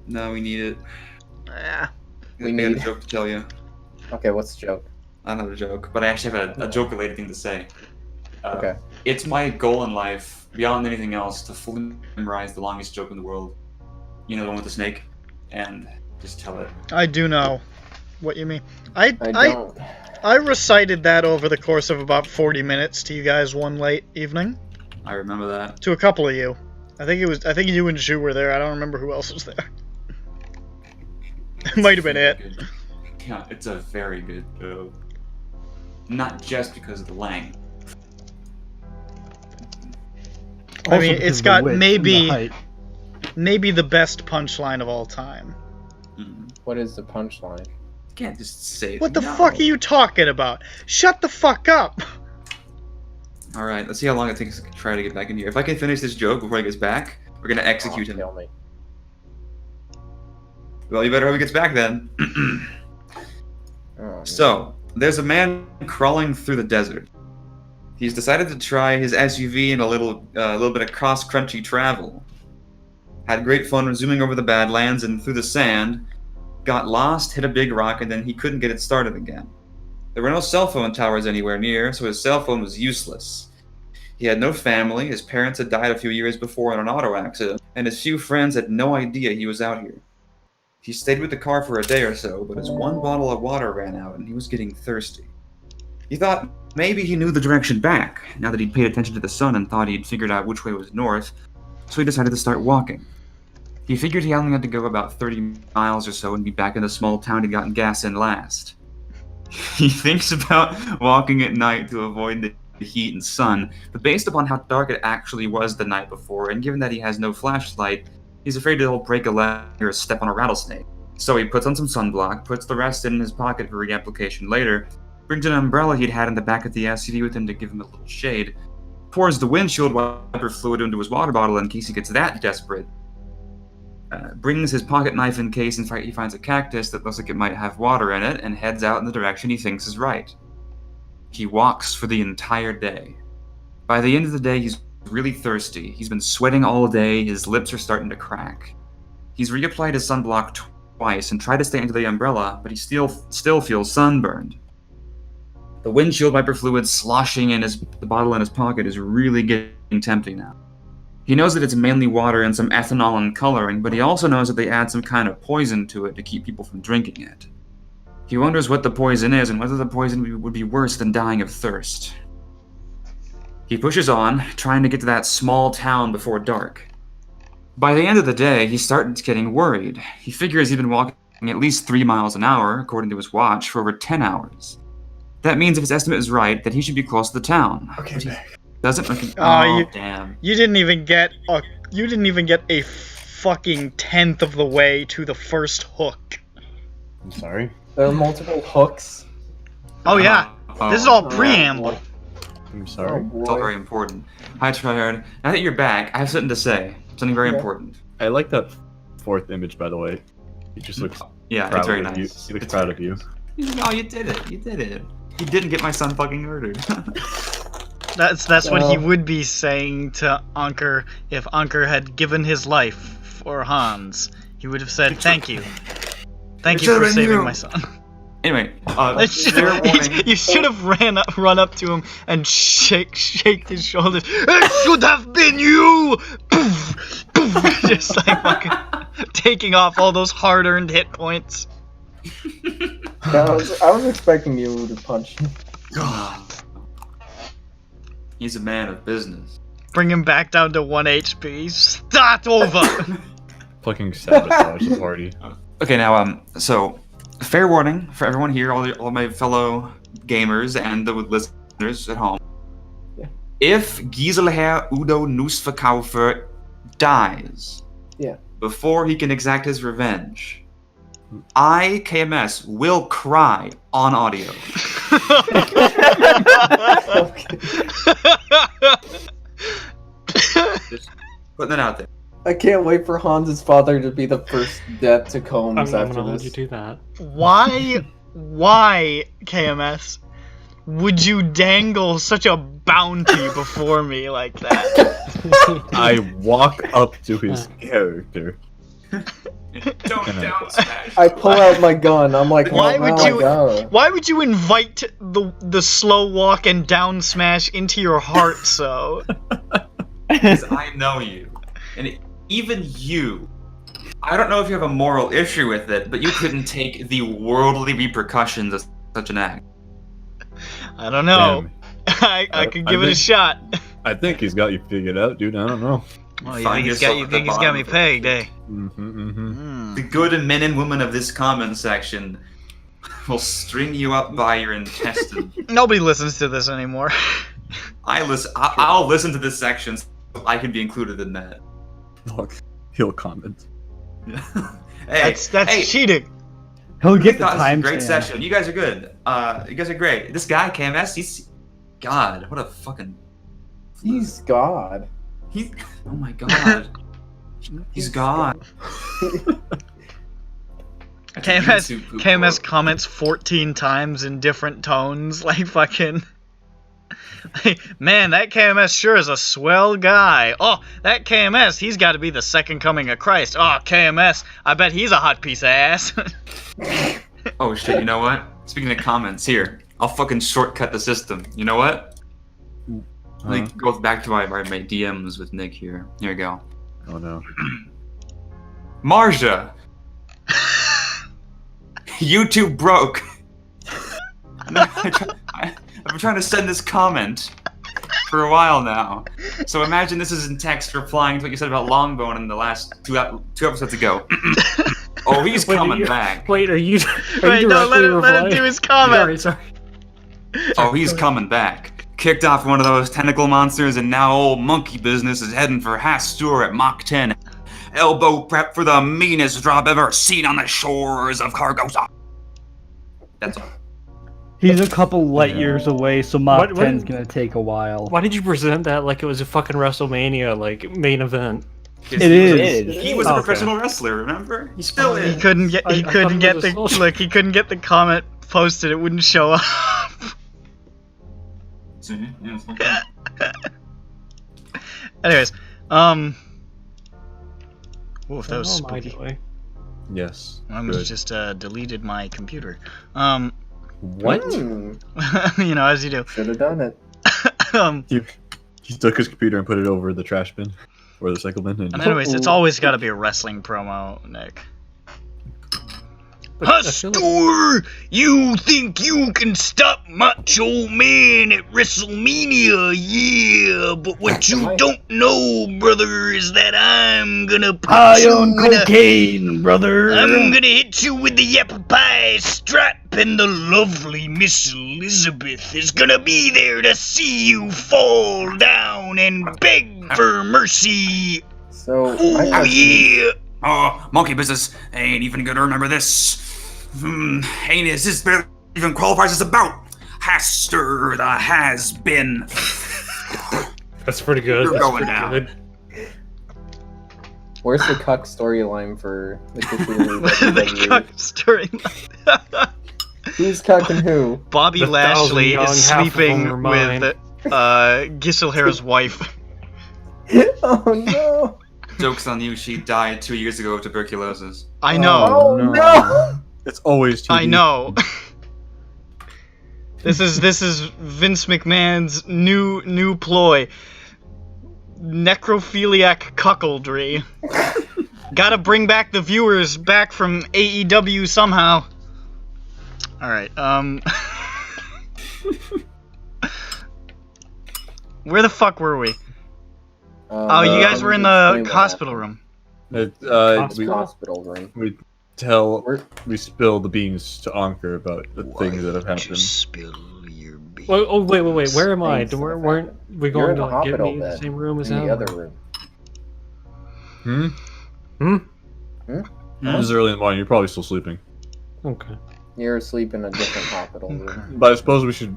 No, we need it. Yeah. We I got need- a joke to tell you. Okay, what's the joke? I don't have a joke, but I actually have a joke-related thing to say. Okay. It's my goal in life, beyond anything else, to fully memorize the longest joke in the world. You know, the one with the snake? And just tell it. I do know what you mean. I don't. I recited that over the course of about 40 minutes to you guys one late evening. I remember that. To a couple of you. I think you and Zhu were there. I don't remember who else was there. It might have been it. Good. Yeah, it's a very good joke. Not just because of the length. I mean, Also it's because of the got width and the height. maybe the best punchline of all time. What is the punchline? You can't just say it. What the No. fuck are you talking about? Shut the fuck up! Alright, let's see how long it takes to try to get back in here. If I can finish this joke before he gets back, we're gonna execute him. Kill me. Well, you better hope he gets back then. Oh, So, there's a man crawling through the desert. He's decided to try his SUV in a little bit of cross-country travel. Had great fun zooming over the Badlands and through the sand. Got lost, hit a big rock, and then he couldn't get it started again. There were no cell phone towers anywhere near, so his cell phone was useless. He had no family, his parents had died a few years before in an auto accident, and his few friends had no idea he was out here. He stayed with the car for a day or so, but his one bottle of water ran out and he was getting thirsty. He thought maybe he knew the direction back, now that he'd paid attention to the sun and thought he'd figured out which way was north, so he decided to start walking. He figured he only had to go about 30 miles or so and be back in the small town he'd gotten gas in last. He thinks about walking at night to avoid the heat and sun, but based upon how dark it actually was the night before, and given that he has no flashlight, he's afraid he'll break a leg or step on a rattlesnake. So he puts on some sunblock, puts the rest in his pocket for reapplication later, brings an umbrella he'd had in the back of the SUV with him to give him a little shade, pours the windshield wiper fluid into his water bottle in case he gets that desperate, brings his pocket knife in case he finds a cactus that looks like it might have water in it, and heads out in the direction he thinks is right. He walks for the entire day. By the end of the day, he's really thirsty. He's been sweating all day, his lips are starting to crack. He's reapplied his sunblock twice and tried to stay under the umbrella, but he still feels sunburned. The windshield wiper fluid sloshing in the bottle in his pocket is really getting tempting now. He knows that it's mainly water and some ethanol and coloring, but he also knows that they add some kind of poison to it to keep people from drinking it. He wonders what the poison is and whether the poison would be worse than dying of thirst. He pushes on, trying to get to that small town before dark. By the end of the day, he starts getting worried. He figures he's been walking at least 3 miles an hour, according to his watch, for over 10 hours. That means if his estimate is right, that he should be close to the town. Okay, Doesn't look. Damn. You didn't even get a fucking tenth of the way to the first hook. I'm sorry. There are multiple hooks. Oh yeah, this is all preamble. I'm Oh, sorry. It's all very important. Hi, Tryhard. Now that you're back, I have something to say. Something very important. I like that fourth image, by the way. He just looks Yeah, proud it's very of nice. you. He looks It's proud very of you. No, you did it. You did it. You didn't get my son fucking murdered. That's what he would be saying to Anker if Anker had given his life for Hans. He would have said, "Thank you, thank you for saving my son." Anyway, fair warning. You should have run up to him and shake his shoulders. It should have been you. Poof, poof, just like fucking taking off all those hard-earned hit points. I was expecting you to punch. He's a man of business. Bring him back down to 1 HP. Start over. Fucking sabotage the party. Okay, now, so, fair warning for everyone here, all my fellow gamers and the listeners at home. Yeah. If Giselherr Udo Nussverkaufer dies before he can exact his revenge, I, KMS, will cry on audio. Just putting that out there. I can't wait for Hans's father to be the first death to Combs I'm after gonna let you this. do that. Why, KMS, would you dangle such a bounty before me like that? I walk up to his character. Don't down smash. I pull out my gun. I'm like, Why oh, would now you- I go. Why would you invite the slow walk and down smash into your heart so? Because I know you. And even you, I don't know if you have a moral issue with it, but you couldn't take the worldly repercussions of such an act. I don't know. Damn. I could give it a shot. I think he's got you figured out, dude. I don't know. Oh, you Find think yourself you at think the he's got me bottom. pegged, eh? The good men and women of this comment section will string you up by your intestines. Nobody listens to this anymore. I'll listen to this section so I can be included in that. Look, he'll comment. Hey, That's cheating. He'll I get the thought this was a time great stamp. session. You guys are good. You guys are great. This guy, KMS, he's... God, what a fucking... He's God. He... Oh my god. He's God. KMS comments 14 times in different tones, like fucking... Man, that KMS sure is a swell guy. Oh, that KMS, he's got to be the second coming of Christ. Oh, KMS, I bet he's a hot piece of ass. Oh shit, you know what? Speaking of comments, here. I'll fucking shortcut the system. You know what? Let me go back to my DMs with Nick here. Here we go. Oh no. Marja! YouTube broke. I've been trying to send this comment for a while now. So imagine this is in text replying to what you said about Longbone in the last two episodes ago. Oh, he's coming back. Wait, are you Wait, no, let him replying? do his comment. Sorry. Oh, he's coming back. Kicked off one of those tentacle monsters, and now old monkey business is heading for Hastur at Mach 10. Elbow prep for the meanest drop ever seen on the shores of Cargosa. That's all. He's a couple light years away, so Mach What- 10's gonna take a while. Why did you present that like it was a fucking WrestleMania like main event? It is. He was a Okay. professional wrestler, remember? He still He is. couldn't get I thought he was a soldier. look, he couldn't get the comment posted, it wouldn't show up. Anyways, oof, that was What am I spooky. doing? Yes. I Good. just deleted my computer. What? You know, as you do. Should have done it. He took his computer and put it over the trash bin or the cycle bin. And And anyways, it's always got to be a wrestling promo, Nick. But I feel like- Hastur, you think you can stop Macho Man at WrestleMania? Yeah, but what you don't know, brother, is that I'm gonna put High you on in a... cocaine, brother. I'm gonna hit you with the apple pie strap, and the lovely Miss Elizabeth is gonna be there to see you fall down and beg for mercy. So, Oh I yeah! Oh, monkey business. I ain't even gonna remember this. Ain't is this barely even qualifies as a bout? Hastur the has-been. That's pretty good. You're That's going pretty down. good. Where's the cuck storyline for the Cthulhu The WWE? cuck story. Who's cucking who? Bobby The Lashley thousand is young, half of sleeping them are mine. with Giselher's wife. Oh no! Joke's on you, she died 2 years ago of tuberculosis. I know. Oh no! It's always too I deep. know. This is Vince McMahon's new ploy. Necrophiliac cuckoldry. Gotta bring back the viewers back from AEW somehow. Alright, where the fuck were we? Oh, you guys were in the hospital room. Hospital room. We spill the beans to Anker about the things that have happened. Spill your beans. Oh, wait. Where am I? Thanks, Weren't we You're going in to the like, get hospital me in the bed. same room as In him? the other room. It's early in the morning. You're probably still sleeping. Okay. You're asleep in a different hospital room. But I suppose we should.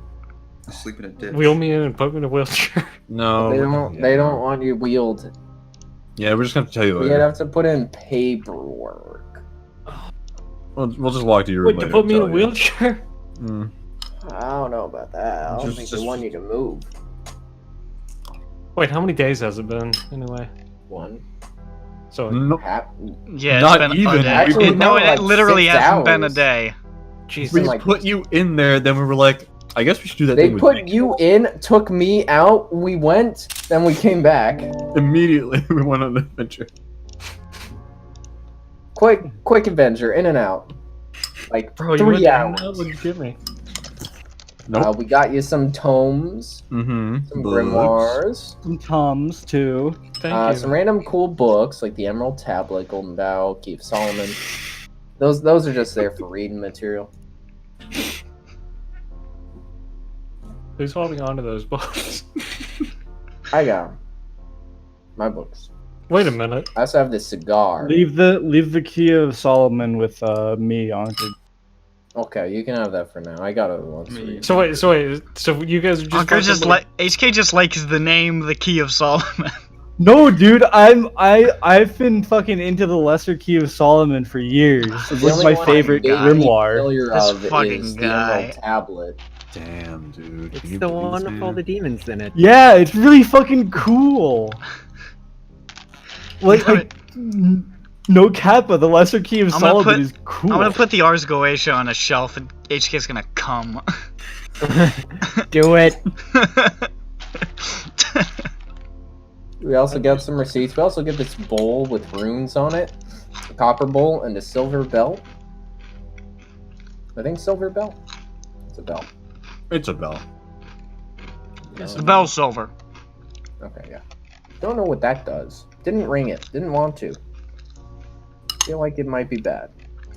Sleeping a dick. Wheel me in and put me in a wheelchair. No. They don't want you wheeled. Yeah, we're just gonna have to tell you We'd later. have to put in paperwork. We'll just walk to your room Wait, to later put me in a and tell you. wheelchair? Mm. I don't know about that. I don't think they want you to move. Wait, how many days has it been, anyway? 1. So, No, Yeah, it's Not been even. a day. Actually, No, no, it like literally 6 hasn't been a hours. day. Jesus. we like- put you in there, then we were like, I guess we should do that They thing with put Nick. you in, took me out, we went, then we came back. Immediately, we went on an adventure. Quick adventure, in and out. Like Bro, you went 3 down. hours. What'd you give me? Nope. We got you some tomes, Mm-hmm. some grimoires, Some Toms too. Thank you. some random cool books like the Emerald Tablet, Golden Bough, Key of Solomon. Those are just there for reading material. Who's holding on to those books? I got 'em. My books. Wait a minute. I also have this cigar. Leave the key of Solomon with me, Anker. Okay, you can have that for now. I got other ones for you. So wait, so you guys are just Anker just fucking- HK just likes the name, the Key of Solomon. No, dude, I've been fucking into the Lesser Key of Solomon for years. It's The like only my one favorite I'm vaguely grimoire. familiar This of fucking is the guy. Emerald Tablet. Damn, dude. It's Can you the believe one this, with all man? the demons in it. Yeah, it's really fucking cool. Like no kappa, the Lesser Key of I'm gonna Solomon put- is cool. I'm gonna put the Ars Goetia on a shelf and HK's gonna come. Do it. We also got some receipts. We also get this bowl with runes on it. A copper bowl and a silver bell. I think silver bell. It's a bell. It's a bell. The bell silver. Okay, yeah. Don't know what that does. Didn't ring it. Didn't want to. Feel like it might be bad.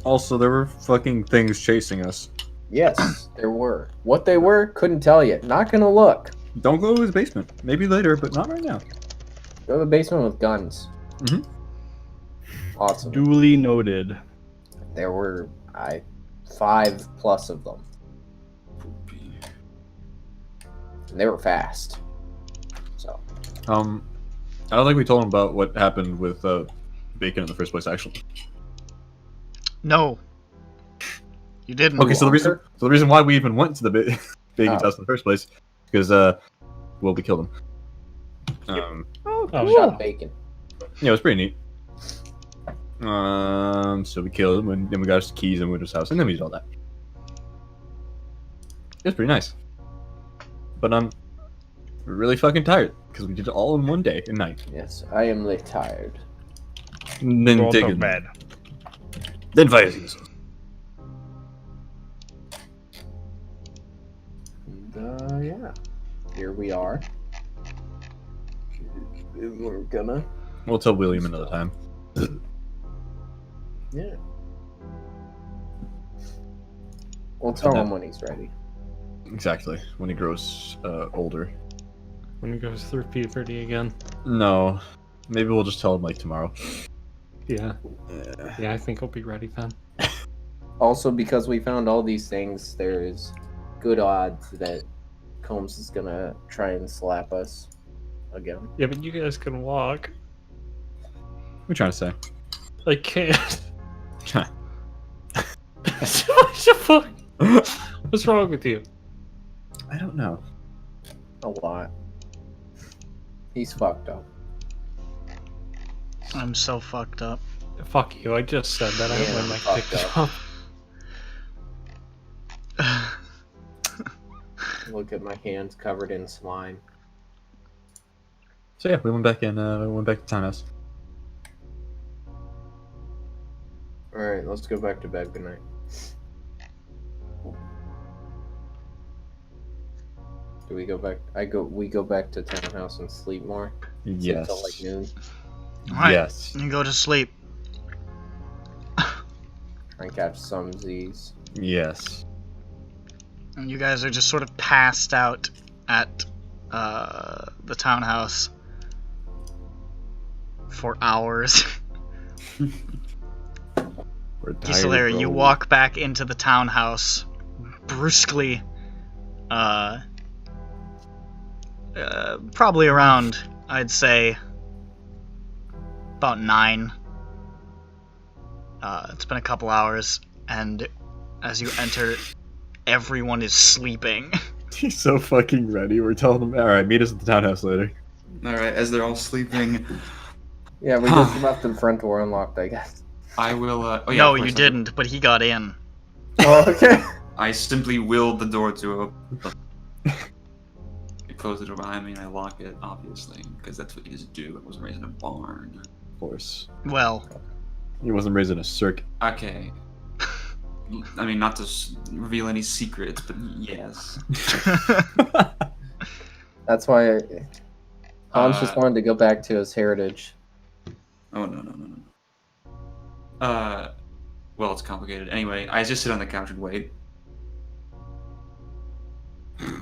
Also, there were fucking things chasing us. Yes, there were. What they were, couldn't tell you. Not gonna look. Don't go to his basement. Maybe later, but not right now. Go to the basement with guns. Mhm. Lots of them. Duly noted. There were 5+ of them. And they were fast. So I don't think we told him about what happened with Bacon in the first place, actually. No. You didn't. Okay, so the reason why we even went to the Bacon's Oh. house in the first place, because we killed him. Oh, Oh, cool. shot bacon. Yeah, it was pretty neat. So we killed him, and then we got his keys and went to his house, and then we did all that. It was pretty nice. But we're really fucking tired because we did it all in one day and night. Yes, I am lit tired. And then Go to digging. bed. Then fighting. And, yeah. Here we are. We're gonna. We'll tell William another time. Yeah. We'll tell him when he's ready. Exactly. When he grows older. When he goes through puberty again. No. Maybe we'll just tell him like tomorrow. Yeah. Yeah, I think he'll be ready then. Also, because we found all these things, there's good odds that Combs is gonna try and slap us again. Yeah, but you guys can walk. What are you trying to say? I can't. What the fuck? What's wrong with you? I don't know. A lot. He's fucked up. I'm so fucked up. Fuck you, I just said that. I Yeah, went like fucked picked up. up. Look at my hands covered in slime. So yeah, we went back in. Went back to townhouse. Alright, let's go back to bed. Good night. Do we go back? We go back to townhouse and sleep more? Sleep Yes. till like noon. Alright, Yes. you go to sleep. Try and catch some Z's. Yes. And you guys are just sort of passed out at the townhouse for hours. We're tired, Gisolari, you bro. walk back into the townhouse brusquely, probably around, I'd say, about 9. It's been a couple hours, and as you enter, everyone is sleeping. He's so fucking ready. We're telling him, alright, meet us at the townhouse later. Alright, as they're all sleeping, Yeah, we just left the front door unlocked, I guess. I will, oh yeah, No, of course you I didn't, but he got in. Oh, okay. I simply willed the door to open. I close the door behind me and I lock it, obviously, because that's what you just do. I wasn't raised in a barn. Of course. Well, He wasn't raised in a circuit. Okay. I mean, not to reveal any secrets, but yes. That's why Hans just wanted to go back to his heritage. Oh, no. Well, it's complicated. Anyway, I just sit on the couch and wait.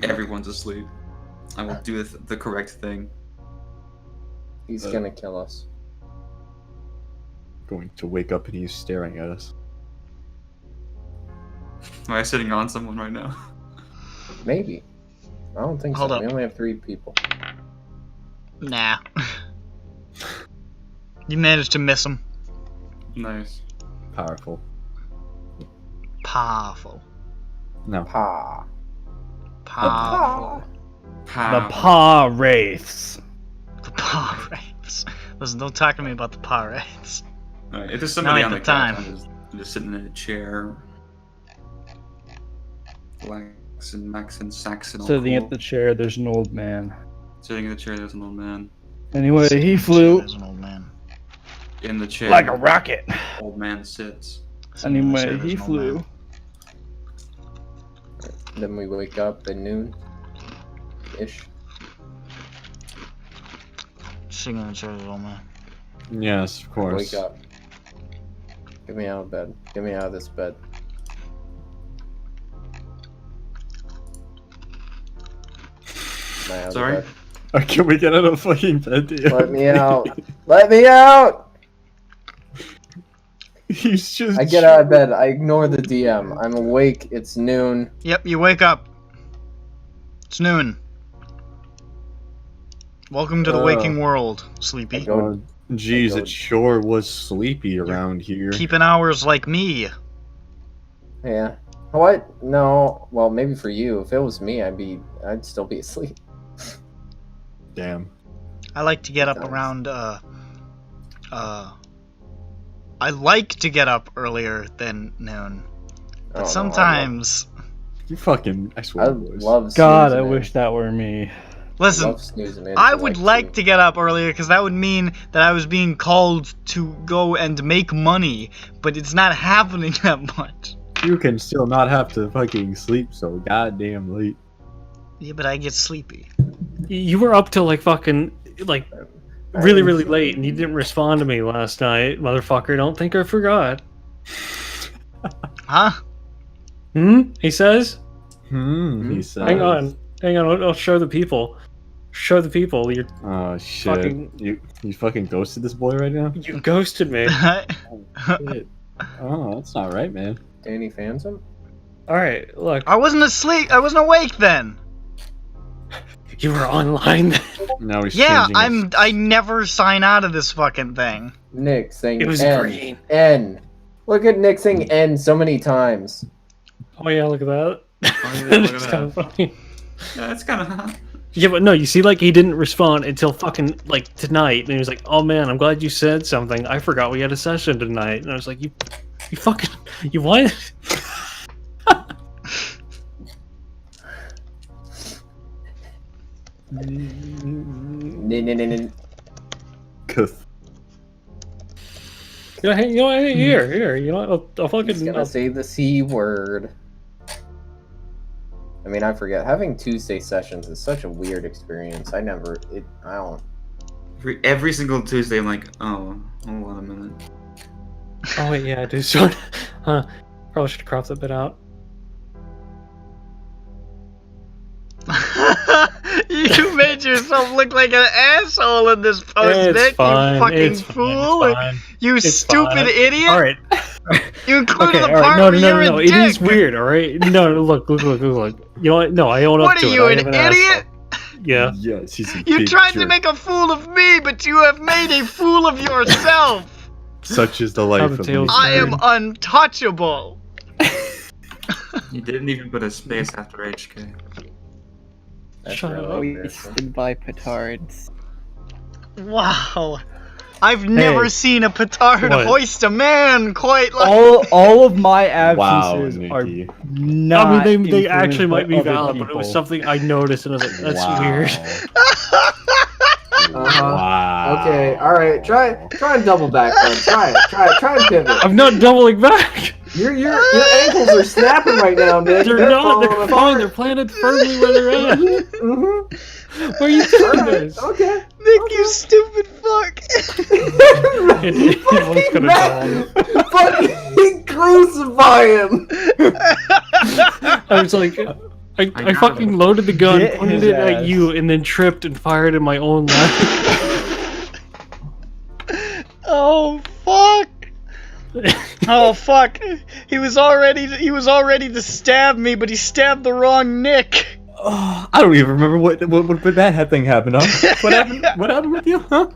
Everyone's asleep. I will do the correct thing. He's gonna kill us. Going to wake up and he's staring at us. Am I sitting on someone right now? Maybe. I don't think Hold so. up. We only have 3 people. nah. You managed to miss him. Nice. Powerful. Powerful. No. Pa. Powerful. The paw wraiths. The paw wraiths. Listen, don't talk to me about the paw wraiths. Alright, if there's somebody Not on at the the couch, time. I'm just sitting in a chair. Relaxing, maxing, saxing. all Sitting cool. at the chair, there's an old man. Sitting in the chair, there's an old man. Anyway, he flew There's an old man. In the chair, like a rocket. old man sits. Anyway, There's he an old flew. man. Then we wake up at noon. Ish. Sitting in the chair, there's an old man. Yes, of course. Wake up. Get me out of bed. Get me out of this bed. Am I out of Sorry? bed? Can we get out of fucking bed, dude? Let me out. Let me out! He's just. I get out of bed. I ignore the DM. I'm awake. It's noon. Yep, you wake up. It's noon. Welcome to the waking world, Sleepy. I go- Jeez, I go- it sure was sleepy around here. Keeping hours like me. Yeah. What? No. Well, maybe for you. If it was me, I'd still be asleep. Damn. I like to get up Nice. around, I like to get up earlier than noon. But Oh, no, sometimes... You fucking. I I swear, love, boys. I love God, I snoozing in. wish that were me. Listen, Love snoozing in I for would like like 2. to get up earlier because that would mean that I was being called to go and make money, but it's not happening that much. You can still not have to fucking sleep so goddamn late. Yeah, but I get sleepy. You were up till like fucking like really late, and you didn't respond to me last night, motherfucker. Don't think I forgot. Huh? He says. He said. Hang on. I'll show the people. Show the people. Oh shit! Fucking- You fucking ghosted this boy right now? You ghosted me. Shit. Oh, that's not right, man. Danny Phantom? All right, look. I wasn't asleep. I wasn't awake then. You were online then. Now he's Yeah, changing his- I never sign out of this fucking thing. Nick saying It was N. green. N. Look at Nick saying N so many times. Oh yeah, look at that. Oh, yeah, look at It's that. kind of funny. Yeah, that's kind of hot. Yeah, but no, you see, like, he didn't respond until fucking, like, tonight. And he was like, oh, man, I'm glad you said something. I forgot we had a session tonight. And I was like, you fucking, you what? Cuth. Here, you know, I'll fucking, He's gonna say the C word. I mean, I forget. Having Tuesday sessions is such a weird experience. I don't. Every single Tuesday, I'm like, oh, hold on a minute. oh, wait, yeah, dude, so, probably should have cropped that bit out. You made yourself look like an asshole in this post, Nick. Fine, You fucking it's fool. fine. You It's stupid fine. idiot. All right. You included Okay, the all part right. where No, you're a it is dick. weird, all right? No, look. You know what? No, I own What up to are it. you, I an am idiot? asshole. Yeah. Yes, he's a You big tried to jerk. make a fool of me, but you have made a fool of yourself. Such is the life How the of tales me. I am untouchable. You didn't even put a space after HK. That's Shut up. really Wasted by petards. Wow. I've never Hey. seen a petard What? hoist a man quite like. All of my Wow, absences are Nikki. not. I mean, they influenced actually by might be other valid, but it was people. something I noticed, and I was like, "That's weird." Wow. Okay, alright, try and double back, bud. Try and pivot. I'm not doubling back. Your ankles are snapping right now, Nick. They're not. They're falling fine. apart. They're planted firmly where they're at. Mhm. Where are you doing Alright, this? okay. Nick, you stupid fuck. It was kind of dumb. Fucking crucify him! I was like, I got fucking him. loaded the gun, Get pointed his it at ass. you, and then tripped and fired in my own leg. Oh fuck. Oh fuck. He was already to stab me, but he stabbed the wrong Nick. Oh, I don't even remember what that thing happened, huh? What happened? What happened with you, huh?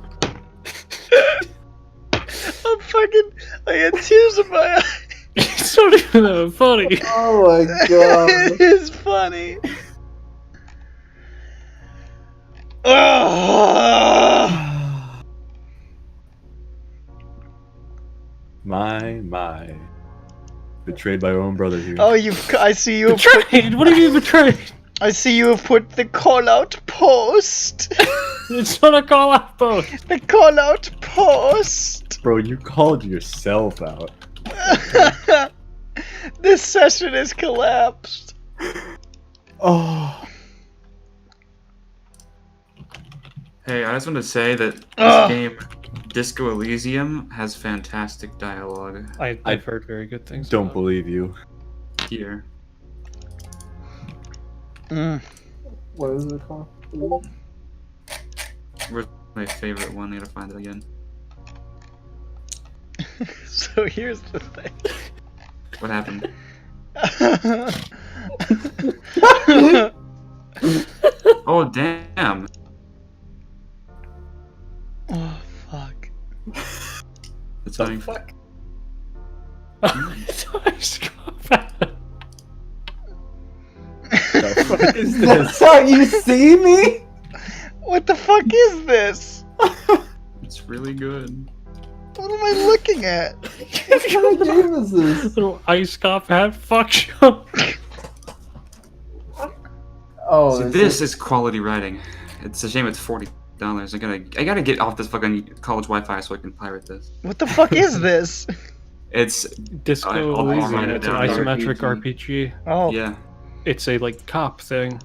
I had tears in my eyes. It's not even that funny. Oh my god. It is funny. Ugh. My. Betrayed by your own brother here. Oh, I see you have put, Betrayed? What do you mean betrayed? I see you have put the call out post. It's not a call out post. The call out post. Bro, you called yourself out. This session has collapsed. Oh. Hey, I just want to say that this Ugh. game, Disco Elysium, has fantastic dialogue I've heard very good things. Don't about believe you. here. Mm. What is it called? Where's my favorite one? I gotta find it again. So here's the thing. What happened? Oh, damn. Oh fuck. That's The funny. fuck? The fuck is That's this? how you see me? What the fuck is this? It's really good. What am I looking at? What kind of game is this? Little ice cop hat. Fuck you. Oh, See, is this is quality writing. It's a shame it's $40. I gotta get off this fucking college Wi-Fi so I can pirate this. What the fuck is this? It's Disco I'll Elysium. write it It's an down. isometric RPG. RPG. Oh, yeah. It's a like cop thing.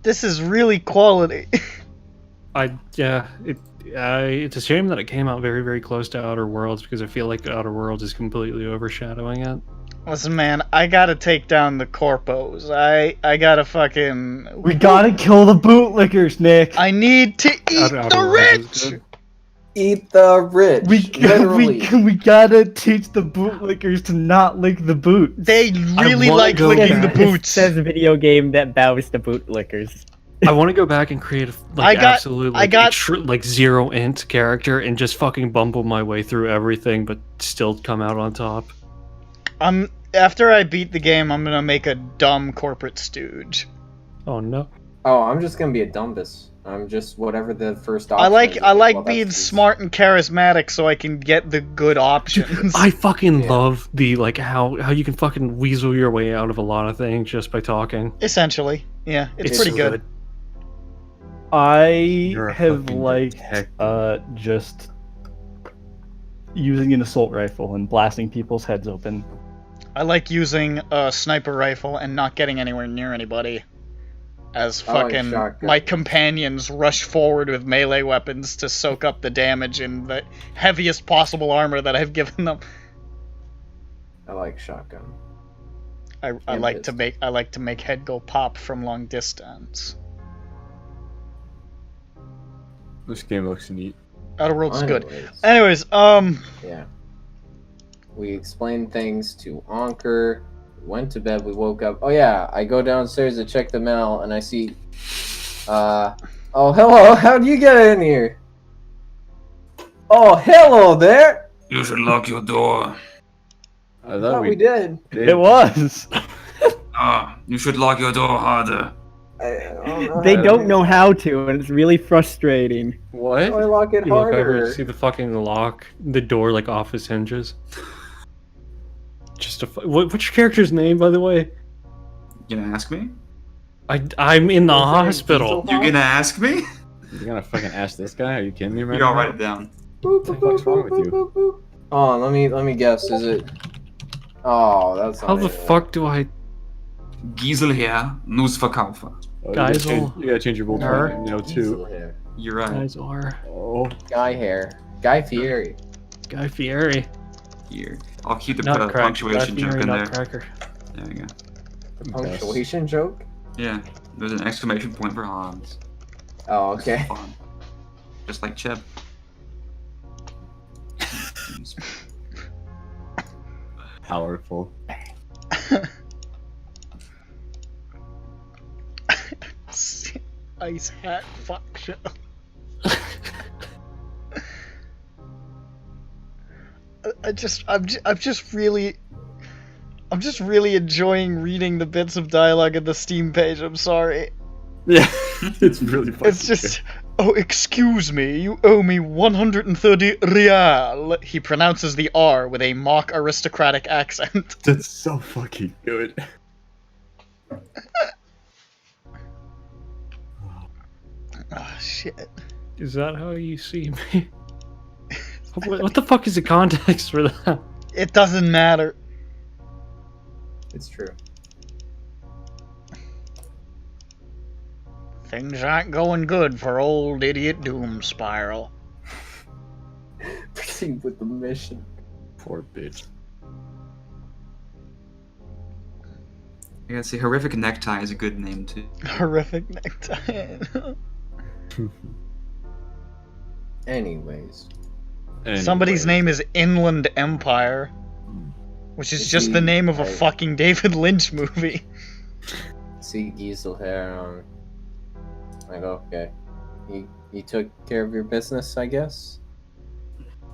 this is really quality. It's a shame that it came out very, very close to Outer Worlds because I feel like Outer Worlds is completely overshadowing it. Listen, man, I gotta take down the corpos. I gotta fucking. We gotta kill the bootlickers, Nick. I need to eat Outer the Worlds is rich. good. Eat the rich. Literally. we gotta teach the bootlickers to not lick the boot. They really wanna like go licking the back. It boots. says video game that bows to bootlickers. I want to go back and create a absolute like zero int character and just fucking bumble my way through everything, but still come out on top. After I beat the game, I'm gonna make a dumb corporate stooge. Oh no! Oh, I'm just gonna be a dumbus. I'm just whatever the first option I like is. I like Well, being that's- smart and charismatic so I can get the good options. I fucking love the like how you can fucking weasel your way out of a lot of things just by talking. Essentially, yeah, it's pretty so good. I You're a have fucking liked detective. just using an assault rifle and blasting people's heads open. I like using a sniper rifle and not getting anywhere near anybody. As I like fucking shotgun. my companions rush forward with melee weapons to soak up the damage in the heaviest possible armor that I've given them. I like shotgun. I And like to pistol. make head go pop from long distance. This game looks neat. Outer Worlds is good. Anyways, Anyways, yeah. We explained things to Anker. We went to bed. We woke up. Oh yeah, I go downstairs to check the mail, and I see, Oh, hello. How'd you get in here? Oh, hello there. You should lock your door. I I thought we did. It was. You should lock your door harder. They don't know how to, and it's really frustrating. What? How do I lock it You look over harder? and see the fucking lock, the door like off his hinges. Just a what's your character's name, by the way? You gonna ask me? I'm in the hospital. You gonna ask me? You're gonna fucking ask this guy? Are you kidding me, man? You're gonna write it down. What the fuck's wrong with you? Oh, let me guess. Is it? Oh, that's. How not the it. fuck do I? Giesel here, Newsverkaufer. Oh, Guys, you gotta change your bull Her? name, Diesel too. hair. You're right. Guys are Oh. Guy hair. Guy Fieri. Guy Fieri. Here. I'll keep the Nutcracker. punctuation Guy joke Fieri, in there. Nutcracker. There you go. Punctuation joke? Yeah, there's an exclamation point for Hans. Oh, okay. Fun. Just like Chip. Powerful. Ice hat fuck show. I'm just really enjoying reading the bits of dialogue in the Steam page. I'm sorry. Yeah, it's really fucking It's just, oh, excuse me, you owe me 130 real. He pronounces the R with a mock aristocratic accent. good. That's so fucking good. Oh, shit. Is that how you see me? What the fuck is the context for that? It doesn't matter. It's true. Things aren't going good for old idiot Doom Spiral. Proceed with the mission. Poor bitch. I gotta say, Horrific Necktie is a good name too. Horrific necktie. Anyways. Somebody's name is Inland Empire, which is just the name of a fucking David Lynch movie. See Giesel hair. Like, okay. You took care of your business, I guess?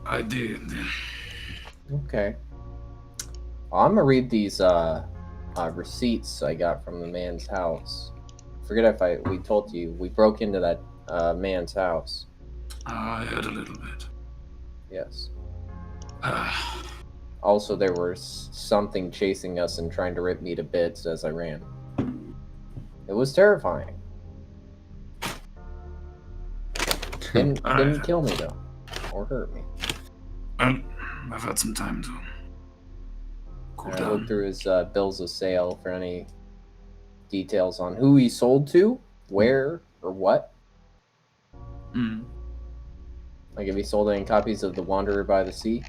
I did. Okay. Well, I'm gonna read these receipts I got from the man's house. Forget if we told you we broke into that man's house. I heard a little bit. Yes. Also, there was something chasing us and trying to rip me to bits as I ran. It was terrifying. Didn't kill me though, or hurt me. I've had some time to cool I looked down. through his bills of sale for any details on who he sold to, where, or what. Mm. Like if he sold any copies of The Wanderer by the Sea.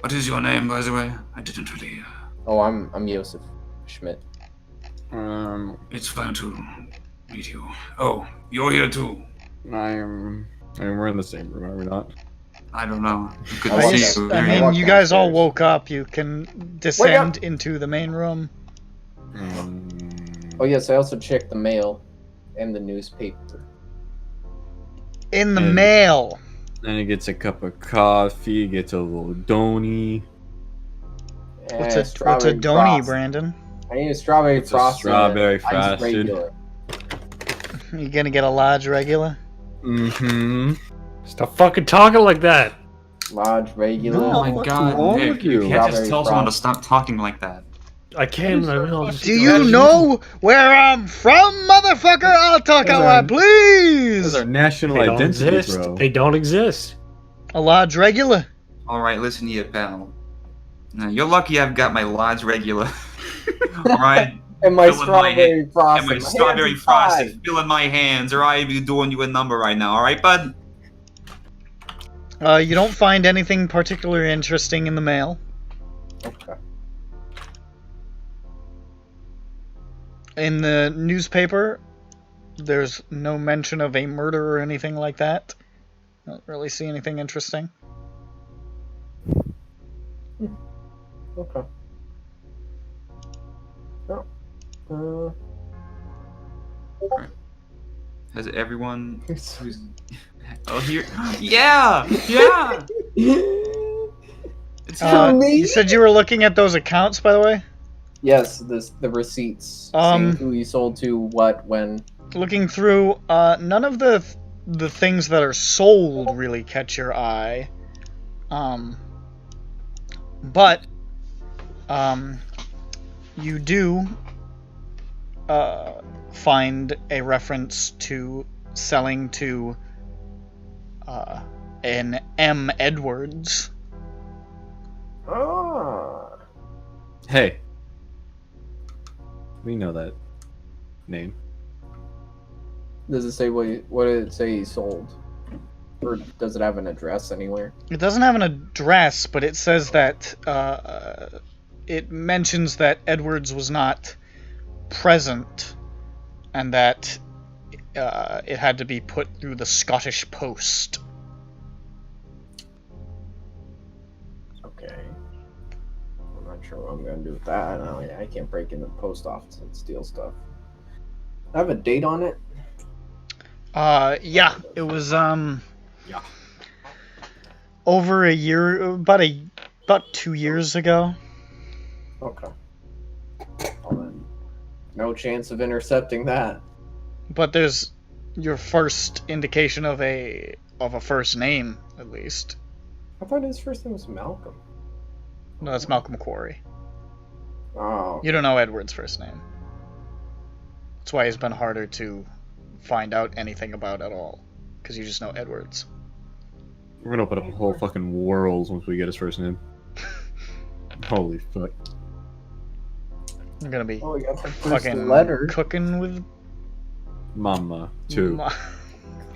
What is your name, by the way? I didn't really. Oh, I'm Joseph Schmidt. It's fine to meet you. Oh, you're here too. We're in the same room, are we not? I don't know. You could I see walked you. I I mean, walked you guys all downstairs. woke up. You can descend into the main room. Oh yes, I also checked the mail and the newspaper. In the And- mail. Then he gets a cup of coffee, gets a little donny. What's Eh, a strawberry donny, frosted. Brandon? I need a strawberry It's a frosted. strawberry Iced frosted. regular. You gonna get a large regular? Mm-hmm. Stop fucking talking like that. Large regular. Oh my What's god, wrong Nick, with you you? can't just Strawberry tell someone to frosting. stop talking like that. I can and I will. Just Do you know where I'm from, motherfucker? I'll talk how I Those please! are national They don't identity, exist. bro. They don't exist. A large regular. Alright, listen to you, pal. Now, you're lucky I've got my large regular. Alright? And my Fill in my strawberry And frosted. my hands strawberry are frosted tied. fill in my hands, or I'd be doing you a number right now, alright, bud? You don't find anything particularly interesting in the mail. Okay. In the newspaper, there's no mention of a murder or anything like that. Don't really see anything interesting. Okay. Oh. Has everyone who's... Oh, here... Yeah! Yeah! It's You said you were looking at those accounts, by the way? Yes, the receipts. Saying who you sold to, what, when. Looking through, none of the things that are sold really catch your eye. But you do find a reference to selling to an M. Edwards. Ah. Hey. We know that name. Does it say what did it say he sold? Or does it have an address anywhere? It doesn't have an address, but it says that it mentions that Edwards was not present and that it had to be put through the Scottish Post. Okay. I'm not sure what I'm going to do with that. I can't break into the post office and steal stuff. I have a date on it? Yeah, it was, over a year, about 2 years ago. Okay. Well, then, no chance of intercepting that. But there's your first indication of a first name, at least. I thought his first name was Malcolm. No, that's Malcolm Quarry. Oh. You don't know Edward's first name. That's why it's been harder to find out anything about at all, because you just know Edwards. We're gonna open up a whole fucking world once we get his first name. Holy fuck. I'm gonna be Oh, we got the first fucking letter. cooking with Mama, too.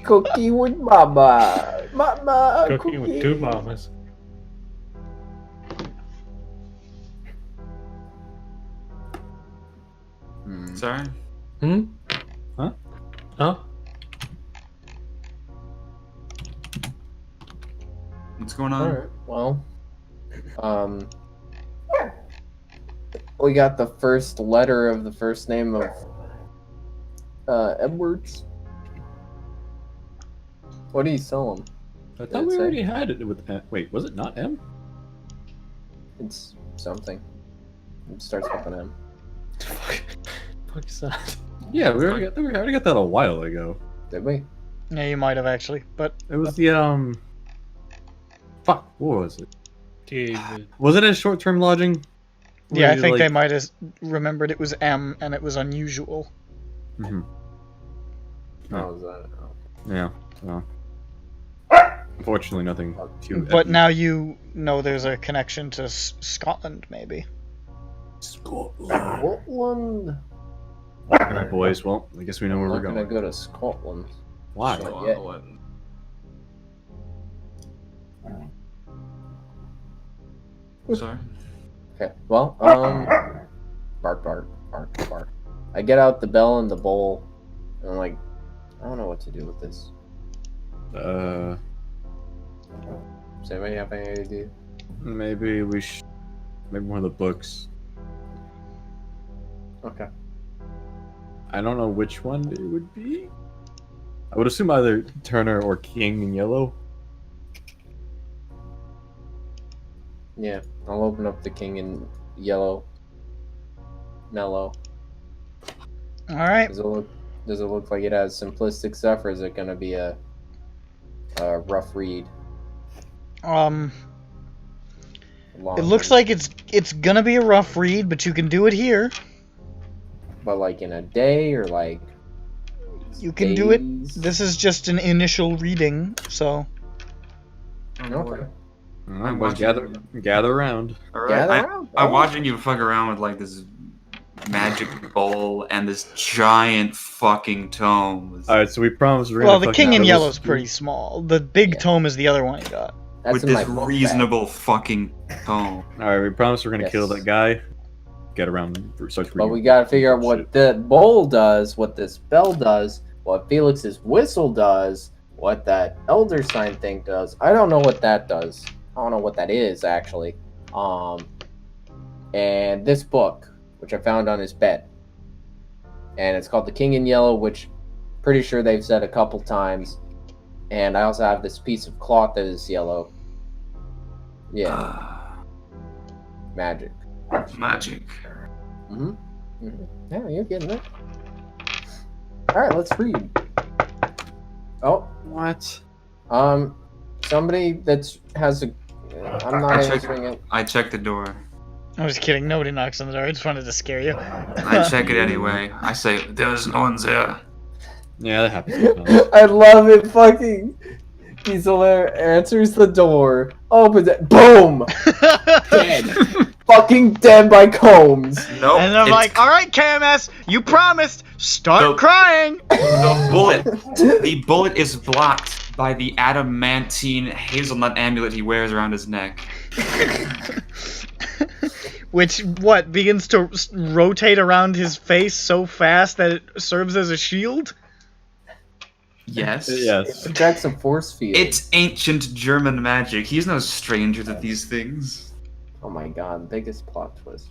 Cookie with mama. Mama. Cooking with two mamas. Sorry? Hmm? Huh? Huh? What's going on? Alright, well, we got the first letter of the first name of Edwards. What do you sell him? I thought we already had it with M. Wait, was it not M? It's something. It starts with an M. Fuck is that? Yeah, we already got that a while ago. Did we? Yeah, you might have actually, but It was the fuck, what was it? David. Was it a short-term lodging? yeah, I Where, think like- they might have remembered it was M and it was unusual. Mhm. How was that? Oh. Yeah. So. Unfortunately, nothing too. But epic. now you know there's a connection to Scotland, maybe. Scotland. Alright, boys. Well, I guess we know where I'm we're not gonna going. go to Scotland. Why? Sure. Well, Yeah. what? Sorry? Okay. Well, bark, bark, bark, bark. I get out the bell and the bowl, and I'm like, I don't know what to do with this. Does anybody have any idea? Maybe we should. Maybe one of the books. Okay. I don't know which one it would be. I would assume either Turner or King in Yellow. Yeah, I'll open up the King in Yellow. Mellow. All right. Does it look like it has simplistic stuff, or is it gonna be a rough read? It looks like it's gonna be a rough read, but you can do it here. But like in a day, or like You can do it. days? This is just an initial reading, so Okay. Alright, boys, gather around. Gather Alright, around. I'm Oh. watching you fuck around with like this magic bowl and this giant fucking tome. Alright, so we promise we're well, gonna the fucking King in fill Yellow this- is pretty small. The big Yeah. tome is the other one you got. That's with in my this book bag. reasonable fucking tome. Alright, we promise we're gonna Yes. kill that guy. Get around, start But reading. we gotta figure out what Shit. that bowl does, what this bell does, what Felix's whistle does, what that elder sign thing does. I don't know what that does. I don't know what that is actually. And this book, which I found on his bed, and it's called The King in Yellow, which pretty sure they've said a couple times. And I also have this piece of cloth that is yellow. Yeah. Magic. Magic. Yeah, you're getting it. Alright, let's read. Oh. What? Somebody that has a... I'm not answering it. I checked the door. I was kidding. Nobody knocks on the door. I just wanted to scare you. I check it anyway. I say, there's no one's there. Yeah, that happens. I love it. Fucking Diesel answers the door, opens it, boom, dead, fucking dead by Combs. Nope. And I'm like, all right, KMS, you promised. Start crying. The bullet is blocked by the adamantine hazelnut amulet he wears around his neck. Which, what, begins to rotate around his face so fast that it serves as a shield? Yes. Yes. It projects a force field. It's ancient German magic. He's no stranger to these things. Oh my god, biggest plot twist.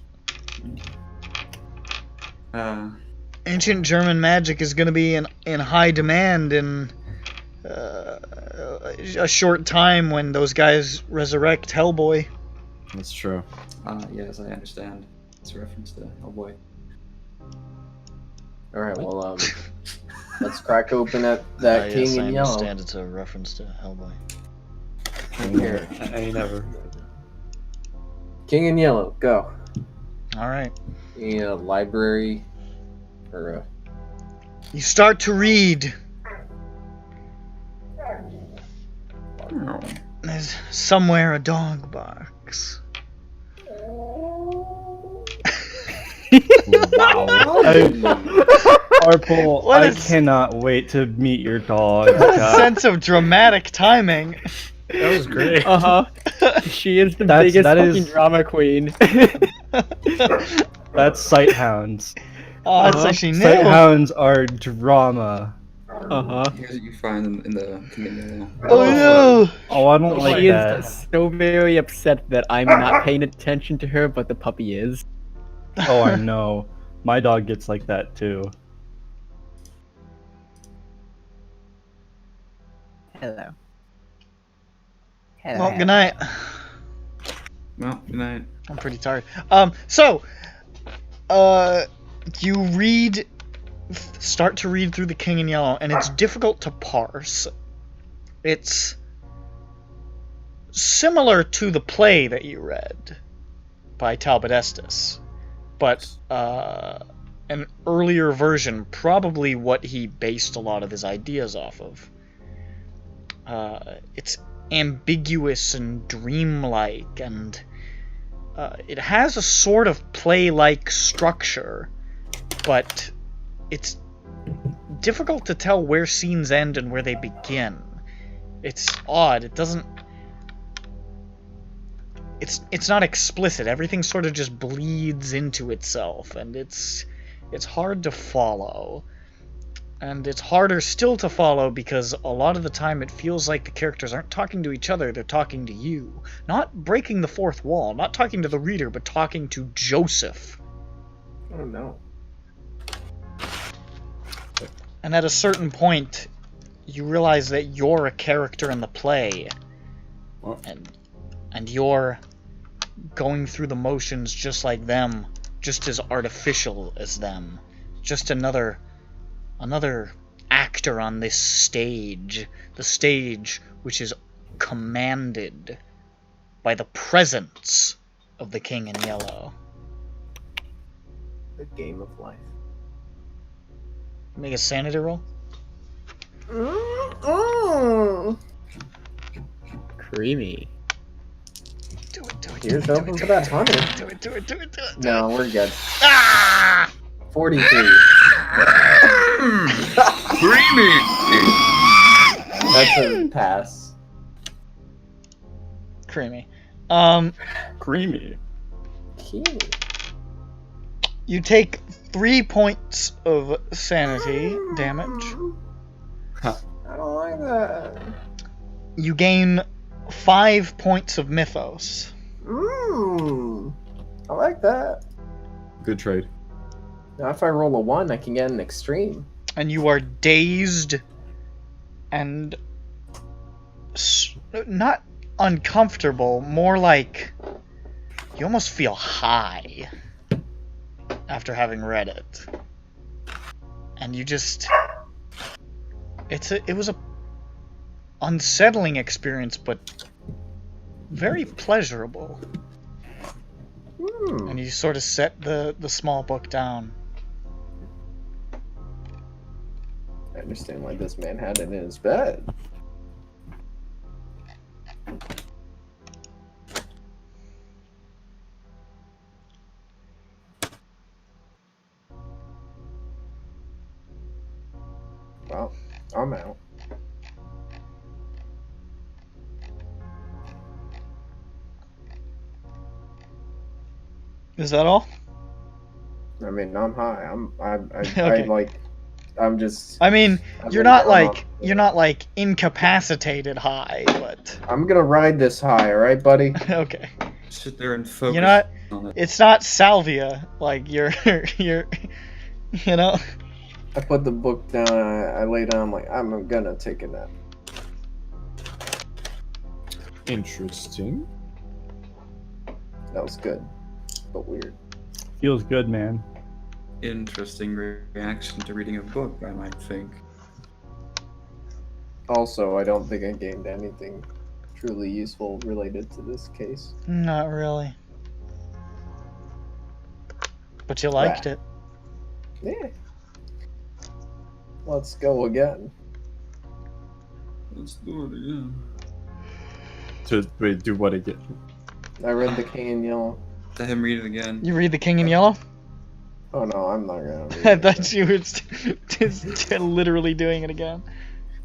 Ancient German magic is going to be in high demand in a short time when those guys resurrect Hellboy. That's true. Yes, I understand. It's a reference to Hellboy. Alright, well, let's crack open that King in Yellow. I understand it's a reference to Hellboy. Here. I ain't never. King in Yellow, go. Alright. You need a library or a... You start to read. There's somewhere a dog barks. Wow. Arpol, I cannot wait to meet your dog. What a sense of dramatic timing. That was great. She is the biggest fucking drama queen. That's sight hounds. Oh, that's actually new. Sight hounds are drama. Here's what you find in the community. Oh no! Oh, I don't like She that. is so very upset that I'm not paying attention to her, but the puppy is. Oh, I know. My dog gets like that too. Hello. Well, good night. Well, good night. I'm pretty tired. You start to read through the King in Yellow, and it's difficult to parse. It's similar to the play that you read by Talbot Estes, but an earlier version, probably what he based a lot of his ideas off of. It's ambiguous and dreamlike, and it has a sort of play-like structure, but it's difficult to tell where scenes end and where they begin. It's odd. It doesn't... It's not explicit. Everything sort of just bleeds into itself, and it's hard to follow. And it's harder still to follow because a lot of the time it feels like the characters aren't talking to each other, they're talking to you. Not breaking the fourth wall, not talking to the reader, but talking to Joseph. Oh no. And at a certain point, you realize that you're a character in the play. And you're going through the motions just like them, just as artificial as them. Just another actor on this stage. The stage which is commanded by the presence of the King in Yellow. The game of life. Make a sanity roll. Creamy. Do it. Here's open for that 100. Do it. No, we're good. Ah! 43. Creamy! That's a pass. Creamy. Creamy. Cute. You take 3 points of sanity damage. I don't like that. You gain 5 points of mythos. I like that. Good trade. Now if I roll a 1, I can get an extreme. and you are dazed and not uncomfortable, more like you almost feel high after having read it. And you just... It was a unsettling experience, but very pleasurable. And you sort of set the small book down. I understand why this man had it in his bed. Well, I'm out. Is that all? I mean, I'm high. Okay. I'm just. I mean, I'm you're not like incapacitated high, but I'm gonna ride this high, all right, buddy? okay. Sit there and focus. You're not. on it. It's not salvia. Like you're, you know. I put the book down. I lay down. I'm like, I'm gonna take a nap. Interesting. That was good, but weird. Feels good, man. Interesting reaction to reading a book, I might think. Also, I don't think I gained anything truly useful related to this case. Not really. But you liked it. Yeah. Let's go again. Let's do it again. To wait, do what again? I read The King in Yellow. Let him read it again. You read The King in Yellow? Oh no, I'm not gonna read I it. thought you were just literally doing it again.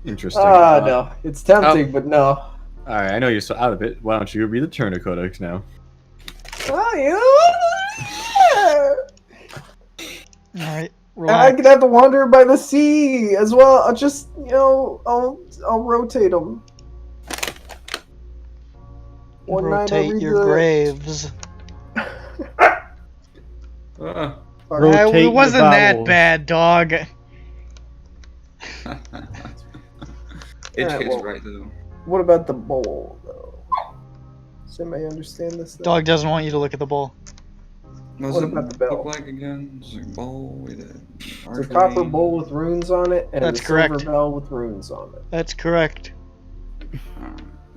Interesting. No. It's tempting, but no. Alright, I know you're so out of it. Why don't you read the Turner Codex now? Alright, And I could have the Wanderer by the Sea as well. I'll just, I'll rotate them. One night I'll rotate read your the... graves. Rotate It wasn't the that vowels. bad, dog. It's well, right though. What about the bowl, though? Does anybody understand this thing? Dog doesn't want you to look at the bowl. What What about the bell? look like again? It's a bowl with It's a copper bowl with runes on it, and That's a correct. silver bell with runes on it. That's correct.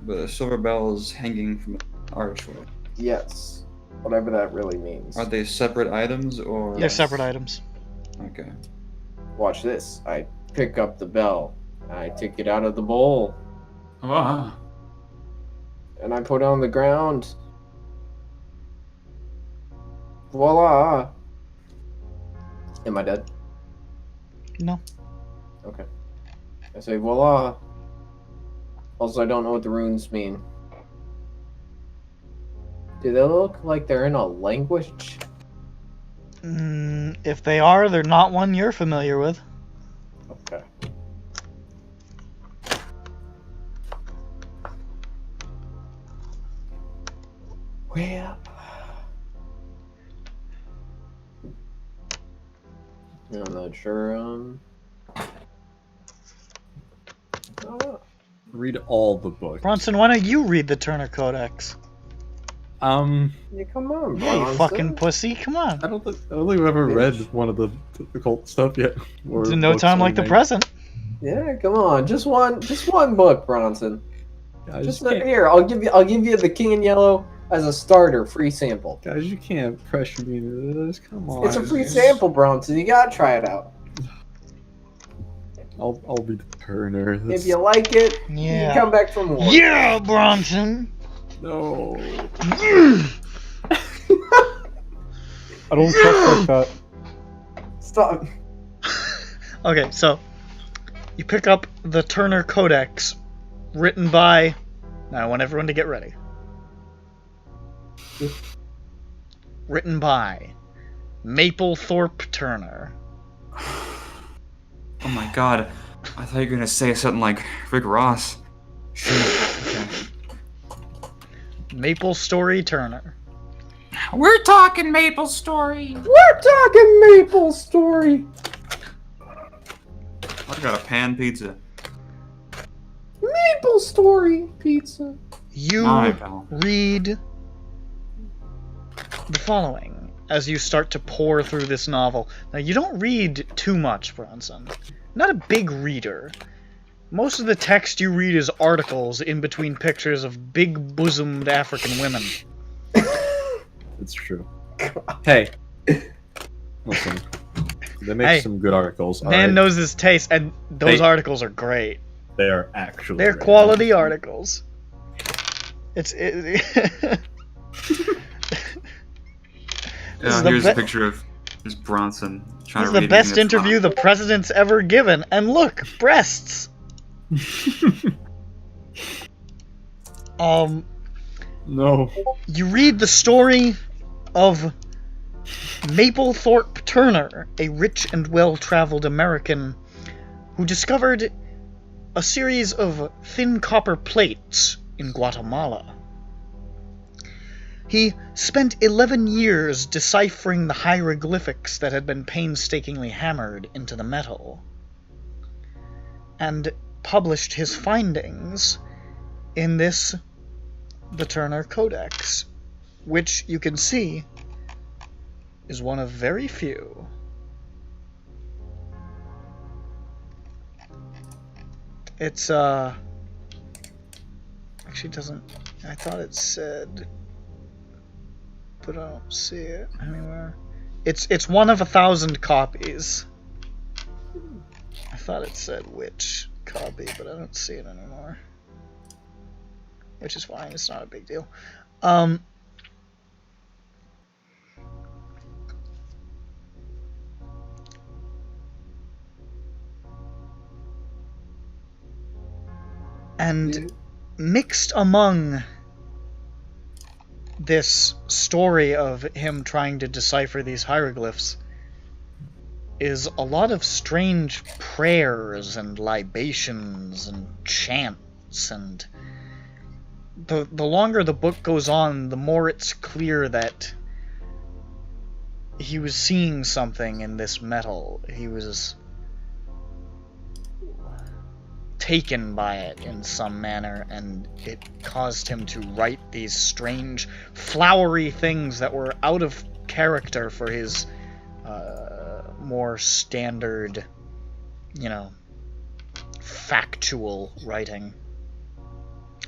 But the silver bell is hanging from an archway. Yes. Whatever that really means. Are they separate items or? They're separate items. Okay. Watch this. I pick up the bell. I take it out of the bowl. Ah. And I put it on the ground. Voila! Am I dead? No. Okay. I say voila. Also, I don't know what the runes mean. Do they look like they're in a language? If they are, they're not one you're familiar with. Okay. Well, I'm not sure. Read all the books. Bronson, why don't you read the Turner Codex? Yeah, come on, Yeah, you Bronson. fucking pussy. Come on. I don't think I've ever read one of the occult stuff yet. Or It's in no books time or like the anything. present. Yeah, come on. Just one book, Bronson. Guys, Just you can't- here. I'll give you the King in Yellow as a starter, free sample. Guys, you can't pressure me into this. Come on. It's a free sample, Bronson. You gotta try it out. I'll be the Turner. If you like it, you Yeah. can come back for more. Yeah, Bronson. No. I don't trust like that. Stop. Okay, so you pick up the Turner Codex, written by. Now I want everyone to get ready. Written by Maplethorpe Turner. Oh my god. I thought you were gonna say something like Rick Ross. Shit. Okay. Maple Story Turner. We're talking Maple Story. We're talking Maple Story. I got a pan pizza. Maple Story pizza. You My pal. read the following as you start to pore through this novel. Now, you don't read too much, Bronson. Not a big reader. Most of the text you read is articles in between pictures of big-bosomed African women. It's true. Hey. Listen. They make some good articles. Man knows his taste, and those articles are great. They are actually They're great. quality articles. It's Here's a picture of Bronson trying This to is read the best anything that's interview the president's ever given. And look, breasts. No. You read the story of Mapplethorpe Turner, a rich and well-traveled American who discovered a series of thin copper plates in Guatemala. He spent 11 years deciphering the hieroglyphics that had been painstakingly hammered into the metal, and published his findings in this, the Turner Codex, which you can see is one of very few. It's, actually doesn't, I thought it said, but I don't see it anywhere. It's one of 1,000 copies. I thought it said which copy, but I don't see it anymore. Which is fine, it's not a big deal. And mixed among this story of him trying to decipher these hieroglyphs is a lot of strange prayers and libations and chants, and the longer the book goes on, the more it's clear that he was seeing something in this metal. He was taken by it in some manner, and it caused him to write these strange, flowery things that were out of character for his more standard, you know, factual writing.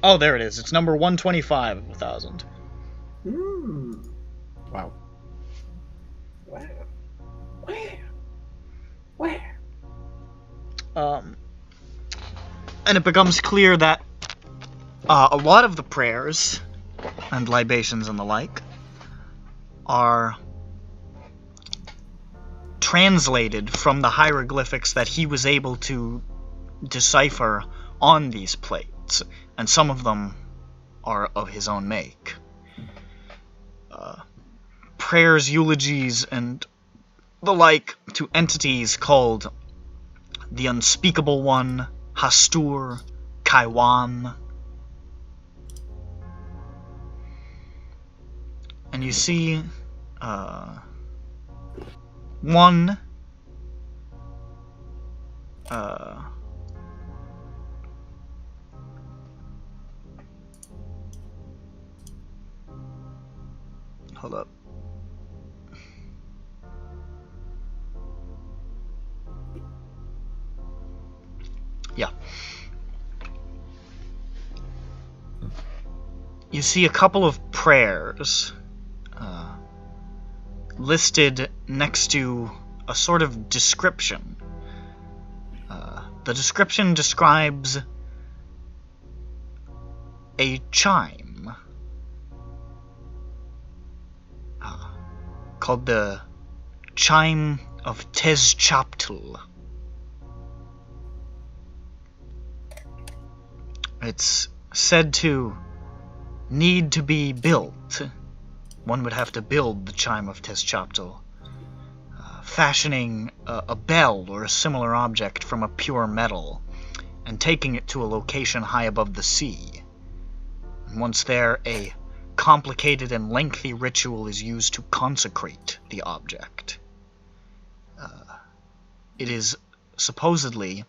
Oh, there it is. It's number 125 of 1,000. Wow. Where? And it becomes clear that a lot of the prayers and libations and the like are translated from the hieroglyphics that he was able to decipher on these plates, and some of them are of his own make. Prayers, eulogies, and the like to entities called the Unspeakable One, Hastur, Kaiwan. And you see one hold up. Yeah. You see a couple of prayers listed next to a sort of description. The description describes a chime called the Chime of CTHULHU. It's said to need to be built. One would have to build the Chime of CTHULHU, fashioning a bell or a similar object from a pure metal, and taking it to a location high above the sea. And once there, a complicated and lengthy ritual is used to consecrate the object. It is supposedly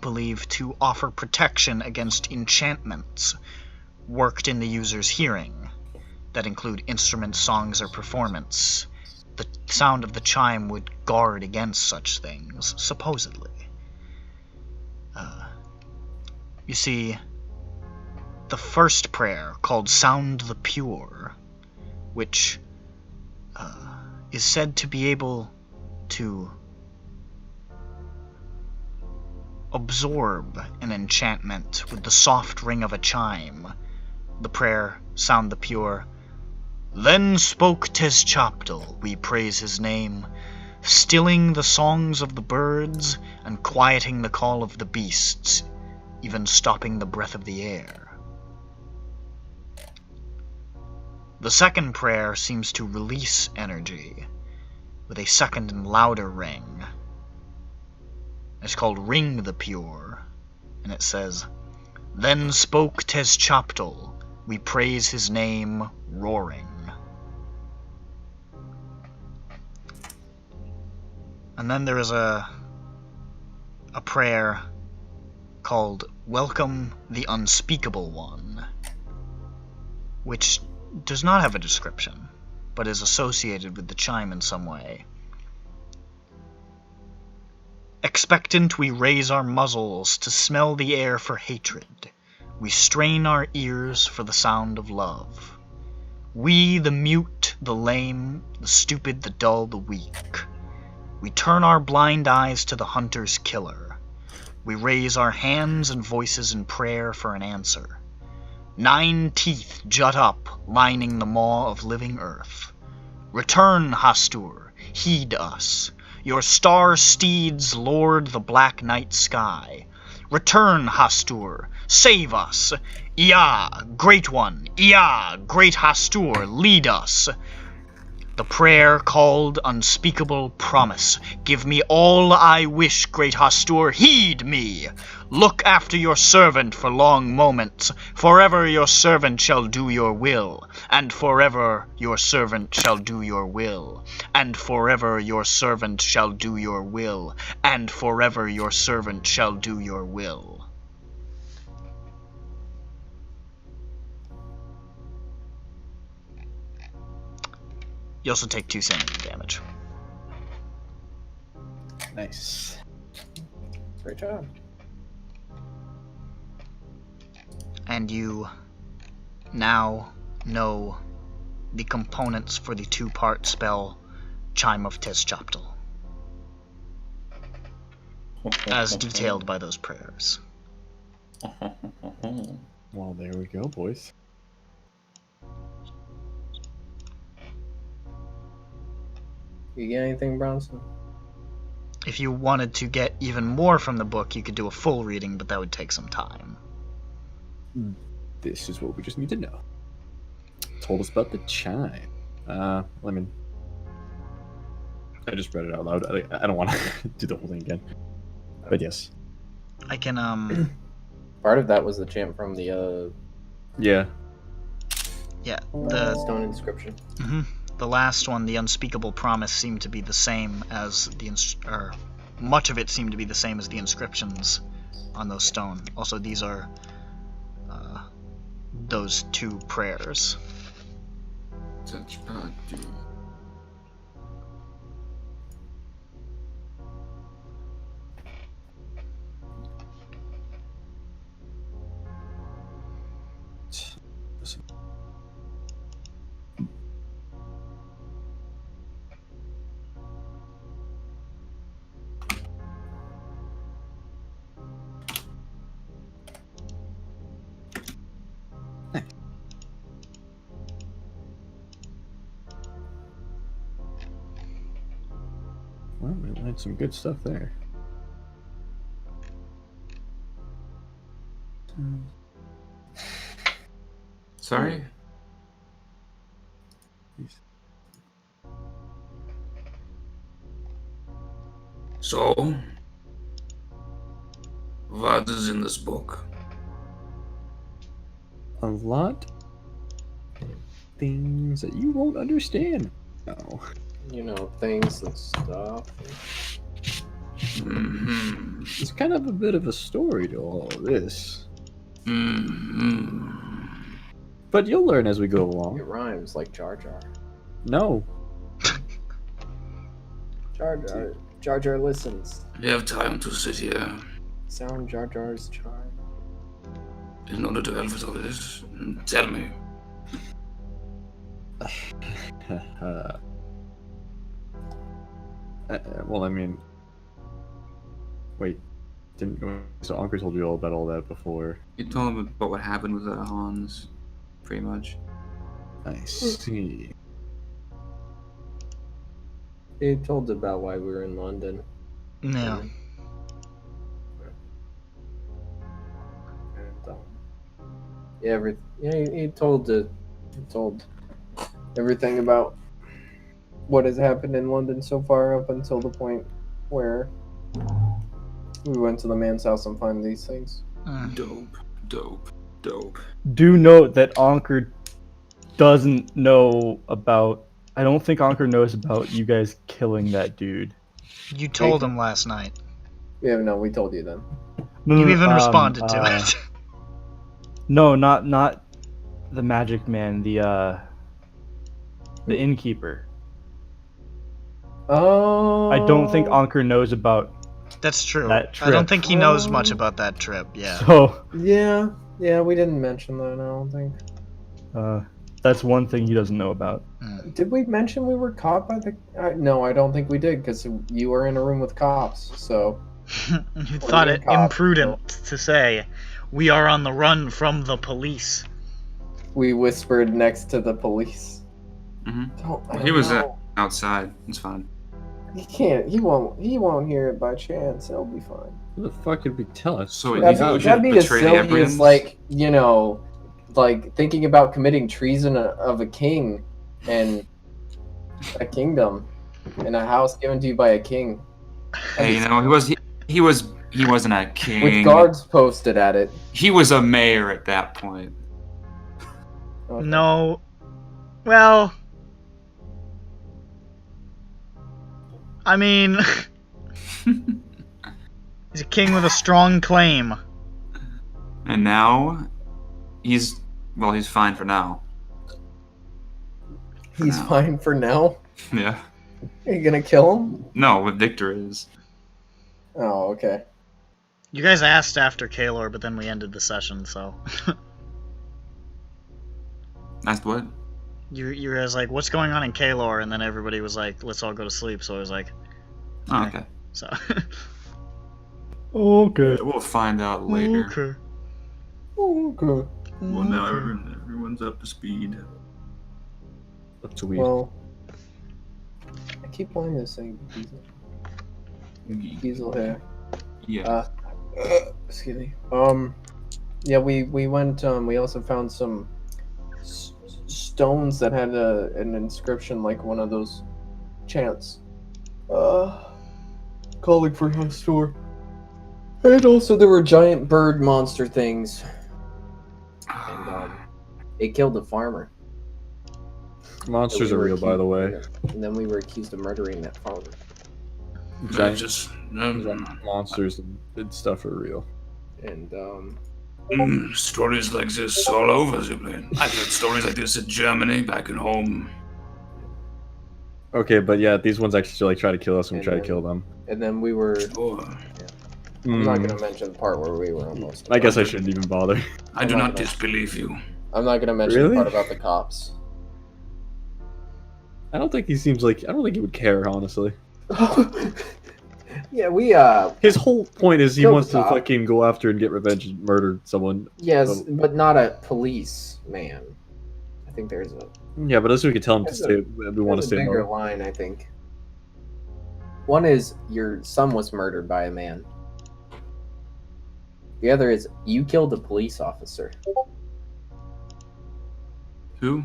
believed to offer protection against enchantments worked in the user's hearing that include instrument, songs, or performance. The sound of the chime would guard against such things, supposedly. You see, the first prayer, called Sound the Pure, which is said to be able to absorb an enchantment with the soft ring of a chime. The prayer, Sound the Pure. Then spoke CTHULHU, we praise his name, stilling the songs of the birds and quieting the call of the beasts, even stopping the breath of the air. The second prayer seems to release energy with a second and louder ring. It's called Ring the Pure, and it says, Then spoke CTHULHU, we praise his name, roaring. And then there is a prayer called Welcome the Unspeakable One, which does not have a description, but is associated with the chime in some way. Expectant we raise our muzzles to smell the air for hatred. We strain our ears for the sound of love. We, the mute, the lame, the stupid, the dull, the weak. We turn our blind eyes to the hunter's killer. We raise our hands and voices in prayer for an answer. 9 teeth jut up, lining the maw of living earth. Return, Hastur, heed us. Your star steeds lord the black night sky. Return, Hastur, save us. Ia, great one, Ia, great Hastur, lead us. The prayer called Unspeakable Promise. Give me all I wish, great Hastur, heed me. Look after your servant for long moments. Forever your servant shall do your will, and forever your servant shall do your will, and forever your servant shall do your will, and forever your servant shall do your will. You also take 2 sanity damage. Nice. Great job. And you now know the components for the 2-part spell Chime of CTHULHU, as detailed by those prayers. Well, there we go, boys. You get anything, Bronson? If you wanted to get even more from the book, you could do a full reading, but that would take some time. This is what we just need to know. Told us about the chime. I just read it out loud. I don't want to do the whole thing again. But yes. I can, Part of that was the chant from the, Yeah. Yeah, the stone inscription. The last one, the Unspeakable Promise, seemed to be the same as the much of it seemed to be the same as the inscriptions on those stone. Also, these are those 2 prayers. Well, we learned some good stuff there. Sorry? So, what is in this book? A lot of things that you won't understand. No. You know, things and stuff. Mm-hmm. There's kind of a bit of a story to all of this. Mm-hmm. But you'll learn as we go along. It rhymes like Jar Jar. No. Jar Jar listens. You have time to sit here. Sound Jar Jar's chime. In order to help with all this, tell me. Well, I mean... Wait. So Anker told you all about all that before. You told him about what happened with Hans, pretty much. I see. He told about why we were in London. Yeah. And, he told everything about what has happened in London so far up until the point where we went to the man's house and found these things. Dope. Do note that Anker doesn't know about... I don't think Anker knows about you guys killing that dude. You told him last night. Yeah, no, we told you then. You even responded to it. No, not the magic man, the innkeeper. Oh. I don't think Anker knows about That's true. that trip. I don't think he knows much about that trip, yeah. So, Yeah, we didn't mention that, I don't think. that's one thing he doesn't know about. Did we mention we were caught by the... no, I don't think we did, because you were in a room with cops, so... You thought it imprudent to say, we are on the run from the police. We whispered next to the police. He was outside. It's fine. He can't. He won't hear it by chance. It'll be fine. Who the fuck did we tell us? So That'd be as silly as, like, you know, like thinking about committing treason of a king and a kingdom in a house given to you by a king. Hey, you know, he wasn't a king. With guards posted at it. He was a mayor at that point. Okay. No. Well... I mean... he's a king with a strong claim. And now, he's fine for now. He's fine for now? Yeah. Are you gonna kill him? No, but Victor is. Oh, okay. You guys asked after Kaelor, but then we ended the session, so... Asked what? You guys like, what's going on in Kaelor? And then everybody was like, let's all go to sleep, so I was like... Oh, okay. So... Okay. We'll find out later. Okay. Okay. Well, now everyone's up to speed. Up to weed. Well, I keep wanting to say Diesel hair. Yeah. Excuse me. Yeah, we went. We also found some stones that had an inscription like one of those chants. Calling for a store. And also there were giant bird monster things. And it killed the farmer. Monsters are real, by the way. And then we were accused of murdering that farmer. Giant monsters and stuff are real. And Stories like this all over the place. I've heard stories like this in Germany, back at home. Okay, but yeah, these ones actually like try to kill us and we try to kill them. And then we were... I'm not gonna mention the part where we were almost... I guess I shouldn't even bother. I do not disbelieve you. I'm not gonna mention the part about the cops. I don't think he seems like... I don't think he would care, honestly. Yeah, we, His whole point is he wants to cop. fucking go after and get revenge and murder someone. Yes, So- but not a police man. I think there's a... Yeah, but as we could tell him to There's stay... We want to there's a stay bigger more. line, I think. One is your son was murdered by a man. The other is you killed a police officer. Who?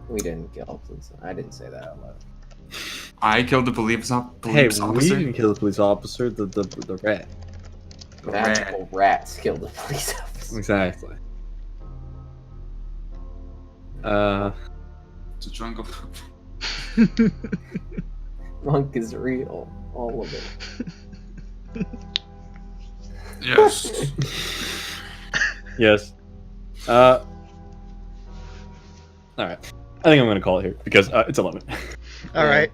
We didn't kill. I didn't say that out loud. I killed the police Hey, officer? we didn't kill the police officer, the rat. Magical rats killed the police officer. Exactly. It's a trunk of... Monk is real. All of it. Yes. Yes. All right. I think I'm gonna call it here because it's 11. All right.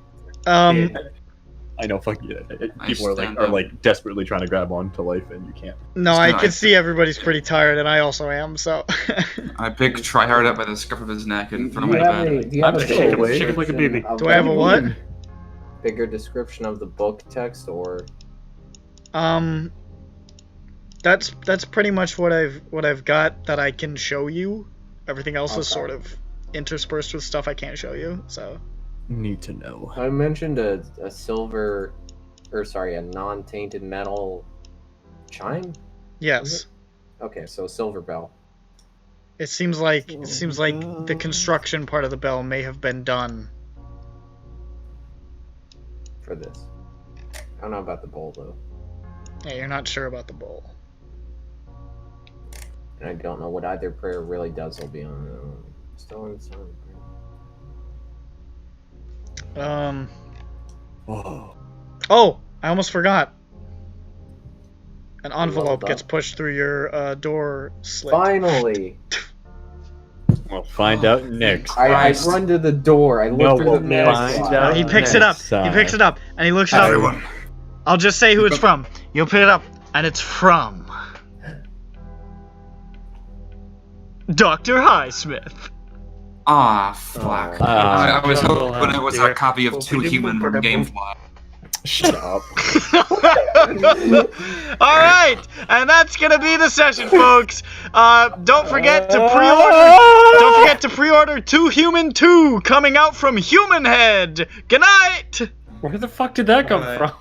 I know. Fuck yeah. I People are stand up. like desperately trying to grab on to life, and you can't. No, I can see everybody's pretty tired, and I also am. So. I pick Tryhard up by the scruff of his neck in front of my bed. Do you have I'm a shaking description like a baby. of Do I have a the- what? Bigger description of the book text, or That's pretty much what I've got that I can show you. Everything else is Okay. sort of interspersed with stuff I can't show you. So. Need to know. I mentioned a non-tainted metal chime. Yes. Okay, so silver bell. It seems like the construction part of the bell may have been done. For this. I don't know about the bowl though, Yeah, you're not sure about the bowl. and I don't know what either prayer really does. I'll be on still in silent prayer. Whoa. Oh, I almost forgot. An love envelope that. gets pushed through your door slit. Finally, We'll find out next. I Christ. run to the door. I No, look through we'll the mail find slot. out. He picks it up. He picks it up, and he looks it up. Everyone. I'll just say who it's from. You'll pick it up, and it's from Dr. Highsmith. Ah, fuck. Ah. I was Well, hoping it was a copy of Two Human from Gamefly. Shut up. All right, and that's gonna be the session, folks. Don't forget to pre-order. Don't forget to pre-order 2 Human 2 coming out from Human Head. Good night. Where the fuck did that come Right. from?